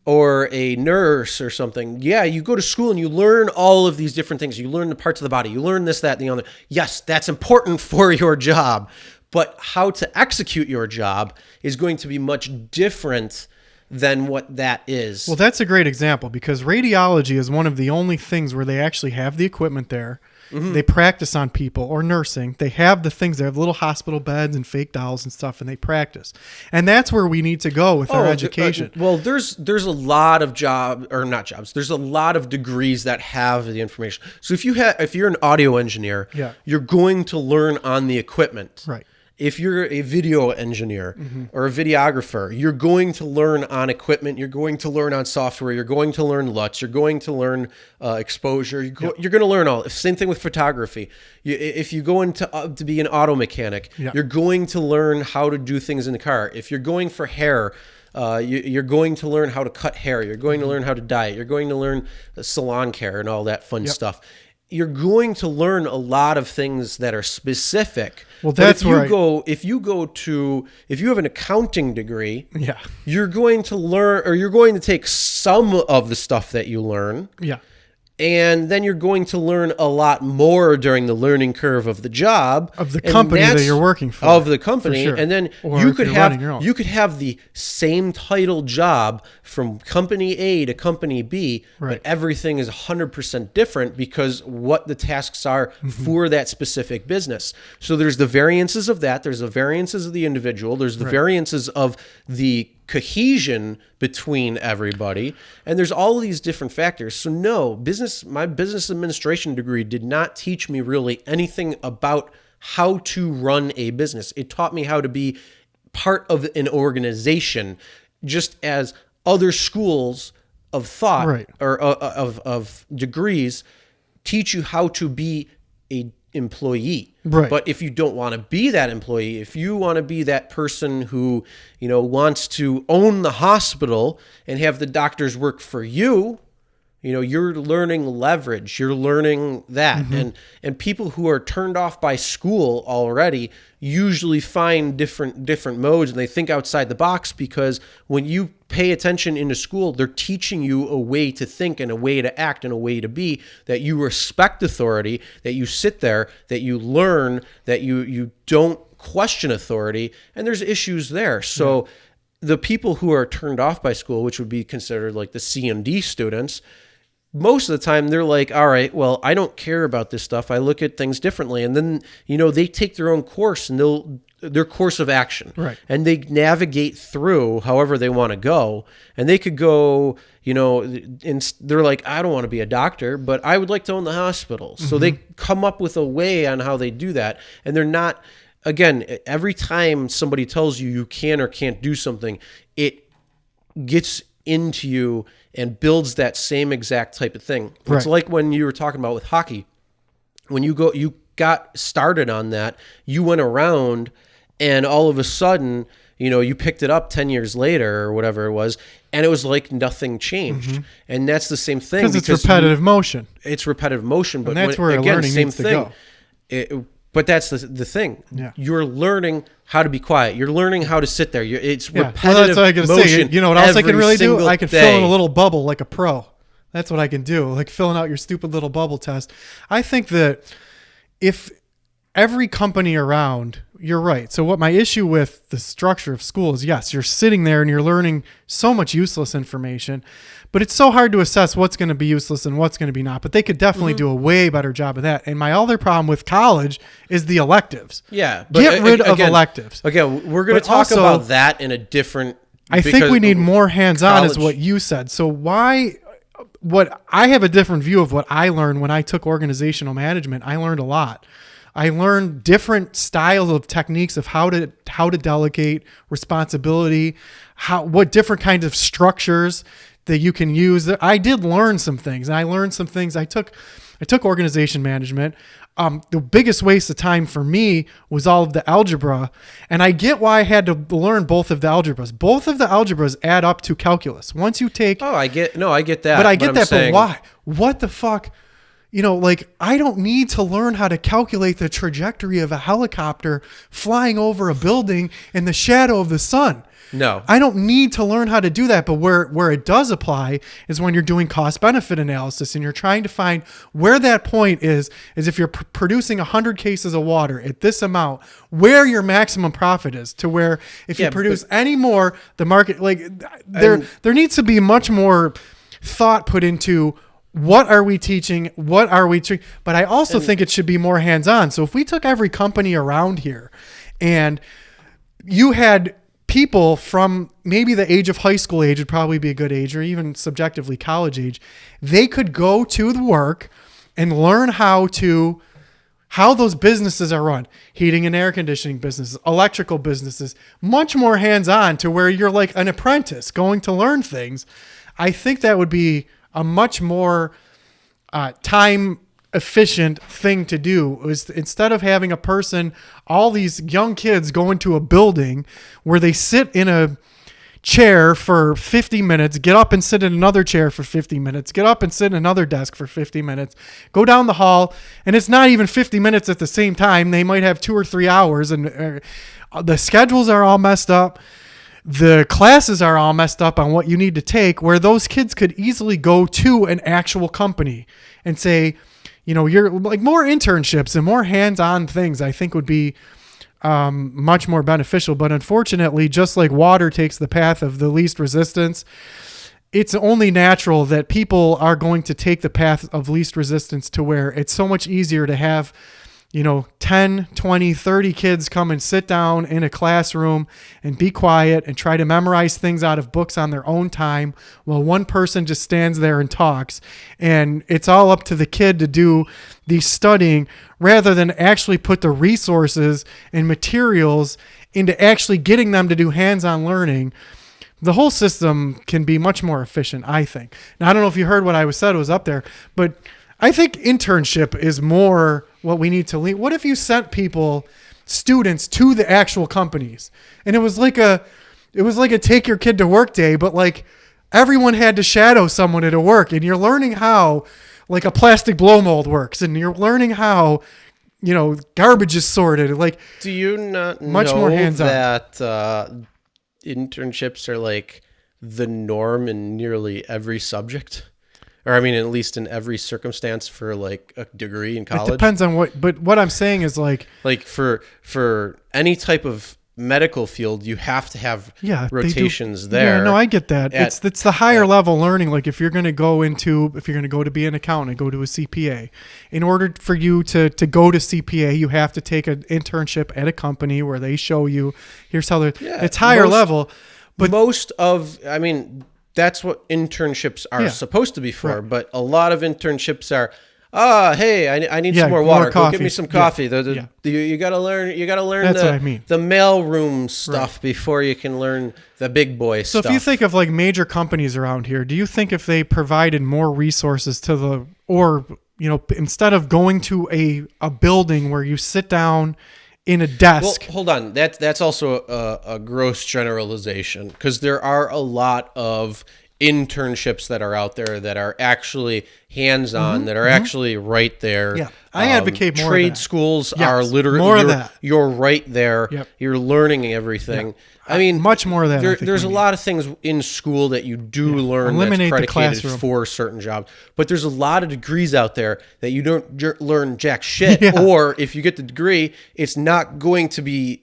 or a nurse or something, you go to school and you learn all of these different things. You learn the parts of the body. You learn this, that, and the other. Yes, that's important for your job. But how to execute your job is going to be much different than what that is. Well, that's a great example, because radiology is one of the only things where they actually have the equipment there. They practice on people, or nursing. They have the things. They have little hospital beds and fake dolls and stuff, and they practice. And that's where we need to go with our education. There's a lot of there's a lot of degrees that have the information. So if you're an audio engineer, you're going to learn on the equipment. Right. If you're a video engineer or a videographer, you're going to learn on equipment. You're going to learn on software. You're going to learn LUTs. You're going to learn exposure. You're going to learn all. Same thing with photography. If you go into to be an auto mechanic, you're going to learn how to do things in the car. If you're going for hair, you're going to learn how to cut hair. You're going to learn how to dye it. You're going to learn salon care and all that fun stuff. you're going to learn a lot of things that are specific. Well, that's but where if you have an accounting degree, yeah, you're going to learn, or you're going to take some of the stuff that you learn. yeah. And then you're going to learn a lot more during the learning curve of the job Of the company that you're working for. Of the company. For sure. And then Or you if could you're running your own. have the same title job from company A to company B, Right. but everything is 100% different because what the tasks are for that specific business. So there's the variances of that. There's the variances of the individual. There's the variances of the cohesion between everybody, and there's all of these different factors. So no, my business administration degree did not teach me really anything about how to run a business. It taught me how to be part of an organization, just as other schools of thought Right. or of degrees teach you how to be a employee. Right. But if you don't want to be that employee, if you want to be that person who, wants to own the hospital and have the doctors work for you, you're learning leverage. You're learning that. And people who are turned off by school already usually find different modes, and they think outside the box, because when you pay attention into school, they're teaching you a way to think and a way to act and a way to be, that you respect authority, that you sit there, that you learn, that you don't question authority, and there's issues there. So the people who are turned off by school, which would be considered like the C and D students, most of the time they're like, all right, well, I don't care about this stuff. I look at things differently. And then, they take their own course, and their course of action. Right. And they navigate through however they want to go. And they could go, and they're like, I don't want to be a doctor, but I would like to own the hospital. So they come up with a way on how they do that. And they're not, again, every time somebody tells you can or can't do something, it gets into you and builds that same exact type of thing. Right. It's like when you were talking about with hockey, when you got started on that, you went around, and all of a sudden, you picked it up 10 years later or whatever it was, and it was like nothing changed. And that's the same thing, Because it's repetitive motion. It's repetitive motion, but And that's where learning same needs to thing. go. But that's the thing. Yeah. You're learning how to be quiet. You're learning how to sit there. It's Yeah. repetitive Well, that's what I can motion. say. You know what else I can every really do? single I can day. fill in a little bubble like a pro. That's what I can do, like filling out your stupid little bubble test. I think that if every company around, you're right. So what my issue with the structure of school is, yes, you're sitting there and you're learning so much useless information, but it's so hard to assess what's going to be useless and what's going to be not. But they could definitely do a way better job of that. And my other problem with college is the electives. Yeah. But Get rid of electives. Again, we're going to But talk also, about that in a different... I think we need more hands-on is college- what you said. So what I have a different view of what I learned when I took organizational management. I learned a lot. I learned different styles of techniques of how to delegate responsibility, what different kinds of structures that you can use. I did learn some things, and I learned some things. I took organization management. The biggest waste of time for me was all of the algebra, and I get why I had to learn both of the algebras. Both of the algebras add up to calculus. Once you take, I get that. but I get I'm that. saying, But why? What the fuck? I don't need to learn how to calculate the trajectory of a helicopter flying over a building in the shadow of the sun. No. I don't need to learn how to do that. But where it does apply is when you're doing cost benefit analysis and you're trying to find where that point is if you're producing 100 cases of water at this amount, where your maximum profit is, to where if you produce any more, the market, there needs to be much more thought put into what are we teaching? What are we treating? But I also think it should be more hands-on. So if we took every company around here and you had people from maybe the age of high school age would probably be a good age, or even subjectively college age, they could go to the work and learn how those businesses are run. Heating and air conditioning businesses, electrical businesses, much more hands-on, to where you're like an apprentice going to learn things. I think that would be a much more time efficient thing to do, is instead of having a person, all these young kids go into a building where they sit in a chair for 50 minutes, get up and sit in another chair for 50 minutes, get up and sit in another desk for 50 minutes, go down the hall, and it's not even 50 minutes at the same time. They might have 2 or 3 hours, and the schedules are all messed up. The classes are all messed up on what you need to take, where those kids could easily go to an actual company and say, you're like more internships and more hands-on things, I think would be much more beneficial. But unfortunately, just like water takes the path of the least resistance, it's only natural that people are going to take the path of least resistance, to where it's so much easier to have 10, 20, 30 kids come and sit down in a classroom and be quiet and try to memorize things out of books on their own time, while one person just stands there and talks. And it's all up to the kid to do the studying, rather than actually put the resources and materials into actually getting them to do hands-on learning. The whole system can be much more efficient, I think. Now, I don't know if you heard what I said was up there, but I think internship is more what we need to lead. What if you sent students to the actual companies, and it was like a take your kid to work day, but like everyone had to shadow someone at a work, and you're learning how like a plastic blow mold works, and you're learning how garbage is sorted. Like, do you not much know more hands-on that internships are like the norm in nearly every subject? Or I mean, at least in every circumstance for like a degree in college. It depends on but what I'm saying is like for any type of medical field, you have to have rotations there. Yeah, no, I get that. It's the higher level learning. Like if you're going to go to be an accountant, go to a CPA. In order for you to go to CPA, you have to take an internship at a company where they show you, here's how it's higher level. But that's what internships are supposed to be for. Right. But a lot of internships are, hey, I need some more water. Go get me some coffee. You got to learn. That's what I mean. The mailroom stuff before you can learn the big boy stuff. So if you think of like major companies around here, do you think if they provided more resources instead of going to a building where you sit down in a desk? Well, hold on. That's also a gross generalization, because there are a lot of internships that are out there that are actually hands-on, that are actually right there. Yeah, I advocate more trade of that. schools Yes, are literally more of that. You're right there. Yep. You're learning everything. Yep. I mean, much more of that. There's a lot of things in school that you do learn Eliminate that's the predicated classroom. for certain jobs, but there's a lot of degrees out there that you don't learn jack shit. Or if you get the degree, it's not going to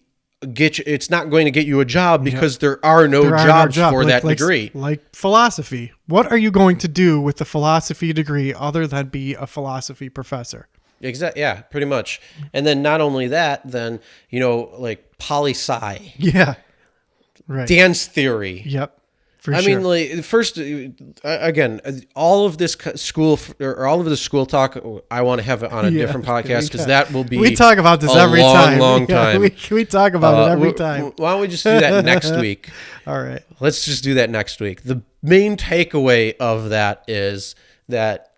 get you a job, because there are no jobs for that degree. Like philosophy. What are you going to do with the philosophy degree other than be a philosophy professor? Exactly. Yeah, pretty much. And then not only that, then like poli-sci. Yeah. Right. Dance theory. Yep. I mean, like first, again, all of this school or all of the school talk, I want to have it on a different podcast, because that will be. We talk about this every time. Long time. We talk about it every time. Why don't we just do that next week? All right. Let's just do that next week. The main takeaway of that is that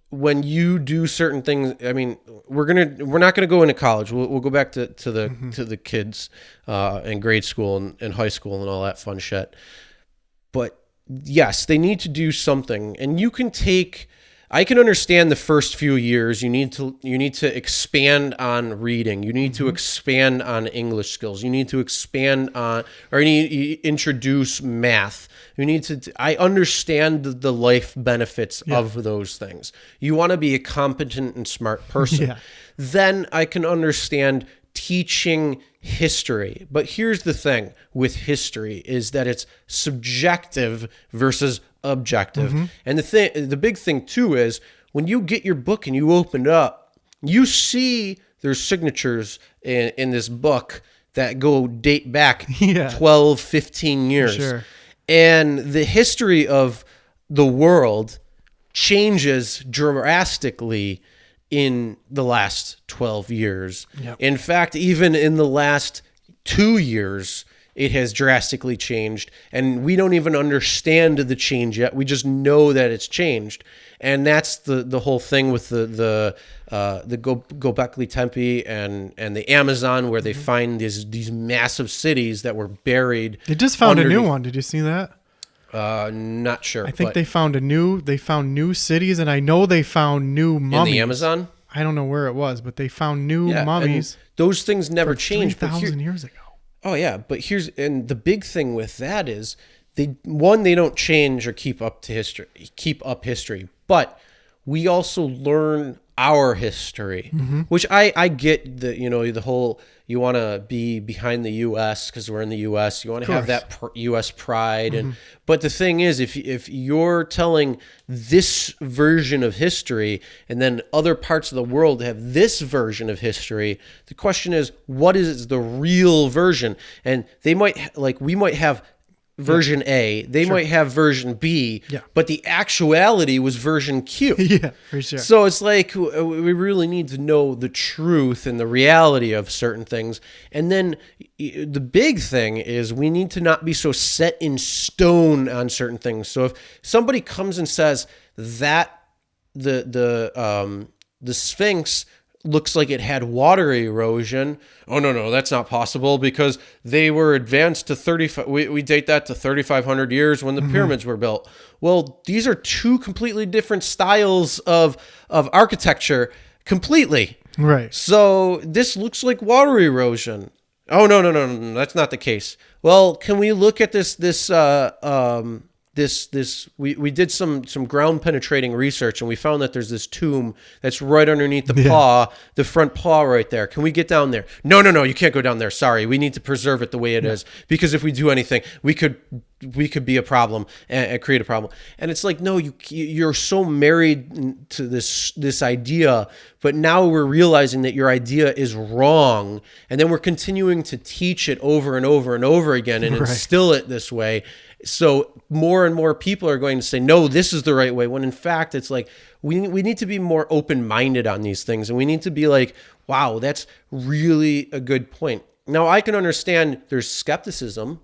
when you do certain things, I mean, we're not gonna go into college. We'll go back to the kids in grade school and high school and all that fun shit. But yes, they need to do something, and I can understand the first few years. You need to expand on reading. You need to expand on English skills. You need to expand on, or you need to introduce math. I understand the life benefits of those things. You want to be a competent and smart person. Yeah. Then I can understand teaching history. But here's the thing with history is that it's subjective versus objective. And the big thing too is when you get your book and you open it up, you see there's signatures in this book that date back 12, 15 years. Sure. And the history of the world changes drastically in the last 12 years. Yep. In fact, even in the last 2 years, it has drastically changed, and we don't even understand the change yet. We just know that it's changed, and that's the whole thing with the Göbekli Tepe and the Amazon, where they find these massive cities that were buried. They just found a new one. Did you see that? Not sure. I think they found new cities, and I know they found new mummies. In the Amazon? I don't know where it was, but they found new mummies. Those things never changed. 3,000 years ago. Oh yeah, but the big thing with that is they don't change or keep up history, but we also learn our history, which I get the whole, you want to be behind the U.S. because we're in the U.S. You want to have that U.S. pride, but the thing is, if you're telling this version of history and then other parts of the world have this version of history, the question is, what is the real version? And we might have version A, they might have version B, but the actuality was version Q. Yeah, for sure. So it's like we really need to know the truth and the reality of certain things. And then the big thing is we need to not be so set in stone on certain things. So if somebody comes and says that the Sphinx looks like it had water erosion. Oh, no, that's not possible because they were advanced to 35. We date that to 3,500 years when the pyramids were built. Well, these are two completely different styles of architecture, completely. Right. So this looks like water erosion. Oh, no, that's not the case. Well, can we look at this we did some ground penetrating research, and we found that there's this tomb that's right underneath the paw, the front paw right there. Can we get down there? No, you can't go down there. Sorry, we need to preserve it the way it is, because if we do anything, we could be a problem and create a problem. And it's like, no, you're so married to this idea, but now we're realizing that your idea is wrong, and then we're continuing to teach it over and over and over again and instill it this way. So more and more people are going to say, no, this is the right way. When in fact, it's like, we need to be more open-minded on these things. And we need to be like, wow, that's really a good point. Now, I can understand there's skepticism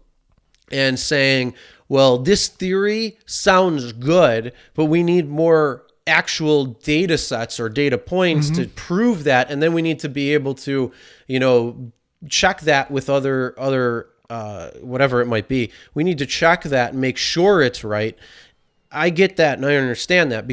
and saying, well, this theory sounds good, but we need more actual data sets or data points to prove that. And then we need to be able to, check that with other whatever it might be. We need to check that and make sure it's right. I get that and I understand that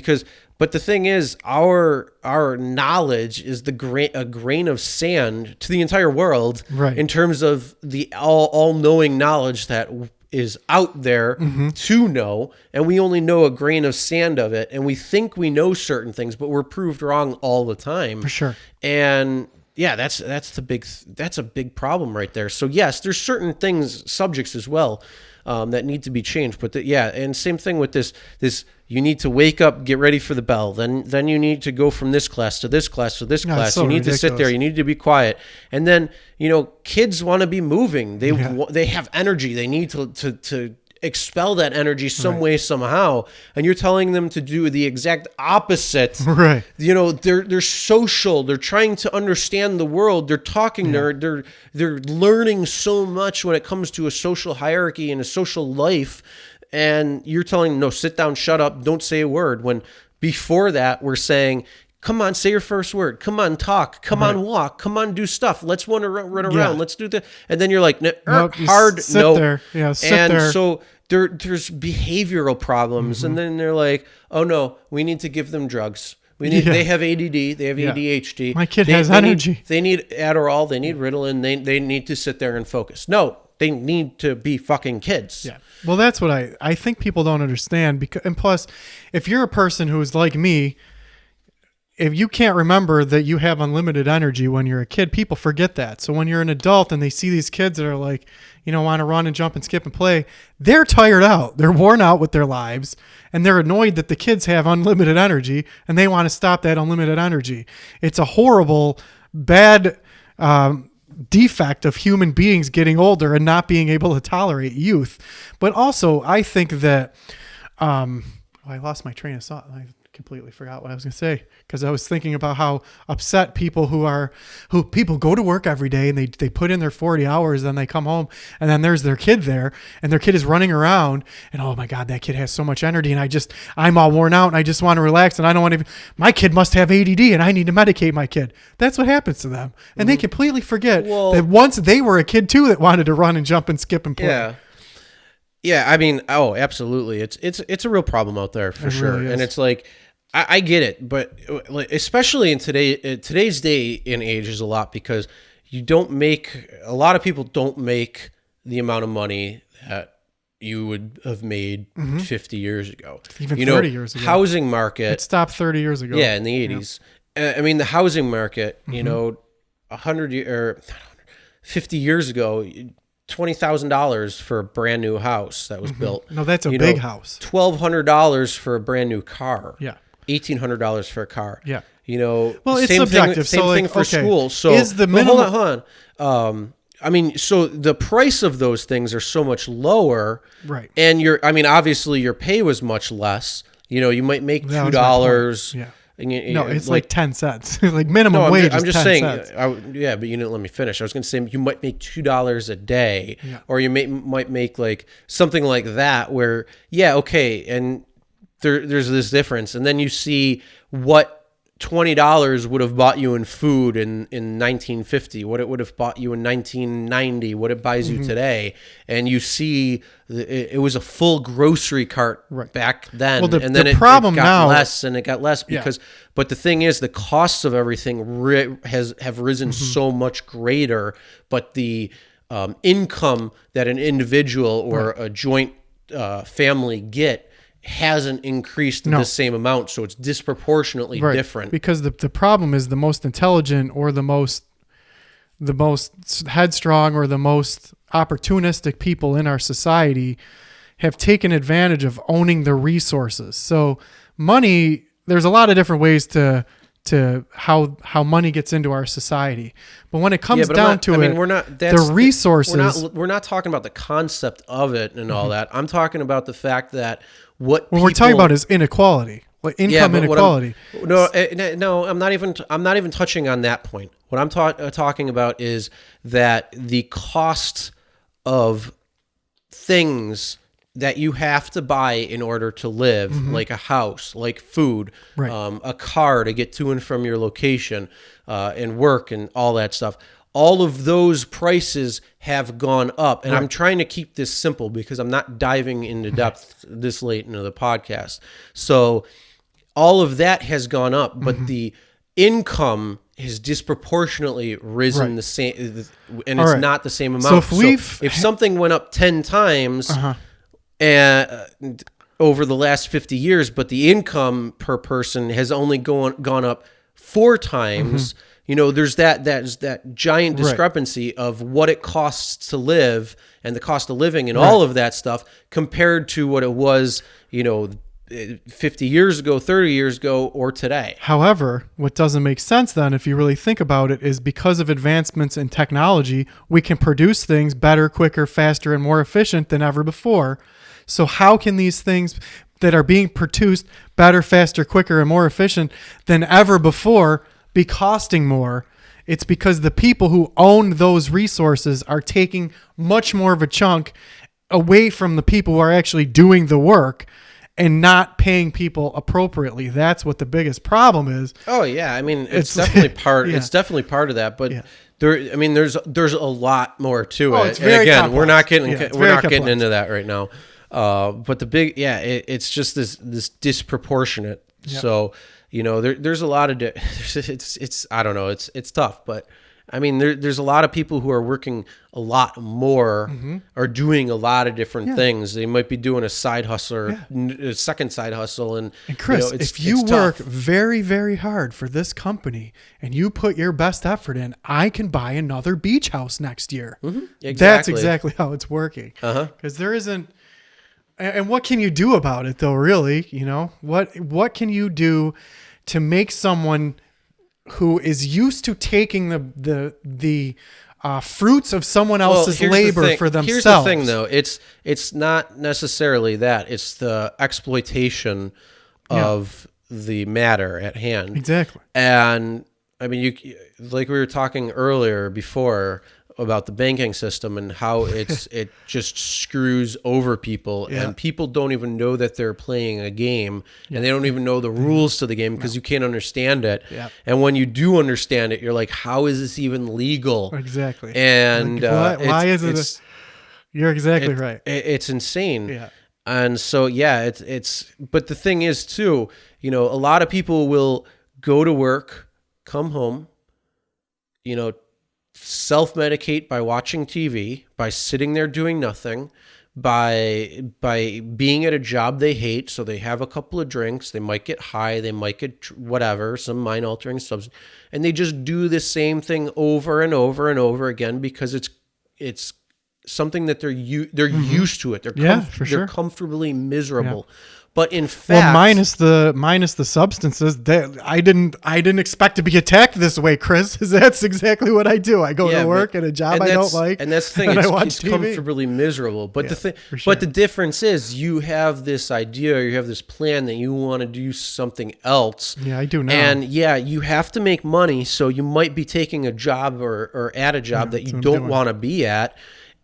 but the thing is, our knowledge is a grain of sand to the entire world, in terms of the all-knowing knowledge that is out there to know, and we only know a grain of sand of it, and we think we know certain things, but we're proved wrong all the time. For sure. And yeah, that's a big problem right there. So yes, there's certain subjects as well that need to be changed. But and same thing with this. You need to wake up, get ready for the bell. Then you need to go from this class to this class to this class. So you need to sit there. You need to be quiet. And then kids want to be moving. They have energy. They need to expel that energy some way, somehow, and you're telling them to do the exact opposite. They're social, they're trying to understand the world, they're talking, they're learning so much when it comes to a social hierarchy and a social life, and you're telling them, no, sit down, shut up, don't say a word, when before that we're saying, come on, say your first word. Come on, talk. Come on, walk. Come on, do stuff. Let's run around. Let's do that. And then you're like, hard, no. There. Yeah, sit and there. So there's behavioral problems. And then they're like, oh, no, we need to give them drugs. They have ADD. They have ADHD. My kid has energy. They need Adderall. They need Ritalin. They need to sit there and focus. No, they need to be fucking kids. Yeah. Well, that's what I think people don't understand. And plus, if you're a person who's like me, if you can't remember that you have unlimited energy when you're a kid, people forget that. So when you're an adult and they see these kids that are like, want to run and jump and skip and play, they're tired out. They're worn out with their lives, and they're annoyed that the kids have unlimited energy, and they want to stop that unlimited energy. It's a horrible, bad defect of human beings getting older and not being able to tolerate youth. But also, I think that I lost my train of thought. completely forgot what I was going to say, because I was thinking about how upset people who people go to work every day and they put in their 40 hours, then they come home and then there's their kid there and their kid is running around and, oh my God, that kid has so much energy and I'm all worn out and I just want to relax and I don't want to, my kid must have ADD and I need to medicate my kid. That's what happens to them. And they completely forget that once they were a kid too that wanted to run and jump and skip and play. Yeah. Yeah, I mean, oh, absolutely. It's a real problem out there for sure. Really is. And it's like, I get it, but like, especially in today's day and age is a lot because a lot of people don't make the amount of money that you would have made 50 years ago. Even 30 years ago. Housing market. It stopped 30 years ago. Yeah, in the 80s. Yeah. I mean, the housing market, 50 years ago, $20,000 for a brand new house that was built. No, that's a big house. $1,200 for a brand new car. Yeah. $1,800 for a car. Yeah. Well, it's subjective. Same thing for school. So is the minimum? Hold on. I mean, so the price of those things are so much lower, right? And obviously your pay was much less. You might make $2. Yeah. No, it's like 10 cents. Like minimum wage. I'm just 10 saying. cents. But you didn't let me finish. I was going to say you might make $2 a day, or you might make like something like that. Where and there's this difference, and then you see what $20 would have bought you in food in 1950, what it would have bought you in 1990, what it buys you today, and you see it was a full grocery cart back then. Well, and then the problem it got now, less and it got less because. But the thing is, the costs of everything have risen so much greater, but the income that an individual or a joint family get hasn't increased the same amount, so it's disproportionately different. Because the problem is the most intelligent or the most headstrong or the most opportunistic people in our society have taken advantage of owning the resources. So money, there's a lot of different ways to how money gets into our society. But when it comes down to the resources. We're not talking about the concept of it and all that. I'm talking about the fact that what we're talking about is inequality, like income inequality. I'm not even touching on that point. What I'm talking about is that the cost of things that you have to buy in order to live, like a house, like food, a car to get to and from your location, and work and all that stuff. All of those prices have gone up. And I'm trying to keep this simple because I'm not diving into depth this late into the podcast. So all of that has gone up, but the income has disproportionately risen the same, and it's not the same amount. So if something went up 10 times and over the last 50 years, but the income per person has only gone up 4 times, there's that giant discrepancy of what it costs to live and the cost of living and all of that stuff compared to what it was, 50 years ago, 30 years ago, or today. However, what doesn't make sense then, if you really think about it, is because of advancements in technology, we can produce things better, quicker, faster, and more efficient than ever before. So how can these things that are being produced better, faster, quicker, and more efficient than ever before be costing more? It's because the people who own those resources are taking much more of a chunk away from the people who are actually doing the work and not paying people appropriately. That's what the biggest problem is. Oh yeah, I mean it's definitely part. It's definitely part of that, but there's a lot more to it. It's very and again, complex. we're not getting into that right now. But the big it's just this disproportionate. Yep. So there's a lot of it's I don't know, it's tough, but I mean there's a lot of people who are working a lot more or doing a lot of different things. They might be doing a side hustle or a second side hustle, and Chris, if you work very, very hard for this company and you put your best effort in, I can buy another beach house next year. Exactly. That's exactly how it's working. Because there isn't. And what can you do about it, though? Really, what can you do to make someone who is used to taking the fruits of someone else's labor for themselves? Here's the thing, though. It's not necessarily that. It's the exploitation of the matter at hand. Exactly. And I mean, like we were talking earlier before about the banking system and how it just screws over people, and people don't even know that they're playing a game, and they don't even know the rules to the game because you can't understand it. And when you do understand it, you're like, how is this even legal? Exactly. And like, why is it? You're exactly right. It's insane. Yeah. And so it's but the thing is too, a lot of people will go to work, come home, self-medicate by watching TV, by sitting there doing nothing, by being at a job they hate, so they have a couple of drinks, they might get high, they might get whatever, some mind-altering substance, and they just do the same thing over and over and over again because it's something that they're used to it. They're comfortably miserable. But in fact, minus the substances, that I didn't expect to be attacked this way, Chris. That's exactly what I do. I go to work at a job I don't like, and that's the thing. It's comfortably miserable. But but the difference is, you have this idea, you have this plan that you want to do something else. Yeah, I do now. And you have to make money, so you might be taking a job or at a job that you don't want to be at.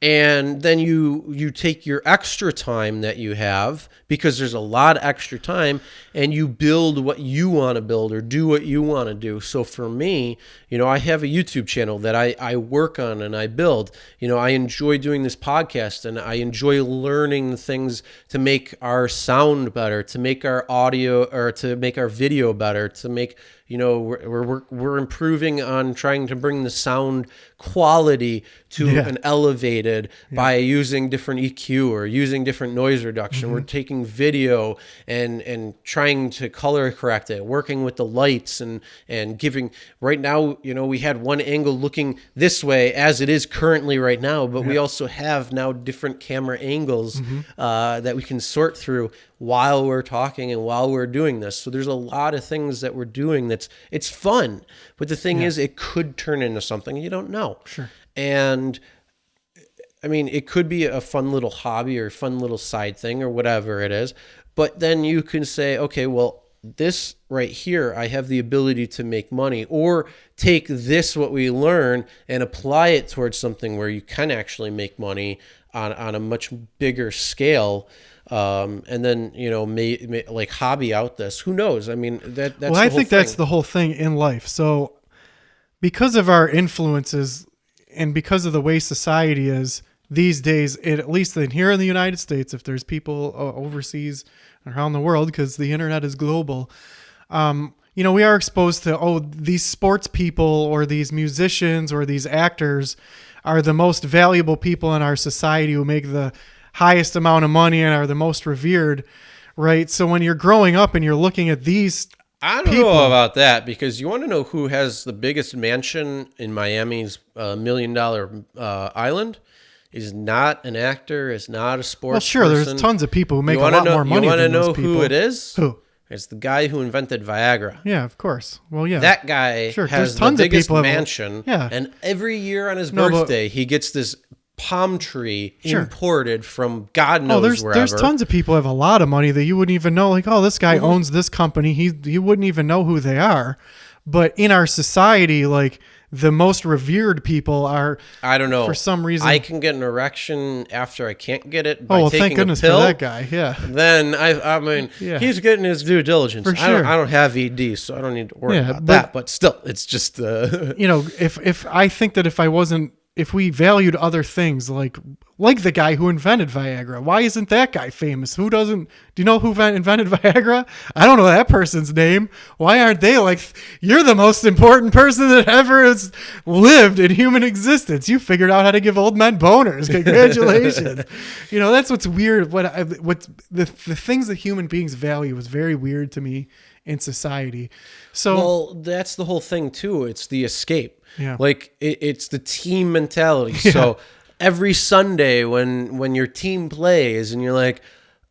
And then you take your extra time that you have, because there's a lot of extra time, and you build what you want to build or do what you want to do. So for me, I have a YouTube channel that I work on and I build. I enjoy doing this podcast, and I enjoy learning the things to make our sound better, to make our audio, or to make our video better, to make we're improving on trying to bring the sound quality to an elevated by using different EQ or using different noise reduction. We're taking video and trying to color correct it, working with the lights and giving. Right now, we had one angle looking this way as it is currently right now, but we also have now different camera angles that we can sort through while we're talking and while we're doing this. So there's a lot of things that we're doing it's fun. But the thing is, it could turn into something you don't know. Sure. And I mean, it could be a fun little hobby or fun little side thing or whatever it is. But then you can say, okay, well, this right here, I have the ability to make money, or take this, what we learn, and apply it towards something where you can actually make money on a much bigger scale. And then, may like hobby out this. Who knows? I mean, that's well, I think that's the whole thing in life. So because of our influences and because of the way society is these days, at least here in the United States, if there's people overseas around the world, because the internet is global, we are exposed to, these sports people or these musicians or these actors are the most valuable people in our society, who make the highest amount of money and are the most revered, right? So when you're growing up and you're looking at these I don't know about that, because you want to know who has the biggest mansion in Miami's $1 million island? Is not an actor, is not a sports person. There's tons of people who make a lot more money than those people. You want to know who it is? Who? It's the guy who invented Viagra. Yeah, of course. Well, yeah. That guy has the biggest mansion. And every year on his birthday, he gets this palm tree imported from God knows wherever. There's tons of people who have a lot of money that you wouldn't even know. Like, this guy owns this company. He wouldn't even know who they are. But in our society, like, the most revered people are, I don't know, for some reason. I can get an erection after I can't get it by taking thank goodness a pill. For that guy. Yeah. Then I mean, he's getting his due diligence. For sure. I don't have ED, so I don't need to worry about that. But still, it's just if I think that if we valued other things like the guy who invented Viagra, why isn't that guy famous? Do you know who invented Viagra? I don't know that person's name. Why aren't they you're the most important person that ever has lived in human existence. You figured out how to give old men boners. Congratulations. That's what's weird. What the things that human beings value is very weird to me in society. So, well, that's the whole thing too. It's the escape. Yeah. Like it's the team mentality. Yeah. So every Sunday when your team plays and you're like,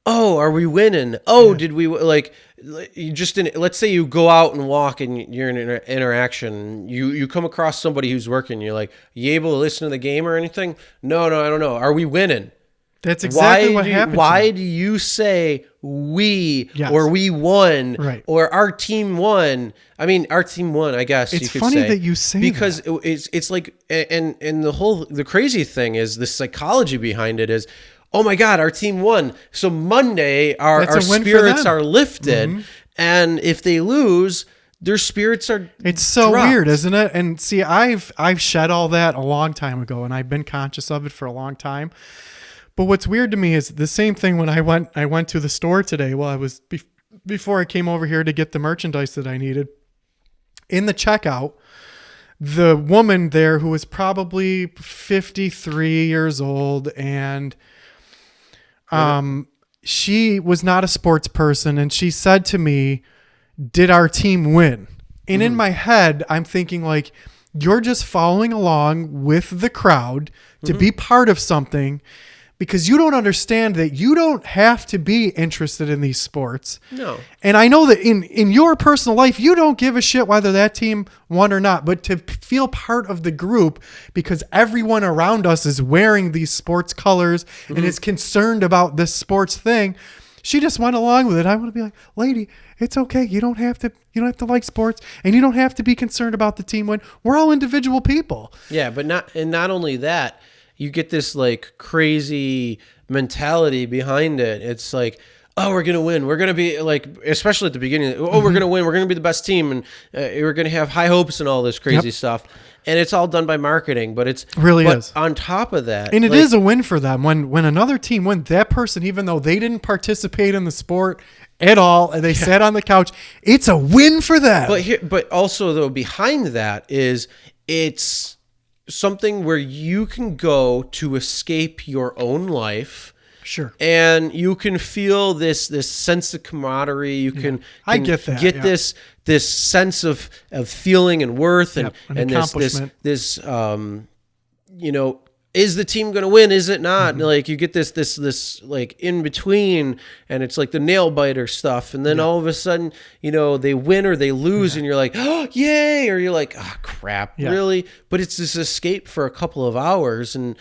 oh, are we winning? Oh, did we let's say you go out and walk and you're in an interaction. You come across somebody who's working. You're like, you able to listen to the game or anything? No, I don't know. Are we winning? That's exactly what do happened. Why do you say we Yes. or we won Right. or our team won? I mean, our team won, I guess It's you could funny say. that you say because it's like, and the crazy thing is the psychology behind it is, oh my God, our team won. So Monday, our That's a win for spirits them. are lifted. And if they lose, their spirits are It's so dropped. weird, isn't it? And see, I've shed all that a long time ago, and I've been conscious of it for a long time. But what's weird to me is the same thing when I went to the store today. Well, I was before I came over here to get the merchandise that I needed. In the checkout, the woman there, who was probably 53 years old, and she was not a sports person, and she said to me, "Did our team win?" And in my head, I'm thinking like, you're just following along with the crowd to be part of something, because you don't understand that you don't have to be interested in these sports. No. And I know that in your personal life, you don't give a shit whether that team won or not, but to feel part of the group because everyone around us is wearing these sports colors and is concerned about this sports thing. She just went along with it. I want to be like, lady, it's okay. You don't have to like sports, and you don't have to be concerned about the team win. We're all individual people. Yeah, but not only that, you get this like crazy mentality behind it. It's like, oh, we're going to win. We're going to be like, especially at the beginning, oh, we're going to win. We're going to be the best team. And we're going to have high hopes and all this crazy stuff. And it's all done by marketing, but it's really is. On top of that. And it is a win for them. When another team wins, that person, even though they didn't participate in the sport at all, and they sat on the couch, it's a win for them. But also though, behind that is it's something where you can go to escape your own life. Sure. And you can feel this sense of camaraderie. You can I get that. Get this sense of feeling and worth and accomplishment. this is the team going to win? Is it not? Like you get this like in between, and it's like the nail biter stuff. And then all of a sudden, they win or they lose, and you're like, oh, yay. Or you're like, oh, crap, really? But it's this escape for a couple of hours. And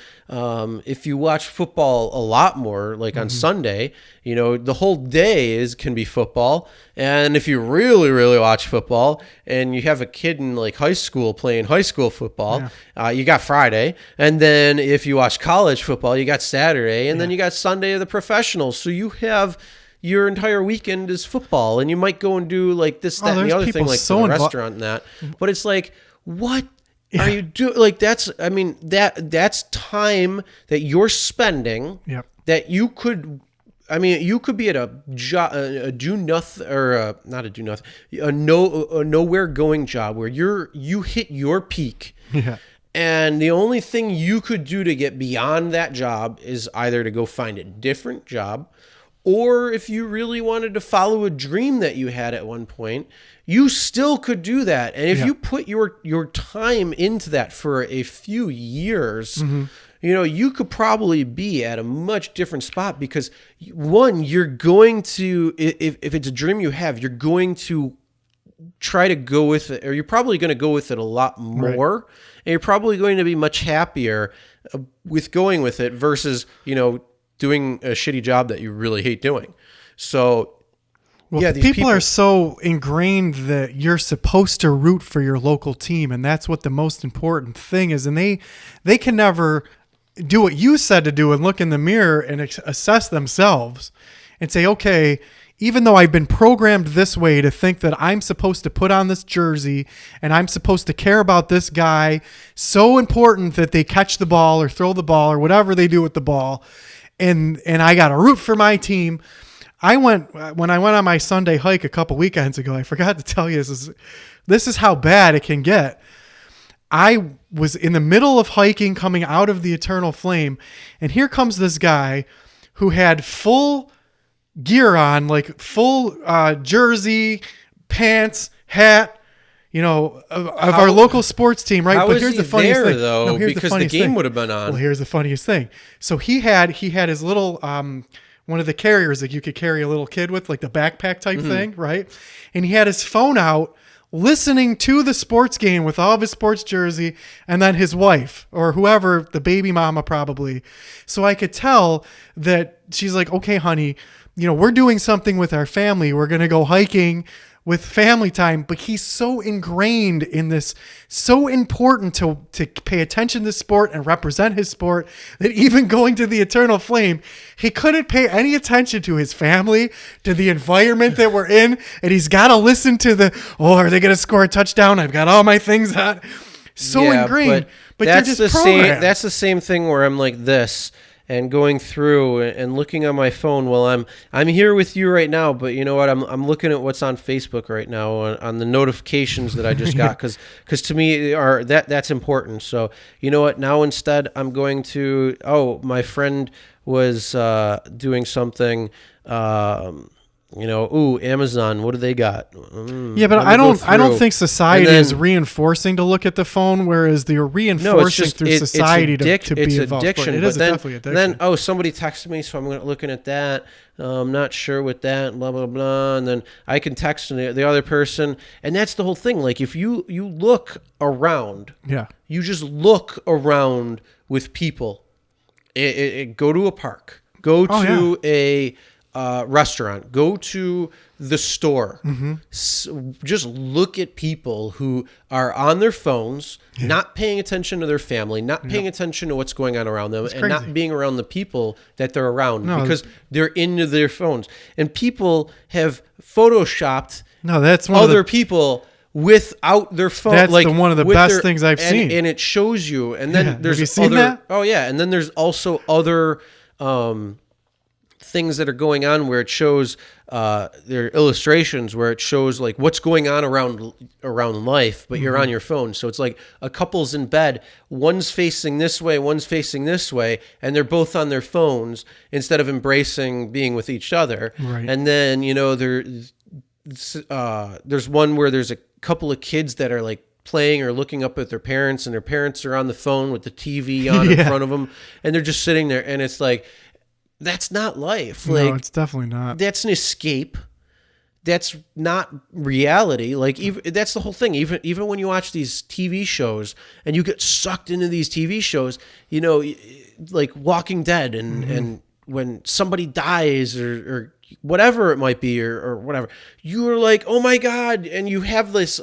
if you watch football a lot more, like on Sunday, the whole day can be football. And if you really, really watch football and you have a kid in like high school playing high school football, you got Friday. And then if you watch college football, you got Saturday. And then you got Sunday of the professionals. So you have your entire weekend is football. And you might go and do like this, that, and the other thing, like to the restaurant and that. But it's like, what are you doing? Like that's time that you're spending that you could... I mean, you could be at a do nothing, or not a do nothing, a nowhere going job where you hit your peak, and the only thing you could do to get beyond that job is either to go find a different job, or if you really wanted to follow a dream that you had at one point, you still could do that. And if you put your time into that for a few years. You could probably be at a much different spot because, one, you're going to, if it's a dream you have, you're going to try to go with it, or you're probably going to go with it a lot more, and you're probably going to be much happier with going with it versus, doing a shitty job that you really hate doing. So, these people are so ingrained that you're supposed to root for your local team, and that's what the most important thing is. And they can never do what you said to do and look in the mirror and assess themselves and say, okay, even though I've been programmed this way to think that I'm supposed to put on this jersey and I'm supposed to care about this guy, so important that they catch the ball or throw the ball or whatever they do with the ball, and I got to root for my team. When I went on my Sunday hike a couple weekends ago, I forgot to tell you this is how bad it can get. I was in the middle of hiking coming out of the Eternal Flame, and here comes this guy who had full gear on, like full jersey, pants, hat, of our local sports team, right? But here's the funniest thing, though, because the game would have been on. Well, here's the funniest thing. So he had his little one of the carriers that you could carry a little kid with, like the backpack type thing, right? And he had his phone out, listening to the sports game with all of his sports jersey, and then his wife or whoever, the baby mama probably. So I could tell that she's like, okay, honey, we're doing something with our family. We're going to go hiking with family time. But he's so ingrained in this, so important to pay attention to sport and represent his sport, that even going to the Eternal Flame, he couldn't pay any attention to his family, to the environment that we're in. And he's got to listen to are they going to score a touchdown? I've got all my things on. So ingrained. But that's you're just the programmed. same. That's the same thing where I'm like this. And going through and looking on my phone while I'm here with you right now, but you know what? I'm looking at what's on Facebook right now on the notifications that I just got because to me that's important. So you know what? Now instead I'm going to my friend was doing something. Amazon, what do they got? Yeah, but I don't think society is reinforcing to look at the phone, whereas they're reinforcing through society to be involved. Addiction. It is definitely addiction. Then, somebody texted me, so I'm looking at that. I'm not sure with that, blah, blah, blah. And then I can text the other person. And that's the whole thing. Like, if you look around, you just look around with people. Go to a park. Go to a restaurant, go to the store, just look at people who are on their phones, not paying attention to their family, not paying attention to what's going on around them, and not being around the people that they're around because they're into their phones. And people have photoshopped other people without their phone. That's one of the best things I've seen. And it shows you. And then there's have you seen that? Oh yeah. And then there's also other things that are going on where it shows there are illustrations where it shows like what's going on around life, but you're on your phone. So it's like a couple's in bed, one's facing this way, one's facing this way, and they're both on their phones instead of embracing being with each other. Right. And then there's one where there's a couple of kids that are like playing or looking up at their parents, and their parents are on the phone with the TV on in front of them, and they're just sitting there, and it's like, that's not life. Like, no, it's definitely not. That's an escape. That's not reality. Like, that's the whole thing. Even when you watch these TV shows and you get sucked into these TV shows, like Walking Dead, and when somebody dies or whatever it might be or whatever, you're like, oh my God. And you have this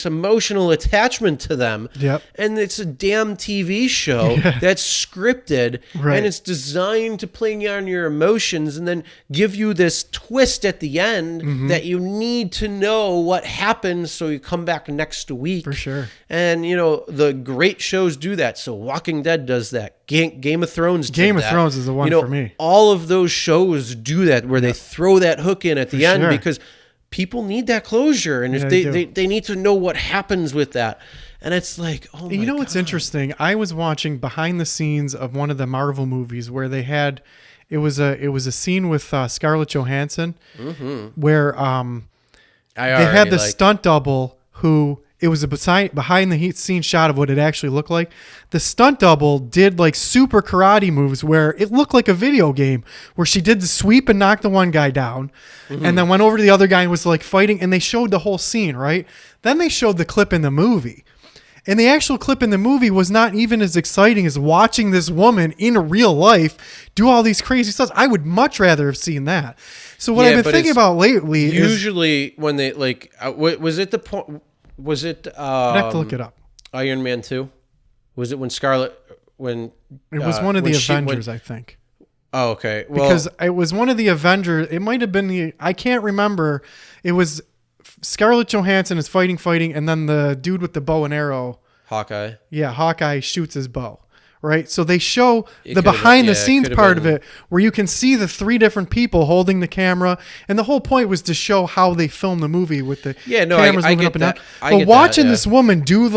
emotional attachment to them. Yep. And it's a damn TV show that's scripted, and it's designed to play on your emotions and then give you this twist at the end that you need to know what happens so you come back next week. For sure. And, the great shows do that. So Walking Dead does that. Game of Thrones did Game of that. Thrones is the one for me. All of those shows do that where they throw that hook in at the end because people need that closure, and if they need to know what happens with that. And it's like, oh my God. What's interesting? I was watching behind the scenes of one of the Marvel movies where they had it was a scene with Scarlett Johansson where they had the stunt double who. It was a behind the scene shot of what it actually looked like. The stunt double did like super karate moves where it looked like a video game where she did the sweep and knocked the one guy down and then went over to the other guy and was like fighting, and they showed the whole scene, right? Then they showed the clip in the movie. And the actual clip in the movie was not even as exciting as watching this woman in real life do all these crazy stuff. I would much rather have seen that. So what I've been thinking about lately is... Usually when they like... was it the point... Was it? I'd have to look it up. Iron Man 2? Was it when Scarlet? When it was one of the Avengers, I think. Oh, okay. Well, because it was one of the Avengers. It might have been I can't remember. It was Scarlett Johansson is fighting, and then the dude with the bow and arrow. Hawkeye. Yeah, Hawkeye shoots his bow. Right, so they show the behind the scenes part of it where you can see the three different people holding the camera, and the whole point was to show how they filmed the movie with the cameras moving up and down. But watching this woman do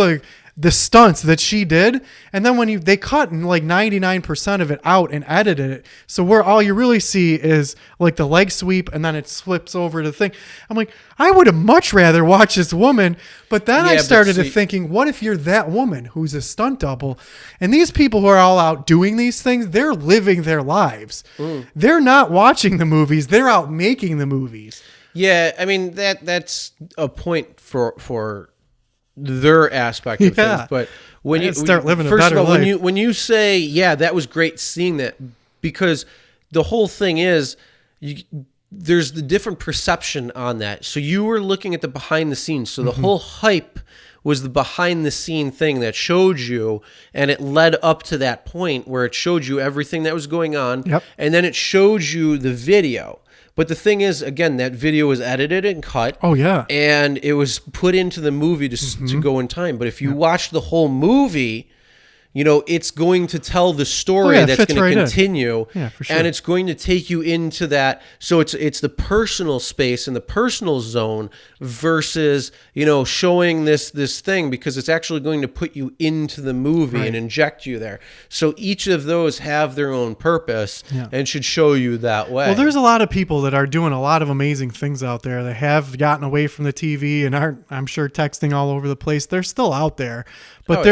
the stunts that she did, and then when they cut like 99% of it out and edited it, so where all you really see is like the leg sweep and then it flips over to the thing. I'm like, I would have much rather watched this woman, but then I started thinking, what if you're that woman who's a stunt double, and these people who are all out doing these things, they're living their lives. They're not watching the movies, they're out making the movies. Yeah, I mean that's a point for their aspect of Yeah. things, but when you Start living a first better of all, life. when you say, yeah, that was great seeing that, because the whole thing is there's the different perception on that. So you were looking at the behind the scenes. So the whole hype was the behind the scene thing that showed you, and it led up to that point where it showed you everything that was going on. Yep. And then it showed you the video. But the thing is, again, that video was edited and cut. Oh, yeah. And it was put into the movie to go in time. But if you watch the whole movie, you know, it's going to tell the story that's fits going right to in. continue. Yeah, for sure. And it's going to take you into that. So it's the personal space and the personal zone versus, you know, showing this thing, because it's actually going to put you into the movie and inject you there. So each of those have their own purpose and should show you that way. Well, there's a lot of people that are doing a lot of amazing things out there. They have gotten away from the TV and aren't, I'm sure, texting all over the place. They're still out there, but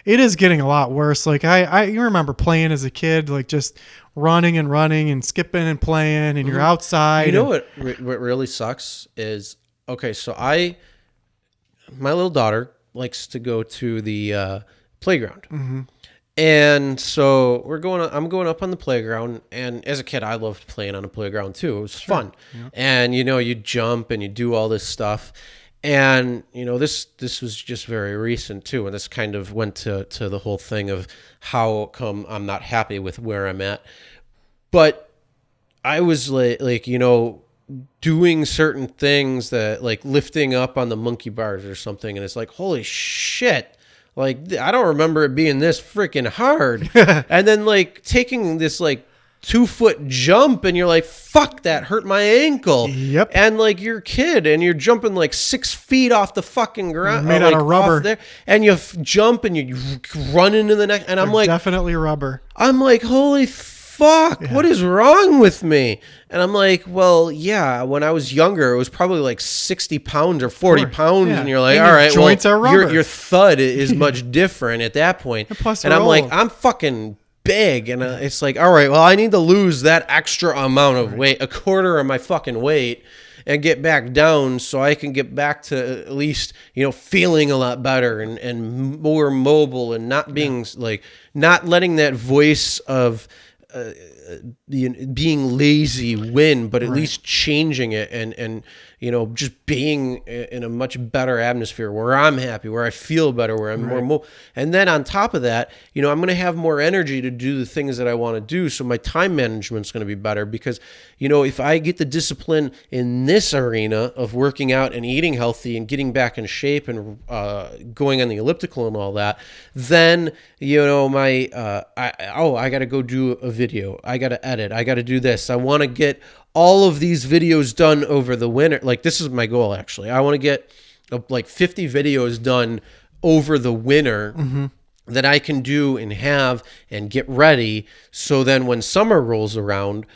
it is getting a lot worse. Like you remember playing as a kid, like just running and skipping and playing, and you're outside. You know what really sucks is, okay, so my little daughter likes to go to the playground. And so I'm going up on the playground, and as a kid, I loved playing on a playground too. It was fun. Yeah. And, you know, you jump and you do all this stuff. And, you know, this was just very recent too. And this kind of went to the whole thing of how come I'm not happy with where I'm at. But I was like, you know, doing certain things that, like lifting up on the monkey bars or something. And it's like, holy shit. Like, I don't remember it being this freaking hard. And then like taking this like 2-foot jump, and you're like, fuck, that hurt my ankle. Yep. And like you're a kid and you're jumping like 6 feet off the fucking ground. Made out of rubber. There, and you jump and you run into the next. And I'm like, definitely rubber. I'm like, holy fuck, what is wrong with me? And I'm like, well, yeah, when I was younger, it was probably like 60 pounds or 40 pounds. Yeah. And you're like, and all right, joints are rubber. Your thud is much different at that point. And I'm like, I'm fucking big. And it's like, all right, well, I need to lose that extra amount of weight, a quarter of my fucking weight, and get back down so I can get back to at least, you know, feeling a lot better and more mobile, and not being like, not letting that voice of being lazy win, but at least changing it and you know, just being in a much better atmosphere where I'm happy, where I feel better, where I'm more and then on top of that, you know, I'm going to have more energy to do the things that I want to do. So my time management's going to be better, because, you know, if I get the discipline in this arena of working out and eating healthy and getting back in shape and going on the elliptical and all that, then, you know, I got to go do a video. I got to edit. I got to do this. I want to get all of these videos done over the winter. Like, this is my goal, actually. I want to get like 50 videos done over the winter that I can do and have and get ready. So then when summer rolls around,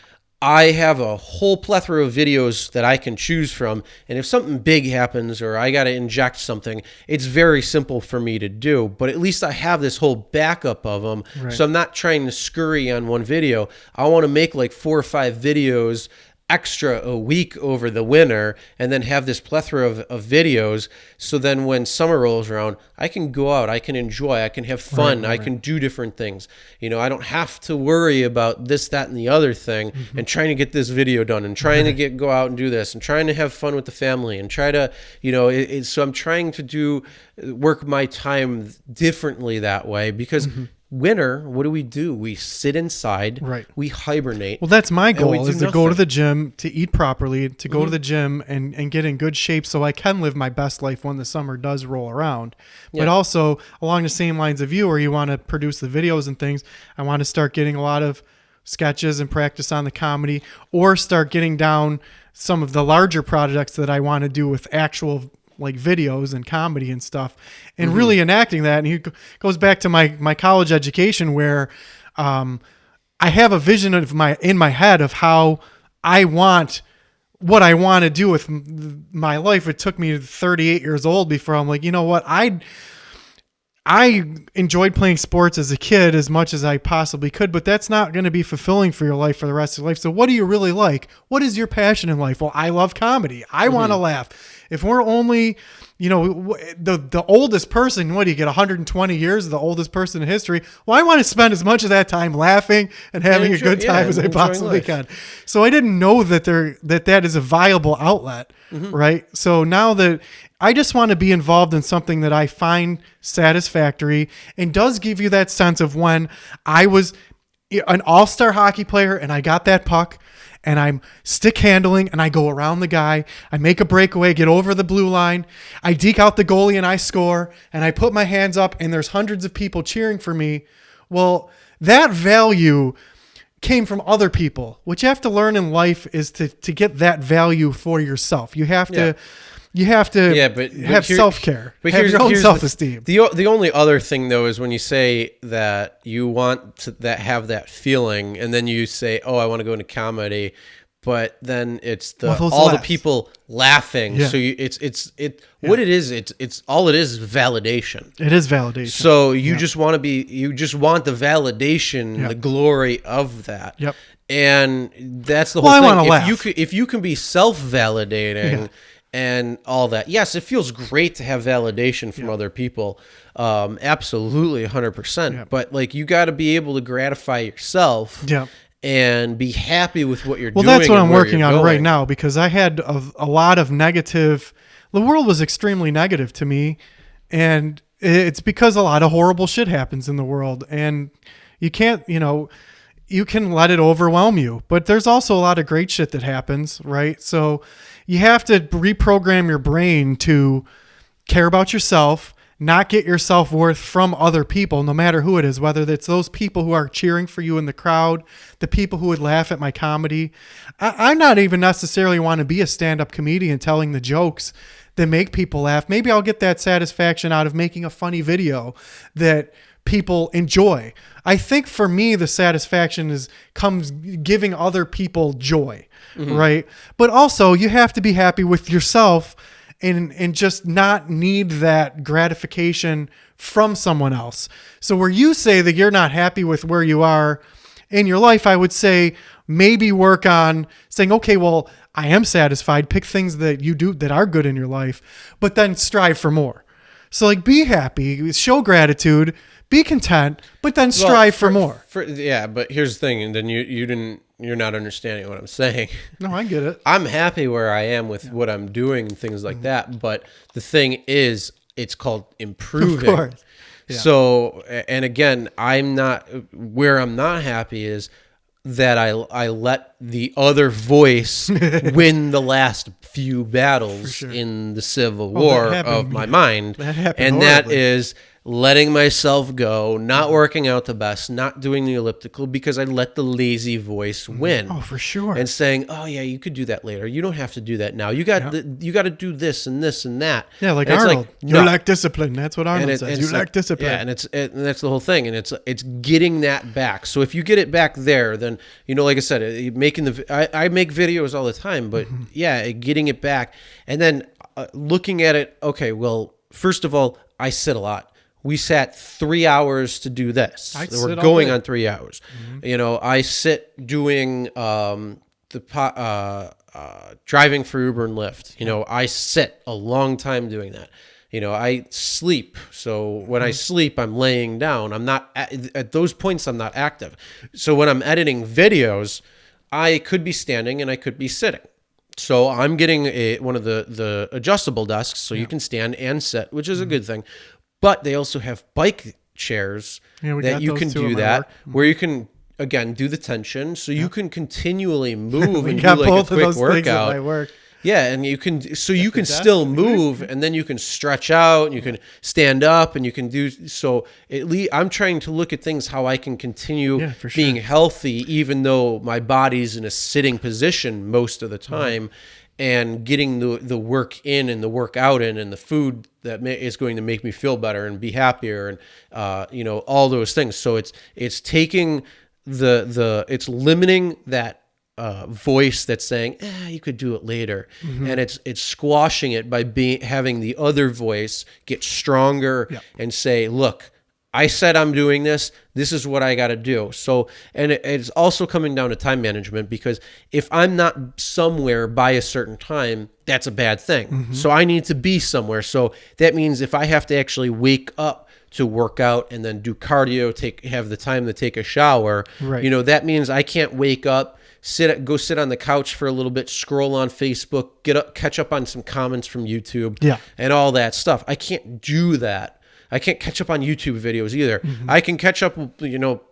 I have a whole plethora of videos that I can choose from. And if something big happens or I got to inject something, it's very simple for me to do. But at least I have this whole backup of them. Right. So I'm not trying to scurry on one video. I want to make like 4 or 5 videos extra a week over the winter, and then have this plethora of videos. So then when summer rolls around, I can go out, I can enjoy, I can have fun, I can do different things. You know, I don't have to worry about this, that, and the other thing, and trying to get this video done, and trying to go out and do this, and trying to have fun with the family, and try to, you know, so I'm trying to work my time differently that way, because winter, what do? We sit inside. Right. We hibernate. Well, that's my goal, is to go to the gym, to eat properly, to go to the gym and get in good shape so I can live my best life when the summer does roll around. Yeah. But also, along the same lines of you, where you want to produce the videos and things, I want to start getting a lot of sketches and practice on the comedy, or start getting down some of the larger projects that I want to do with actual like videos and comedy and stuff, and really enacting that. And he goes back to my college education, where I have a vision of in my head of how what I want to do with my life. It took me 38 years old before I'm like, you know what, I I enjoyed playing sports as a kid as much as I possibly could, but that's not going to be fulfilling for your life for the rest of your life. So what do you really like? What is your passion in life? Well, I love comedy. I want to laugh. If we're only, the oldest person, what do you get, 120 years, the oldest person in history? Well, I want to spend as much of that time laughing and having a good time as I possibly can. So I didn't know that that is a viable outlet, right? So now that I just want to be involved in something that I find satisfactory and does give you that sense of when I was an all-star hockey player and I got that puck and I'm stick handling and I go around the guy, I make a breakaway, get over the blue line, I deke out the goalie and I score, and I put my hands up and there's hundreds of people cheering for me. Well, that value came from other people. What you have to learn in life is to get that value for yourself. You have to have self-care. But have your own self-esteem. The only other thing, though, is when you say that you want to have that feeling, and then you say, "Oh, I want to go into comedy," but then it's the people laughing. Yeah. So what it is, it's all it is validation. It is validation. So you just want the validation, the glory of that. Yep. And that's the whole thing. I want to laugh. If you can be self-validating. Yeah. And all that. Yes, it feels great to have validation from other people. Absolutely, 100%. Yeah. But like, you got to be able to gratify yourself and be happy with what you're doing. Well, that's what I'm working on right now, because I had a lot of negative. The world was extremely negative to me, and it's because a lot of horrible shit happens in the world, and you can't, you can let it overwhelm you. But there's also a lot of great shit that happens, right? So you have to reprogram your brain to care about yourself, not get your self-worth from other people, no matter who it is, whether it's those people who are cheering for you in the crowd, the people who would laugh at my comedy. I'm not even necessarily want to be a stand-up comedian telling the jokes that make people laugh. Maybe I'll get that satisfaction out of making a funny video that people enjoy. I think for me, the satisfaction comes giving other people joy, right? But also, you have to be happy with yourself and just not need that gratification from someone else. So where you say that you're not happy with where you are in your life, I would say maybe work on saying, okay, well, I am satisfied. Pick things that you do that are good in your life, but then strive for more. So like, be happy, show gratitude, be content, but then strive for more. But here's the thing, and then you're not understanding what I'm saying. No, I get it. I'm happy where I am with what I'm doing and things like that. But the thing is, it's called improving. Of course. Yeah. So, and again, I'm not happy is that I let the other voice win the last few battles in the Civil War of my mind. That is letting myself go, not working out the best, not doing the elliptical, because I let the lazy voice win. Oh, for sure. And saying, "Oh yeah, you could do that later. You don't have to do that now. You got to do this and this and that." Yeah, like and Arnold. You lack discipline. That's what Arnold says. You lack discipline. Yeah, and that's the whole thing. And it's getting that back. So if you get it back there, then like I said, I make videos all the time, but getting it back and then looking at it. Okay, well, first of all, I sit a lot. We sat 3 hours to do this. We're going on 3 hours. I sit doing driving for Uber and Lyft. I sit a long time doing that. I sleep. So when I sleep, I'm laying down. I'm not at those points. I'm not active. So when I'm editing videos, I could be standing and I could be sitting. So I'm getting one of the adjustable desks, so you can stand and sit, which is a good thing. But they also have bike chairs that you can do that, where you can, again, do the tension. So you can continually move and do like a quick workout. Yeah, and you can still move, and then you can stretch out, and you can stand up, and you can do so. At least I'm trying to look at things how I can continue being healthy, even though my body's in a sitting position most of the time. And getting the work in and the work out in and the food that is going to make me feel better and be happier and all those things. So it's taking it's limiting that voice that's saying, you could do it later. And it's squashing it by having the other voice get stronger and say, look, I said I'm doing this. This is what I got to do. So, and it's also coming down to time management, because if I'm not somewhere by a certain time, that's a bad thing. So I need to be somewhere. So that means if I have to actually wake up to work out and then do cardio, have the time to take a shower, you know, that means I can't wake up, go sit on the couch for a little bit, scroll on Facebook, catch up on some comments from YouTube, and all that stuff. I can't do that. I can't catch up on YouTube videos either. I can catch up, you know,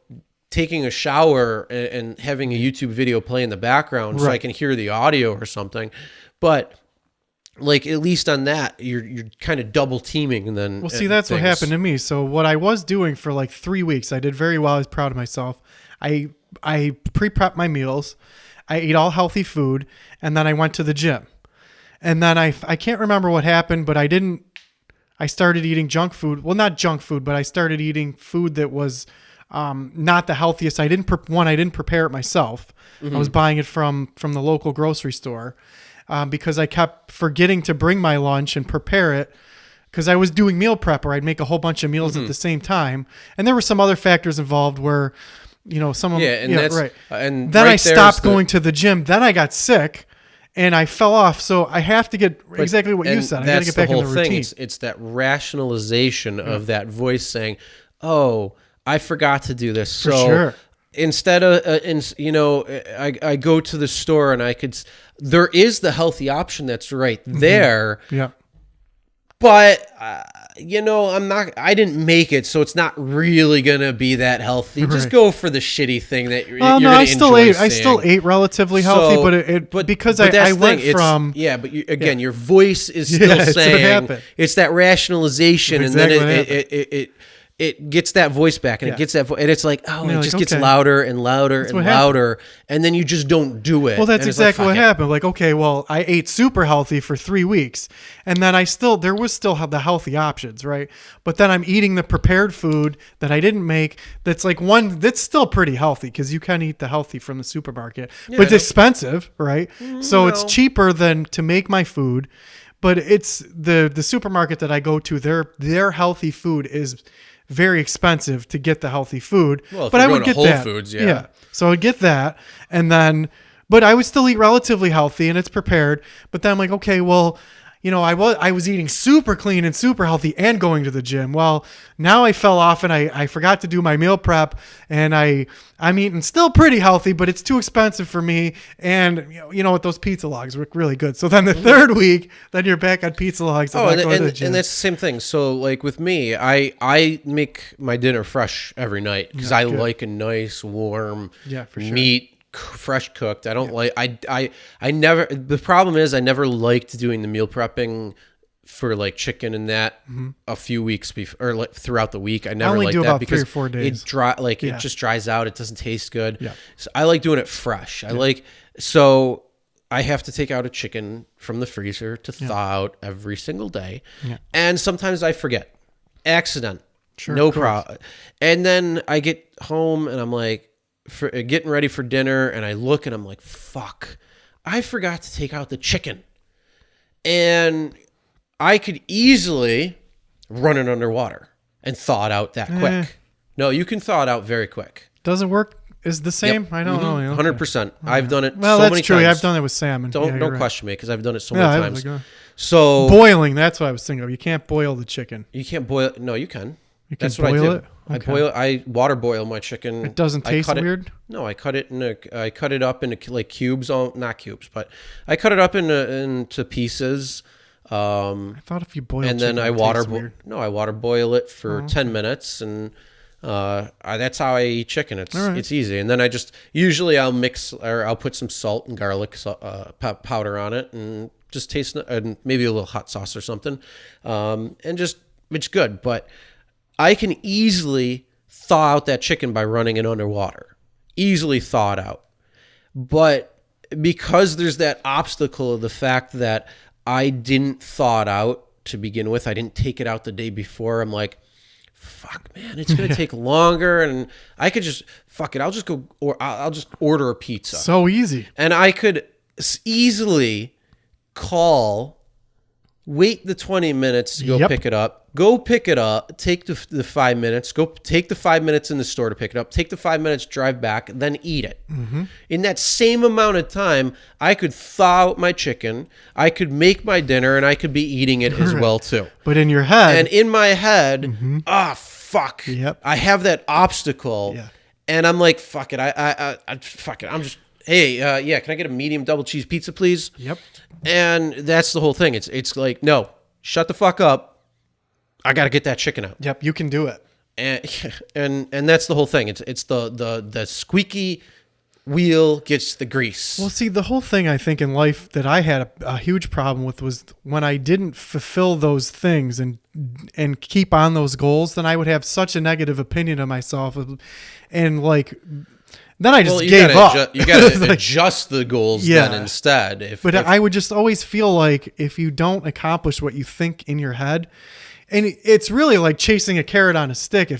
taking a shower and having a YouTube video play in the background so I can hear the audio or something. But like, at least on that, you're kind of double teaming. And then, well, see, that's what happened to me. So what I was doing for like 3 weeks, I did very well. I was proud of myself. I pre-prepped my meals. I ate all healthy food, and then I went to the gym. And then I can't remember what happened, but I started eating junk food. Well, not junk food, but I started eating food that was not the healthiest. I didn't prepare it myself. I was buying it from the local grocery store because I kept forgetting to bring my lunch and prepare it, because I was doing meal prep, or I'd make a whole bunch of meals at the same time. And there were some other factors involved where, you know, some of them, right. And then I stopped going to the gym. Then I got sick. And I fell off, so I have to get exactly what you said. I got to get back in the routine. It's that rationalization of that voice saying, "Oh, I forgot to do this." For sure. Instead of, you know, I go to the store and there is the healthy option that's right there. Yeah. But you know, I didn't make it, so it's not really gonna be that healthy. Right. Just go for the shitty thing that you're gonna enjoy seeing. I still ate relatively healthy, but because I went from but your voice is still saying it's that rationalization, and then it gets that voice back, and it gets that and it's like, oh, it just gets louder and louder and louder, and then you just don't do it. Well, that's exactly what happened. Like, okay, well, I ate super healthy for 3 weeks, and then there was still the healthy options, right? But then I'm eating the prepared food that I didn't make. That's like that's still pretty healthy, because you can eat the healthy from the supermarket, but it's expensive, right? So it's cheaper than to make my food. But it's the supermarket that I go to. Their healthy food is very expensive to get the healthy food. Well, but I would get Whole that. Foods, So I would get that, and then, but I would still eat relatively healthy, and it's prepared. But then I'm like, okay, well, you know, I was eating super clean and super healthy and going to the gym. Well, now I fell off, and I forgot to do my meal prep, and I'm eating still pretty healthy, but it's too expensive for me. And you know what, those pizza logs were really good. So then the third week, then you're back on pizza logs. And that's the same thing. So like with me, I make my dinner fresh every night, because I like a nice warm meat. Fresh cooked. I don't like. I never. The problem is I never liked doing the meal prepping for like chicken and that a few weeks before, or like throughout the week. I never liked that because 3 or 4 days. It just dries out. It doesn't taste good. Yeah. So I like doing it fresh. So I have to take out a chicken from the freezer to thaw out every single day, and sometimes I forget, accident. Sure, no problem. And then I get home and I'm like, getting ready for dinner, and I look and I'm like, fuck, I forgot to take out the chicken. And I could easily run it underwater and thaw it out that quick. No, you can thaw it out very quick. Doesn't work is the same? Yep. I don't know. 100%. I've done it so many times. Well, that's true. I've done it with salmon. Don't question me, because I've done it so many times. So boiling, that's what I was thinking of. You can't boil the chicken. You can't boil. No, you can. You can boil it? Okay. I water boil my chicken. It doesn't taste weird? No, I cut it up into like cubes, not cubes, but I cut it up into pieces. I thought if you boil and chicken, then I water boil it for 10 minutes, and that's how I eat chicken. It's easy. And then I'll put some salt and garlic powder on it, and just taste it, and maybe a little hot sauce or something, and just it's good. But I can easily thaw out that chicken by running it underwater. Easily thaw it out. But because there's that obstacle of the fact that I didn't thaw it out to begin with, I didn't take it out the day before, I'm like, fuck, man, it's going to take longer. And I could just, fuck it, I'll just go, or I'll just order a pizza. So easy. And I could easily call, wait the 20 minutes to go pick it up, take the 5 minutes, go take the 5 minutes in the store to pick it up, take the 5 minutes, drive back, then eat it. In that same amount of time, I could thaw out my chicken, I could make my dinner, and I could be eating it as well too. But in your head. And in my head, fuck. Yep. I have that obstacle. Yeah. And I'm like, fuck it. I fuck it. I'm just, hey, yeah, can I get a medium double cheese pizza, please? Yep. And that's the whole thing. It's like, no, shut the fuck up. I got to get that chicken out. Yep. You can do it. And that's the whole thing. It's the squeaky wheel gets the grease. Well, see, the whole thing I think in life that I had a huge problem with was when I didn't fulfill those things and keep on those goals, then I would have such a negative opinion of myself, and like then I just gave up. You got to adjust the goals then instead. I would just always feel like if you don't accomplish what you think in your head, and it's really like chasing a carrot on a stick.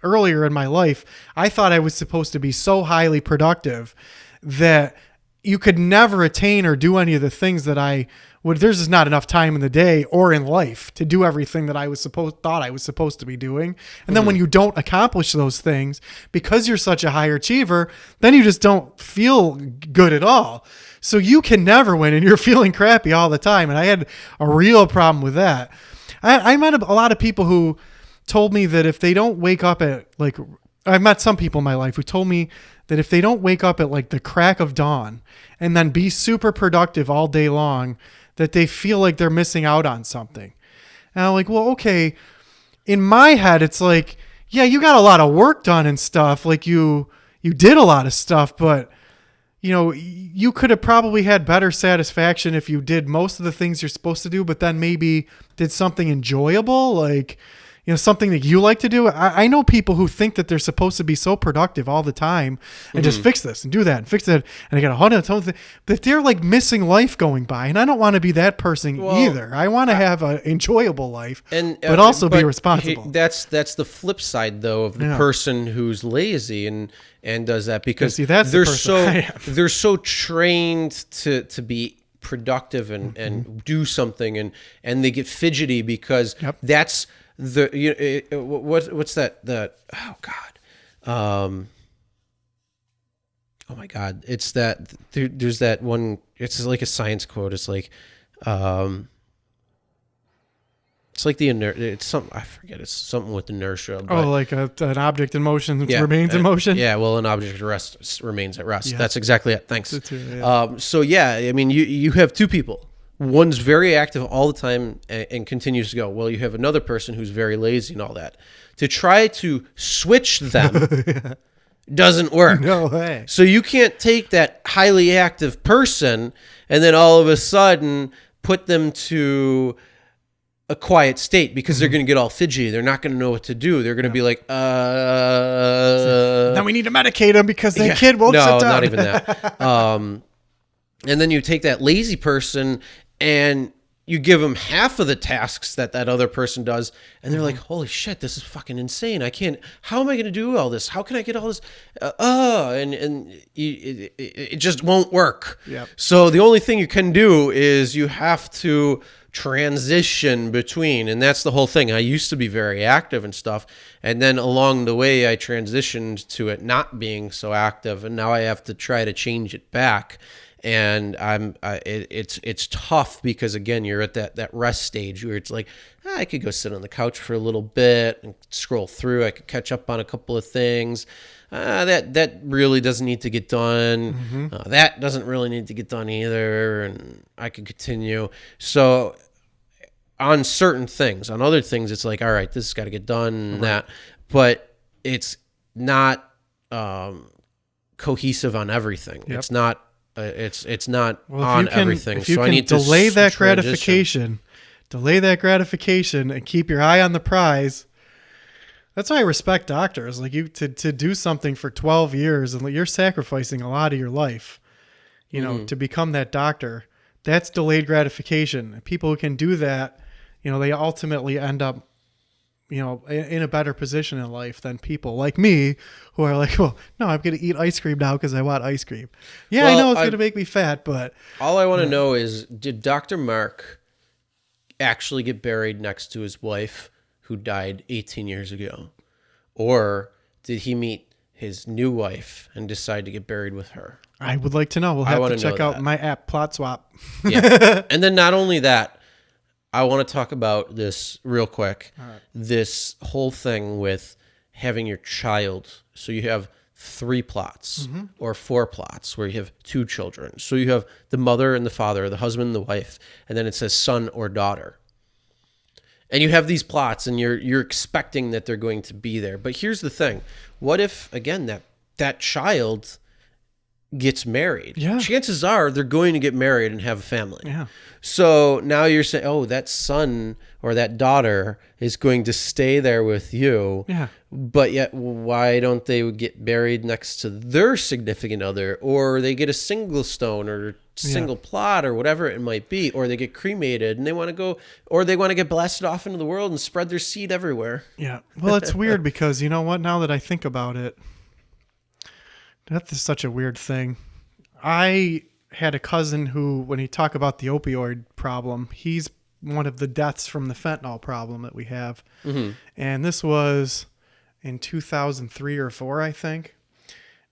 Earlier in my life, I thought I was supposed to be so highly productive that you could never attain or do any of the things that I would. There's just not enough time in the day or in life to do everything that I thought I was supposed to be doing. And then when you don't accomplish those things because you're such a high achiever, then you just don't feel good at all. So you can never win and you're feeling crappy all the time. And I had a real problem with that. I met a lot of people who told me that if they don't wake up at I've met some people in my life who told me that if they don't wake up at like the crack of dawn and then be super productive all day long, that they feel like they're missing out on something. And I'm like, well, okay. In my head, it's like, yeah, you got a lot of work done and stuff. Like you did a lot of stuff, but you could have probably had better satisfaction if you did most of the things you're supposed to do, but then maybe did something enjoyable, like, something that you like to do. I know people who think that they're supposed to be so productive all the time and just fix this and do that and fix that. And I got a hundred things that they're like missing life going by. And I don't want to be that person either. I want to have an enjoyable life, but also be responsible. That's the flip side though of the person who's lazy and does that, because they're so trained to be productive and do something and they get fidgety because that's what's that oh my god, it's that there's that one, it's like a science quote, it's like it's like it's something, I forget, it's something with inertia, but, like an object in motion remains in motion. Well, an object at rest remains at rest. Yeah. That's exactly it. Thanks. So I mean, you have two people. One's very active all the time and continues to go. Well, you have another person who's very lazy and all that. To try to switch them doesn't work. No way. So you can't take that highly active person and then all of a sudden put them to a quiet state, because they're going to get all fidgety. They're not going to know what to do. They're going to be like, now we need to medicate them because that kid won't sit down. No, not even that. And then you take that lazy person and you give them half of the tasks that other person does, and they're like, holy shit, this is fucking insane. How am I going to do all this? How can I get all this? It just won't work. Yep. So the only thing you can do is you have to transition between, and that's the whole thing. I used to be very active and stuff, and then along the way I transitioned to it not being so active, and now I have to try to change it back. And it's tough because, again, you're at that rest stage where it's like, I could go sit on the couch for a little bit and scroll through. I could catch up on a couple of things. That really doesn't need to get done. That doesn't really need to get done either. And I could continue. So on certain things, on other things, it's like, all right, this has got to get done. And that, but it's not cohesive on everything. Yep. It's not. It's not on everything. If you can delay that gratification and keep your eye on the prize. That's why I respect doctors. Like to do something for 12 years and you're sacrificing a lot of your life, to become that doctor. That's delayed gratification. People who can do that, they ultimately end up, in a better position in life than people like me who are like, well, no, I'm going to eat ice cream now because I want ice cream. Yeah, I know it's going to make me fat, but all I want to know is, did Dr. Mark actually get buried next to his wife who died 18 years ago? Or did he meet his new wife and decide to get buried with her? I would like to know. We'll have to check out my app, Plot Swap. Yeah. And then not only that, I want to talk about this real quick. Right. This whole thing with having your child. So you have 3 plots or 4 plots where you have 2 children. So you have the mother and the father, the husband and the wife, and then it says son or daughter. And you have these plots and you're expecting that they're going to be there. But here's the thing. What if, again, that child gets married? Yeah. Chances are they're going to get married and have a family. Yeah. So now you're saying, oh, that son or that daughter is going to stay there with you. Yeah. But yet, why don't they get buried next to their significant other, or they get a single stone or single plot or whatever it might be, or they get cremated and they want to go, or they want to get blasted off into the world and spread their seed everywhere. Yeah. Well, it's weird because you know what? Now that I think about it, that's such a weird thing. I had a cousin who, when he talked about the opioid problem, he's one of the deaths from the fentanyl problem that we have. Mm-hmm. And this was in 2003 or 4, I think.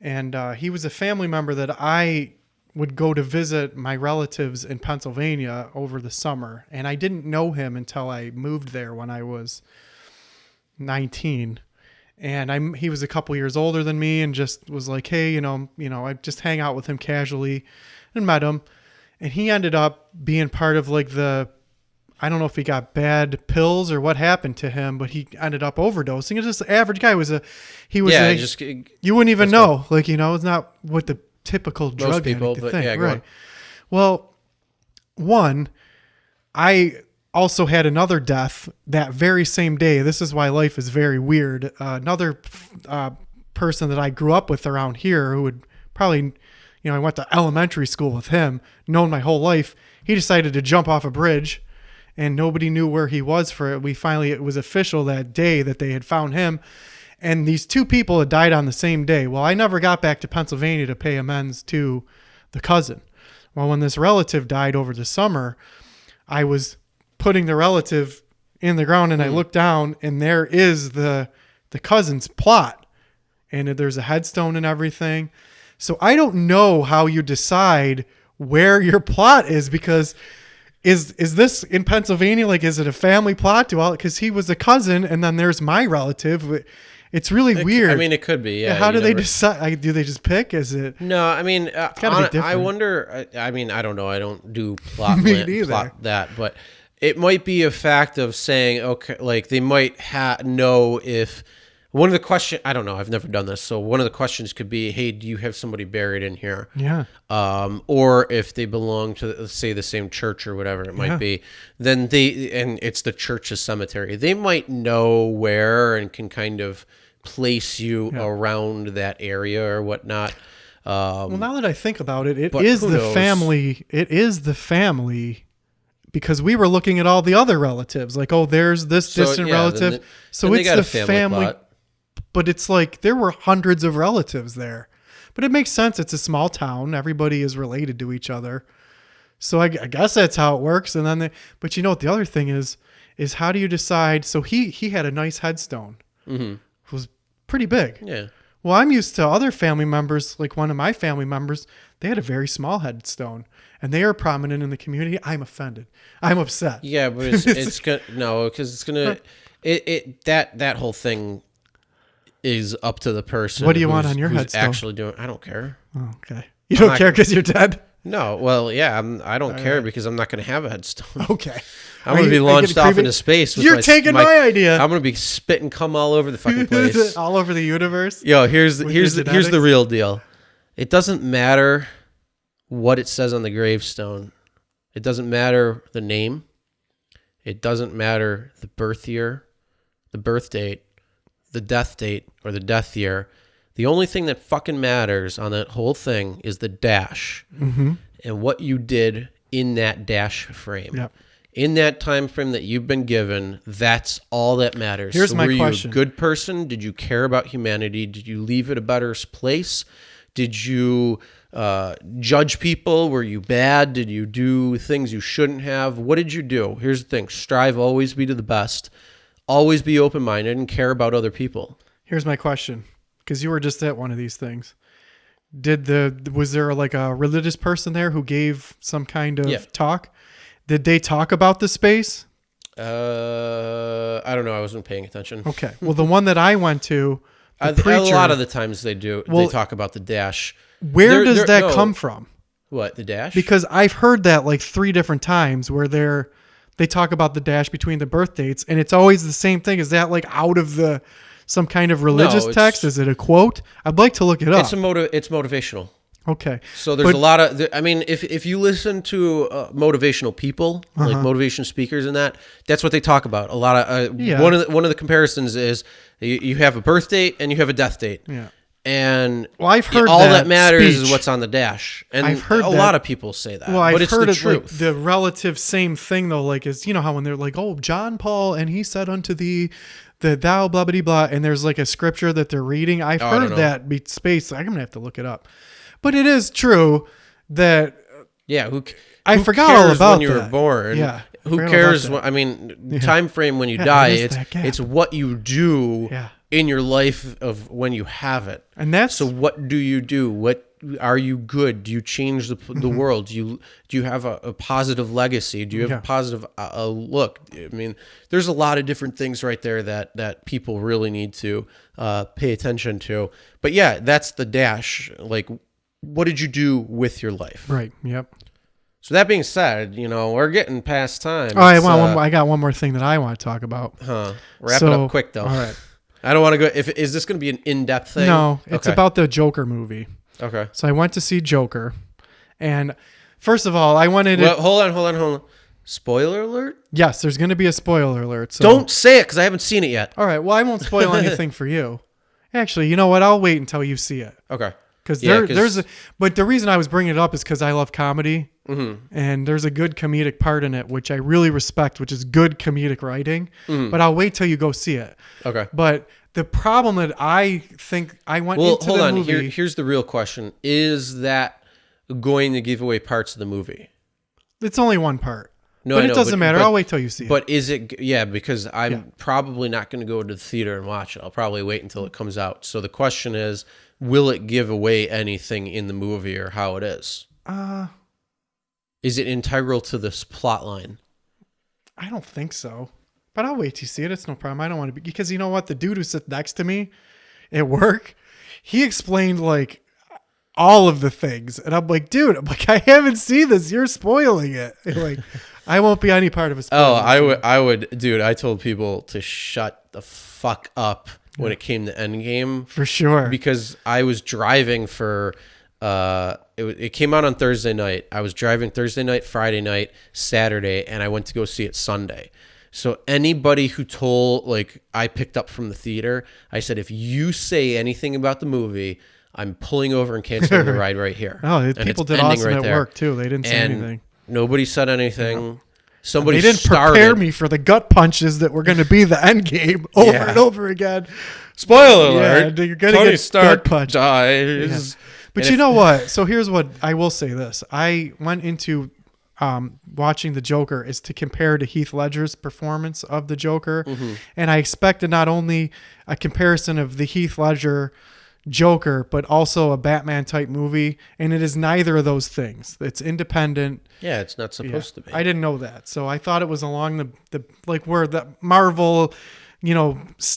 And he was a family member that I would go to visit my relatives in Pennsylvania over the summer. And I didn't know him until I moved there when I was 19. And he was a couple years older than me and just was like, hey, I just hang out with him casually and met him. And he ended up being part of like I don't know if he got bad pills or what happened to him, but he ended up overdosing. It's just an average guy. You wouldn't even know. Like, it's not what the typical drug addict would think. Yeah, right. Well, I also had another death that very same day. This is why life is very weird. Another person that I grew up with around here who would probably, I went to elementary school with him, known my whole life. He decided to jump off a bridge and nobody knew where he was it was official that day that they had found him. And these 2 people had died on the same day. Well, I never got back to Pennsylvania to pay amends to the cousin. Well, when this relative died over the summer, I was putting the relative in the ground and I looked down and there is the cousin's plot and there's a headstone and everything. So I don't know how you decide where your plot is, because is this in Pennsylvania? Like, is it a family plot? Because he was a cousin and then there's my relative. It's really weird. I mean, it could be. Yeah. How do they decide? Do they just pick? Is it? No, I mean, I wonder. I mean, I don't know. I don't do plot that, but it might be a fact of saying, okay, like they might know if one of the questions, I don't know, I've never done this. So one of the questions could be, hey, do you have somebody buried in here? Yeah. Or if they belong to, say, the same church or whatever it might be, then and it's the church's cemetery. They might know where and can kind of place you around that area or whatnot. Well, now that I think about it, it is the family. It is the family. Because we were looking at all the other relatives, like, oh, there's this distant relative. So it's the family. But it's like there were hundreds of relatives there. But it makes sense. It's a small town. Everybody is related to each other. So I guess that's how it works. And then, but you know what the other thing is how do you decide? So he had a nice headstone. Mm-hmm. It was pretty big. Yeah. Well, I'm used to other family members, like one of my family members, they had a very small headstone. And they are prominent in the community. I'm offended. I'm upset. Yeah, but it's gonna because it's gonna that whole thing is up to the person. What do you want on your headstone? Actually doing? I don't care. Oh, okay. You don't care because you're dead? No. Well, yeah. I don't care because I'm not going to have a headstone. Okay. I'm going to be launched off into space. You're taking my idea. I'm going to be spitting cum all over the fucking place. All over the universe. Yo, here's the real deal. It doesn't matter what it says on the gravestone. It doesn't matter the name. It doesn't matter the birth year, the birth date, the death date, or the death year. The only thing that fucking matters on that whole thing is the dash and what you did in that dash frame. Yep. in that time frame that you've been given, that's all that matters. Here's my were question. you a good person? Did you care about humanity? Did you leave it a better place? Did you judge people? Were you bad? Did you do things you shouldn't have? What did you do? Here's the thing. Strive always be to the best. Always be open-minded and care about other people. Here's my question, because you were just at one of these things. Was there like a religious person there who gave some kind of talk? Did they talk about the space? I don't know. I wasn't paying attention. Okay. Well, the one that I went to, a lot of the times they do. They talk about the dash. Where does that come from? What, the dash? Because I've heard that like 3 different times where they talk about the dash between the birth dates, and it's always the same thing. Is that like out of some kind of religious text? Is it a quote? I'd like to look it up. It's motivational. Okay. So there's a lot of, I mean, if you listen to motivational people, like motivation speakers and that's what they talk about. A lot of, one of the comparisons is you have a birth date and you have a death date. Yeah. And I've heard all that matters speech. is what's on the dash. And I've heard a lot of people say that. Well, I've heard the it truth. like the relative same thing though, like is, you know how when they're like, oh, John Paul, and he said unto thee, the thou blah blah blah, and there's like a scripture that they're reading. I've heard that be space. I'm gonna have to look it up. But it is true that I forgot all about when you were born. Yeah. Who cares? Time frame when you die. It's what you do in your life of when you have it. And that's so. What do you do? What are you good? Do you change the world? Do you have a positive legacy? Do you have a positive look? I mean, there's a lot of different things right there that people really need to pay attention to. But yeah, that's the dash. Like, what did you do with your life? Right. Yep. So that being said, we're getting past time. All right. I got one more thing that I want to talk about. Wrap it up quick though. All right. I don't want to go. Is this going to be an in-depth thing? No, it's about the Joker movie. Okay. So I went to see Joker, and first of all, I wanted to... Hold on. Spoiler alert? Yes, there's going to be a spoiler alert. So. Don't say it because I haven't seen it yet. All right. Well, I won't spoil anything for you. Actually, you know what? I'll wait until you see it. Okay. Because but the reason I was bringing it up is because I love comedy, and there's a good comedic part in it, which I really respect, which is good comedic writing. But I'll wait till you go see it. Okay. But the problem that I think I went into hold the on. movie... Here's the real question. Is that going to give away parts of the movie? It's only one part. No, but it doesn't matter. I'll wait till you see it. But is it... Yeah, because I'm probably not going to go to the theater and watch it. I'll probably wait until it comes out. So the question is, will it give away anything in the movie or how it is? Is it integral to this plot line? I don't think so. But I'll wait till you see it. It's no problem. I don't want to be... Because you know what? The dude who sits next to me at work, he explained like all of the things. And I'm like, dude, I haven't seen this. You're spoiling it. And like, I won't be any part of a spoiler. I would, dude, I told people to shut the fuck up when it came to Endgame. For sure. Because I was driving for... It came out on Thursday night. I was driving Thursday night, Friday night, Saturday, and I went to go see it Sunday. So anybody who I picked up from the theater, I said, if you say anything about the movie, I'm pulling over and canceling the ride right here. Oh, people did awesome at work too. They didn't say anything. Nobody said anything. No. Somebody they didn't prepare me for the gut punches that were going to be the end game over and over again. Spoiler alert. You're going to Tony get Stark gut punched. dies. Yeah. But you know what? So here's what I will say this. I went into watching the Joker is to compare to Heath Ledger's performance of the Joker. And I expected not only a comparison of the Heath Ledger Joker, but also a Batman type movie. And it is neither of those things. It's independent. Yeah, it's not supposed to be. I didn't know that. So I thought it was along the like where the Marvel,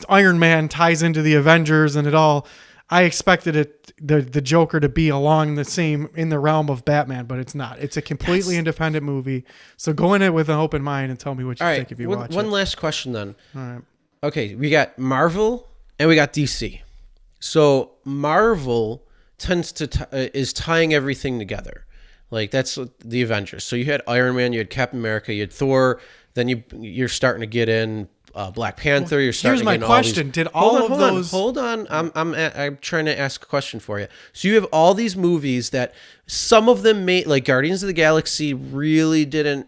Iron Man ties into the Avengers and it all. I expected the Joker to be along the same in the realm of Batman, but it's not. It's a completely independent movie. So go in it with an open mind and tell me what you think if you watch it. One last question then. All right. Okay, we got Marvel and we got DC. So Marvel tends to is tying everything together. Like that's the Avengers. So you had Iron Man, you had Captain America, you had Thor. Then you're starting to get in Black Panther. You're starting. Here's my question: Did all of those? Hold on. I'm trying to ask a question for you. So you have all these movies that some of them made, like Guardians of the Galaxy, really didn't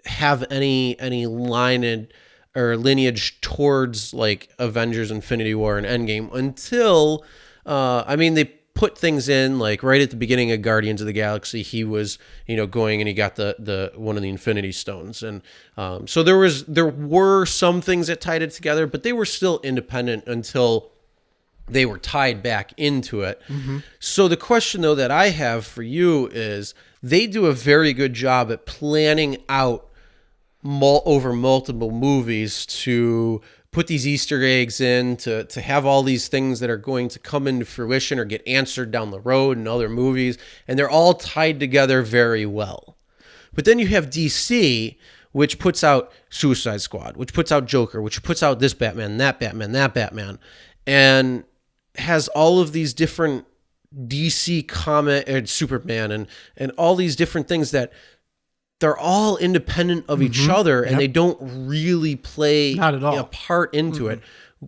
have any line or lineage towards like Avengers, Infinity War, and Endgame until they put things in like right at the beginning of Guardians of the Galaxy. He was going and he got the one of the Infinity Stones, and so there were some things that tied it together, but they were still independent until they were tied back into it. So the question though that I have for you is, they do a very good job at planning out over multiple movies to put these Easter eggs in, to have all these things that are going to come into fruition or get answered down the road in other movies, and they're all tied together very well. But then you have DC, which puts out Suicide Squad, which puts out Joker, which puts out this Batman, that Batman, and has all of these different DC comic and Superman and all these different things that they're all independent of each other, and they don't really play Not at all. a part into it.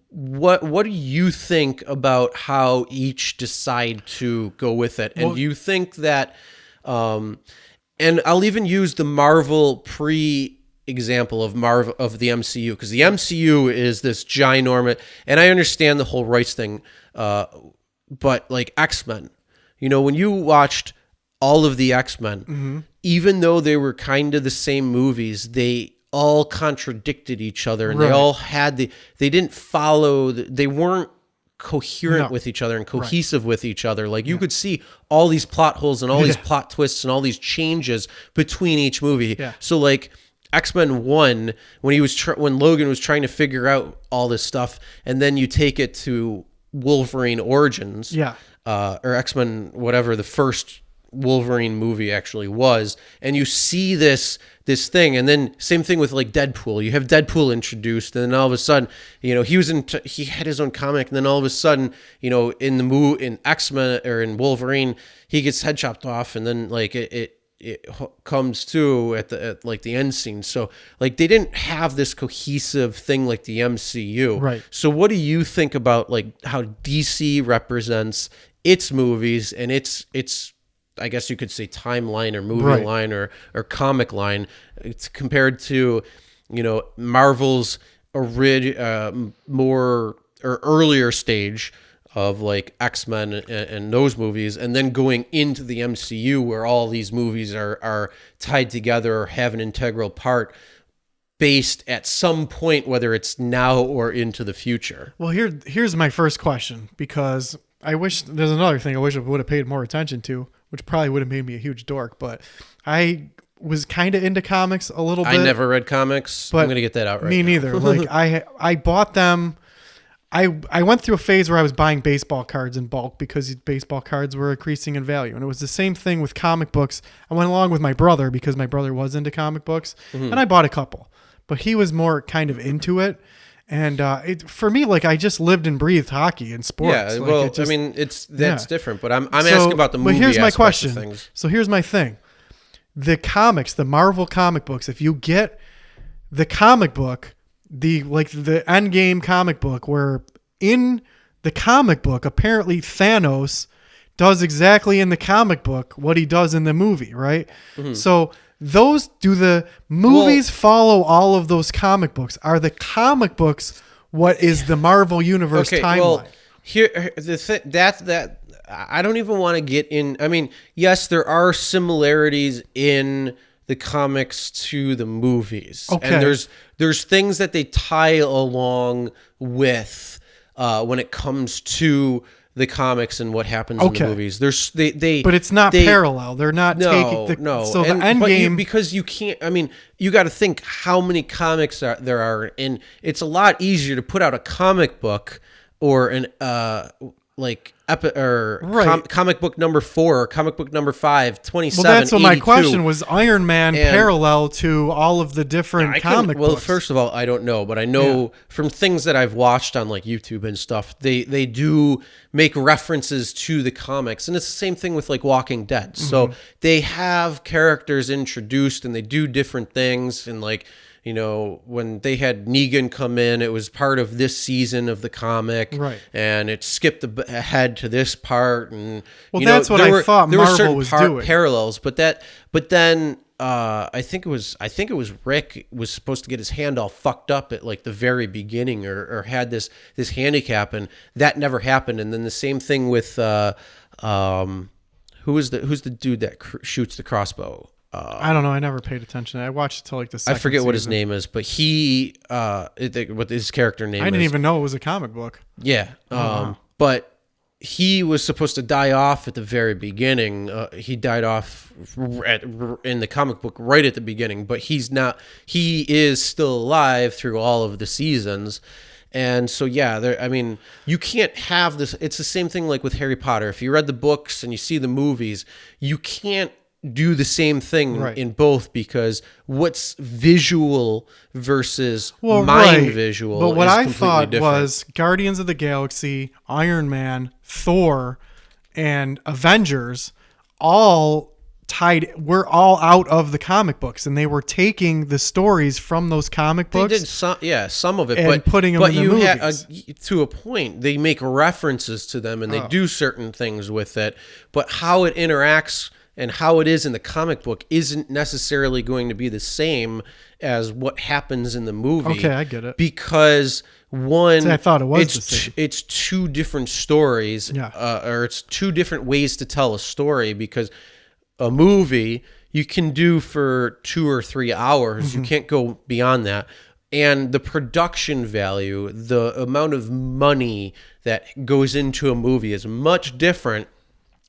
What do you think about how each decide to go with it? And do you think that, and I'll even use the Marvel example of the MCU, because the MCU is this ginormous, and I understand the whole rights thing, but like X-Men, when you watched all of the X-Men, even though they were kind of the same movies, they all contradicted each other, and they all had they didn't follow, they weren't coherent with each other and cohesive with each other. Like you could see all these plot holes and all these plot twists and all these changes between each movie. So like X-Men 1, when Logan was trying to figure out all this stuff, and then you take it to Wolverine Origins, or X-Men, whatever the first Wolverine movie actually was, and you see this thing, and then same thing with like Deadpool. You have Deadpool introduced, and then all of a sudden, he had his own comic, and then all of a sudden, in X-Men or in Wolverine, he gets head chopped off, and then like it comes to at the end scene. So like they didn't have this cohesive thing like the MCU. Right. So what do you think about like how DC represents its movies and its I guess you could say timeline or movie line or comic line? It's compared to, Marvel's more or earlier stage of like X-Men and those movies, and then going into the MCU where all these movies are tied together or have an integral part based at some point, whether it's now or into the future. Well, here's my first question, because there's another thing I wish I would have paid more attention to, which probably would have made me a huge dork, but I was kind of into comics a little bit. I never read comics. But I'm going to get that out right me now. neither. Like I bought them. I went through a phase where I was buying baseball cards in bulk because baseball cards were increasing in value. And it was the same thing with comic books. I went along with my brother because my brother was into comic books, and I bought a couple, but he was more kind of into it. And for me, like I just lived and breathed hockey and sports. Yeah, like well, that's different. But I'm asking about the movie. But here's my question. Of things. So here's my thing: the comics, the Marvel comic books. If you get the comic book, the Endgame comic book, where in the comic book apparently Thanos does exactly in the comic book what he does in the movie, right? So. Do the movies follow all of those comic books? Are the comic books what is the Marvel Universe timeline? Well, here that I don't even want to get in. I mean, yes, there are similarities in the comics to the movies, and there's things that they tie along with when it comes to the comics and what happens in the movies. But it's not parallel. They're not taking So the end game, because you can't. I mean, you got to think how many comics there are, and it's a lot easier to put out a comic book or an comic book number 4 or comic book number 5, 27. Well, that's what 82. my question was. Iron Man parallel to all of the different comic books. Well, first of all, I don't know, but I know from things that I've watched on like YouTube and stuff, they do make references to the comics, and it's the same thing with like Walking Dead. So they have characters introduced, and they do different things, and like. When they had Negan come in, it was part of this season of the comic, right? And it skipped ahead to this part, and that's what I thought Marvel was doing. Parallels, but then I think it was Rick was supposed to get his hand all fucked up at like the very beginning, or had this handicap, and that never happened. And then the same thing with who's the dude that shoots the crossbow? I don't know. I never paid attention. I watched it till like the second I forget what his season. name is, but what his character name is. I didn't even know it was a comic book. Yeah. But he was supposed to die off at the very beginning. He died off in the comic book right at the beginning, but he's not. He is still alive through all of the seasons. And so, yeah, I mean, you can't have this. It's the same thing like with Harry Potter. If you read the books and you see the movies, you can't do the same thing in both, because what's visual versus mind visual but what is I completely thought different. was Guardians of the Galaxy, Iron Man, Thor, and Avengers all were all out of the comic books, and they were taking the stories from those comic books. They did some of it, and but putting them in the movies. To a point, they make references to them and they do certain things with it, but how it interacts and how it is in the comic book isn't necessarily going to be the same as what happens in the movie. Okay, I get it. Because I thought it was the same. It's two different stories, or it's two different ways to tell a story, because a movie you can do for 2 or 3 hours. You can't go beyond that. And the production value, the amount of money that goes into a movie is much different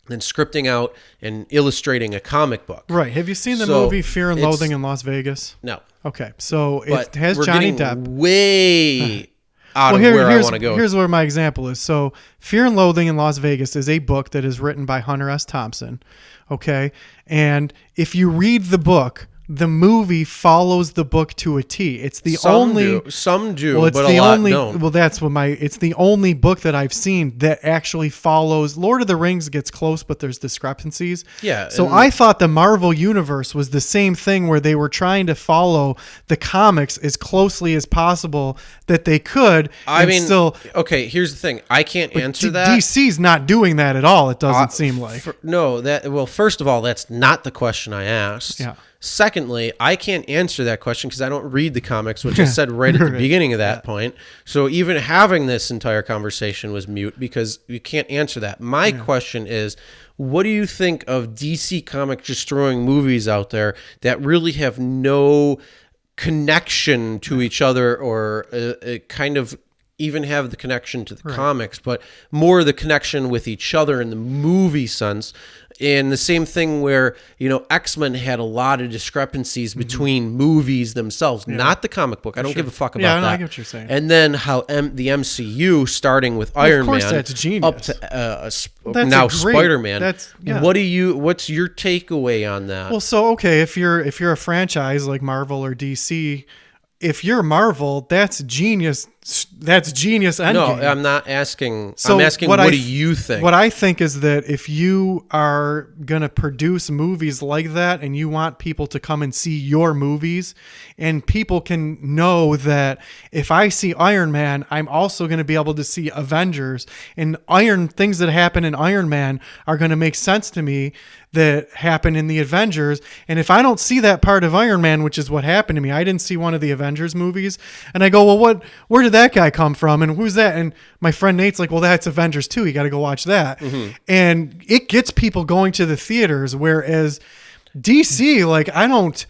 than scripting out and illustrating a comic book. Right. Have you seen the movie Fear and Loathing in Las Vegas? No. Okay. So But it has we're Johnny getting Depp. way out of where I want to go. Here's where my example is. So Fear and Loathing in Las Vegas is a book that is written by Hunter S. Thompson. Okay. And if you read the book, the movie follows the book to a T. It's the only some do, well, it's but the a lot only don't. well that's what it's the only book that I've seen that actually follows. Lord of the Rings gets close, but there's discrepancies. Yeah. So I thought the Marvel universe was the same thing, where they were trying to follow the comics as closely as possible that they could. Okay, here's the thing. I can't answer that. DC's not doing that at all. It doesn't seem like. First of all, that's not the question I asked. Yeah. Secondly, I can't answer that question because I don't read the comics, which I said right at the beginning of that point. So even having this entire conversation was mute because you can't answer that. My question is, what do you think of DC Comics just throwing movies out there that really have no connection to each other, or kind of even have the connection to the comics, but more the connection with each other in the movie sense? And the same thing where, X-Men had a lot of discrepancies between movies themselves, not the comic book. I don't give a fuck about that. I get what you're saying. And then how the MCU, starting with Iron Man, that's genius. up to now Spider-Man. What's your takeaway on that? Well, so okay, if you're a franchise like Marvel or DC, if you're Marvel, that's genius. That's genius endgame. No, I'm not asking. I'm asking, what do you think? What I think is that if you are going to produce movies like that and you want people to come and see your movies, and people can know that if I see Iron Man, I'm also going to be able to see Avengers, and things that happen in Iron Man are going to make sense to me that happen in the Avengers. And if I don't see that part of Iron Man, which is what happened to me, I didn't see one of the Avengers movies, and I go, well, where did that guy come from, and who's that? And my friend Nate's like, well, that's Avengers 2. You got to go watch that. And it gets people going to the theaters, whereas DC, like, I don't.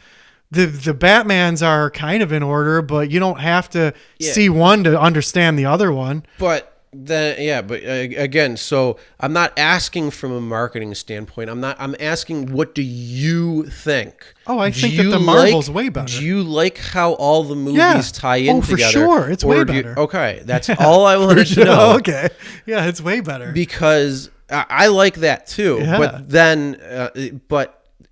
The Batmans are kind of in order, but you don't have to see one to understand the other one. But again, so I'm not asking from a marketing standpoint. I'm asking, what do you think? Oh, I think that the Marvel's way better. Do you like how all the movies tie in together? Oh, for sure. It's way better. Okay, that's all I wanted to know. Okay. Yeah, it's way better. Because I like that too. Yeah. But then,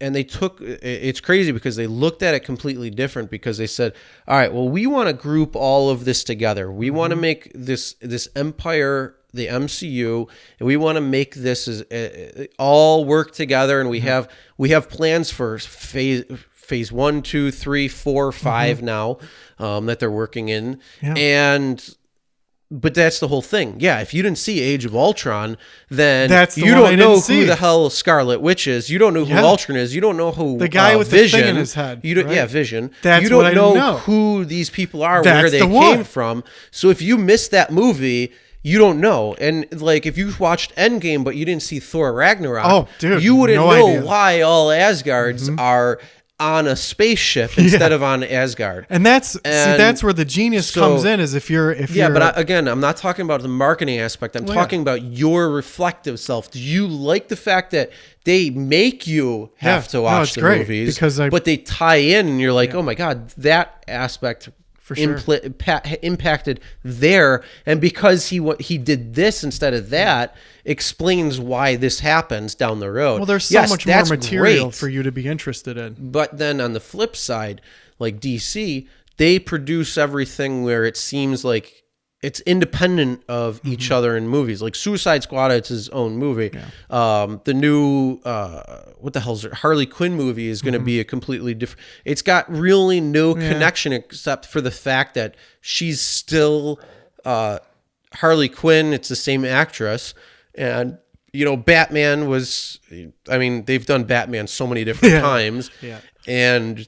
and they it's crazy because they looked at it completely different, because they said, all right, well, we want to group all of this together. We want to make this empire, the MCU, and we want to make this as all work together. And we have plans for phase 1, 2, 3, 4, 5 now, that they're working in. Yeah. And But that's the whole thing. Yeah, if you didn't see Age of Ultron, then That's the you one I don't know didn't see. who the hell Scarlet Witch is. You don't know who Yeah. Ultron is. You don't know who The guy with the Vision thing in his head, You don't, right? Yeah, Vision. That's you don't what I didn't know know. who these people are, That's where they the came one. from. So if you missed that movie, you don't know. And like if you watched Endgame but you didn't see Thor Ragnarok, Oh, dude, you wouldn't no know idea. why all Asgards are on a spaceship instead of on Asgard. And that's where the genius so- comes in. Is if you're But again, I'm not talking about the marketing aspect. I'm talking about your reflective self. Do you like the fact that they make you have to watch it's the great, movies, because but they tie in, and you're like, oh my god, that aspect For sure. impacted there, and because he did this instead of that, explains why this happens down the road. well, there's so Yes, much more that's material great. for you to be interested in. But then on the flip side, like DC, they produce everything where it seems like it's independent of each other in movies. Like Suicide Squad, it's his own movie. The new what the hell's it? Harley Quinn movie is going to be a completely different. It's got really no connection except for the fact that she's still Harley Quinn. It's the same actress, and Batman was. I mean, they've done Batman so many different times, and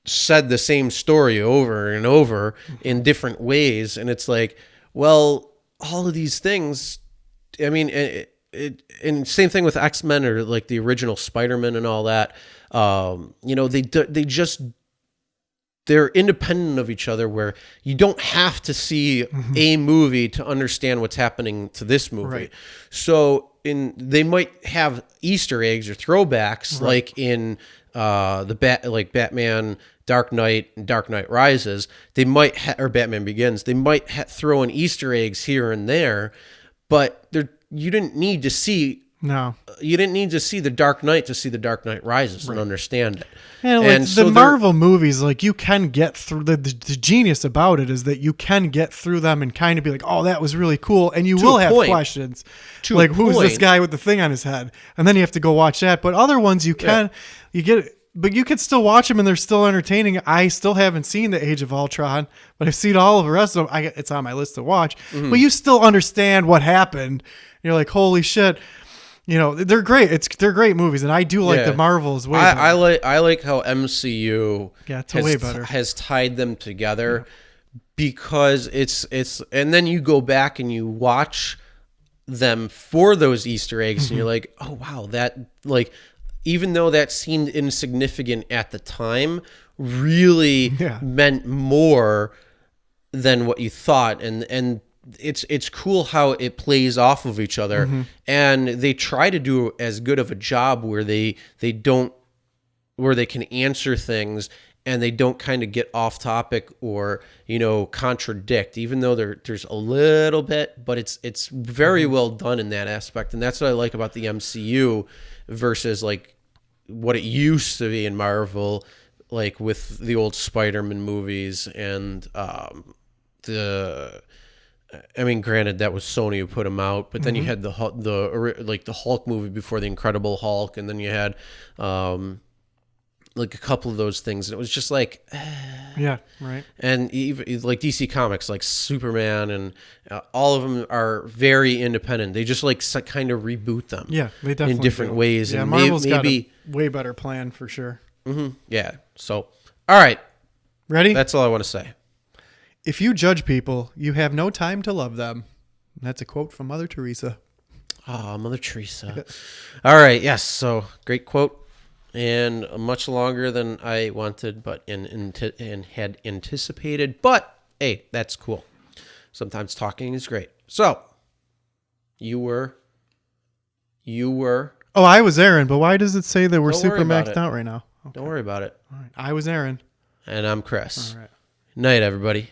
said the same story over and over in different ways, and it's like, well, all of these things, I mean, and same thing with X-Men or like the original Spider-Man and all that. They're independent of each other, where you don't have to see a movie to understand what's happening to this movie. Right. So they might have Easter eggs or throwbacks, like in Batman Dark Knight and Dark Knight Rises. They might or Batman Begins. They might throw in Easter eggs here and there, but you didn't need to see. No. You didn't need to see the Dark Knight to see the Dark Knight Rises and understand it. And like And so the they're- Marvel movies, like you can get through the genius about it is that you can get through them and kind of be like, oh, that was really cool. And you will a have point. questions To a like, who's this point. guy with the thing on his head? And then you have to go watch that. But other ones you can, you get, but you can still watch them and they're still entertaining. I still haven't seen the Age of Ultron, but I've seen all of the rest of them. It's on my list to watch, but you still understand what happened. You're like, holy shit. They're great. They're great movies, and I do like the Marvels way better. I like how MCU it's way better. has tied them together because it's and then you go back and you watch them for those Easter eggs and you're like, oh wow, that like even though that seemed insignificant at the time, really meant more than what you thought, and it's cool how it plays off of each other, and they try to do as good of a job where they can answer things and they don't kind of get off topic or contradict, even though there's a little bit, but it's very well done in that aspect. And that's what I like about the MCU versus like what it used to be in Marvel, like with the old Spider-Man movies and granted that was Sony who put them out, but then you had the Hulk movie before the Incredible Hulk, and then you had like a couple of those things, and it was just like, yeah, right. And even like DC Comics, like Superman, and all of them are very independent. They just like kind of reboot them, Yeah, they definitely in different do. ways. Yeah, and Marvel's maybe got a way better plan for sure. yeah. So, all right, Ready? that's all I want to say. If you judge people, you have no time to love them. That's a quote from Mother Teresa. Oh, Mother Teresa. All right. Yes. So great quote, and much longer than I wanted, but and had anticipated. But hey, that's cool. Sometimes talking is great. So you were. Oh, I was Aaron, but why does it say that we're Don't super worry about maxed it. out right now? Okay. Don't worry about it. All right. I was Aaron. And I'm Chris. All right. Night, everybody.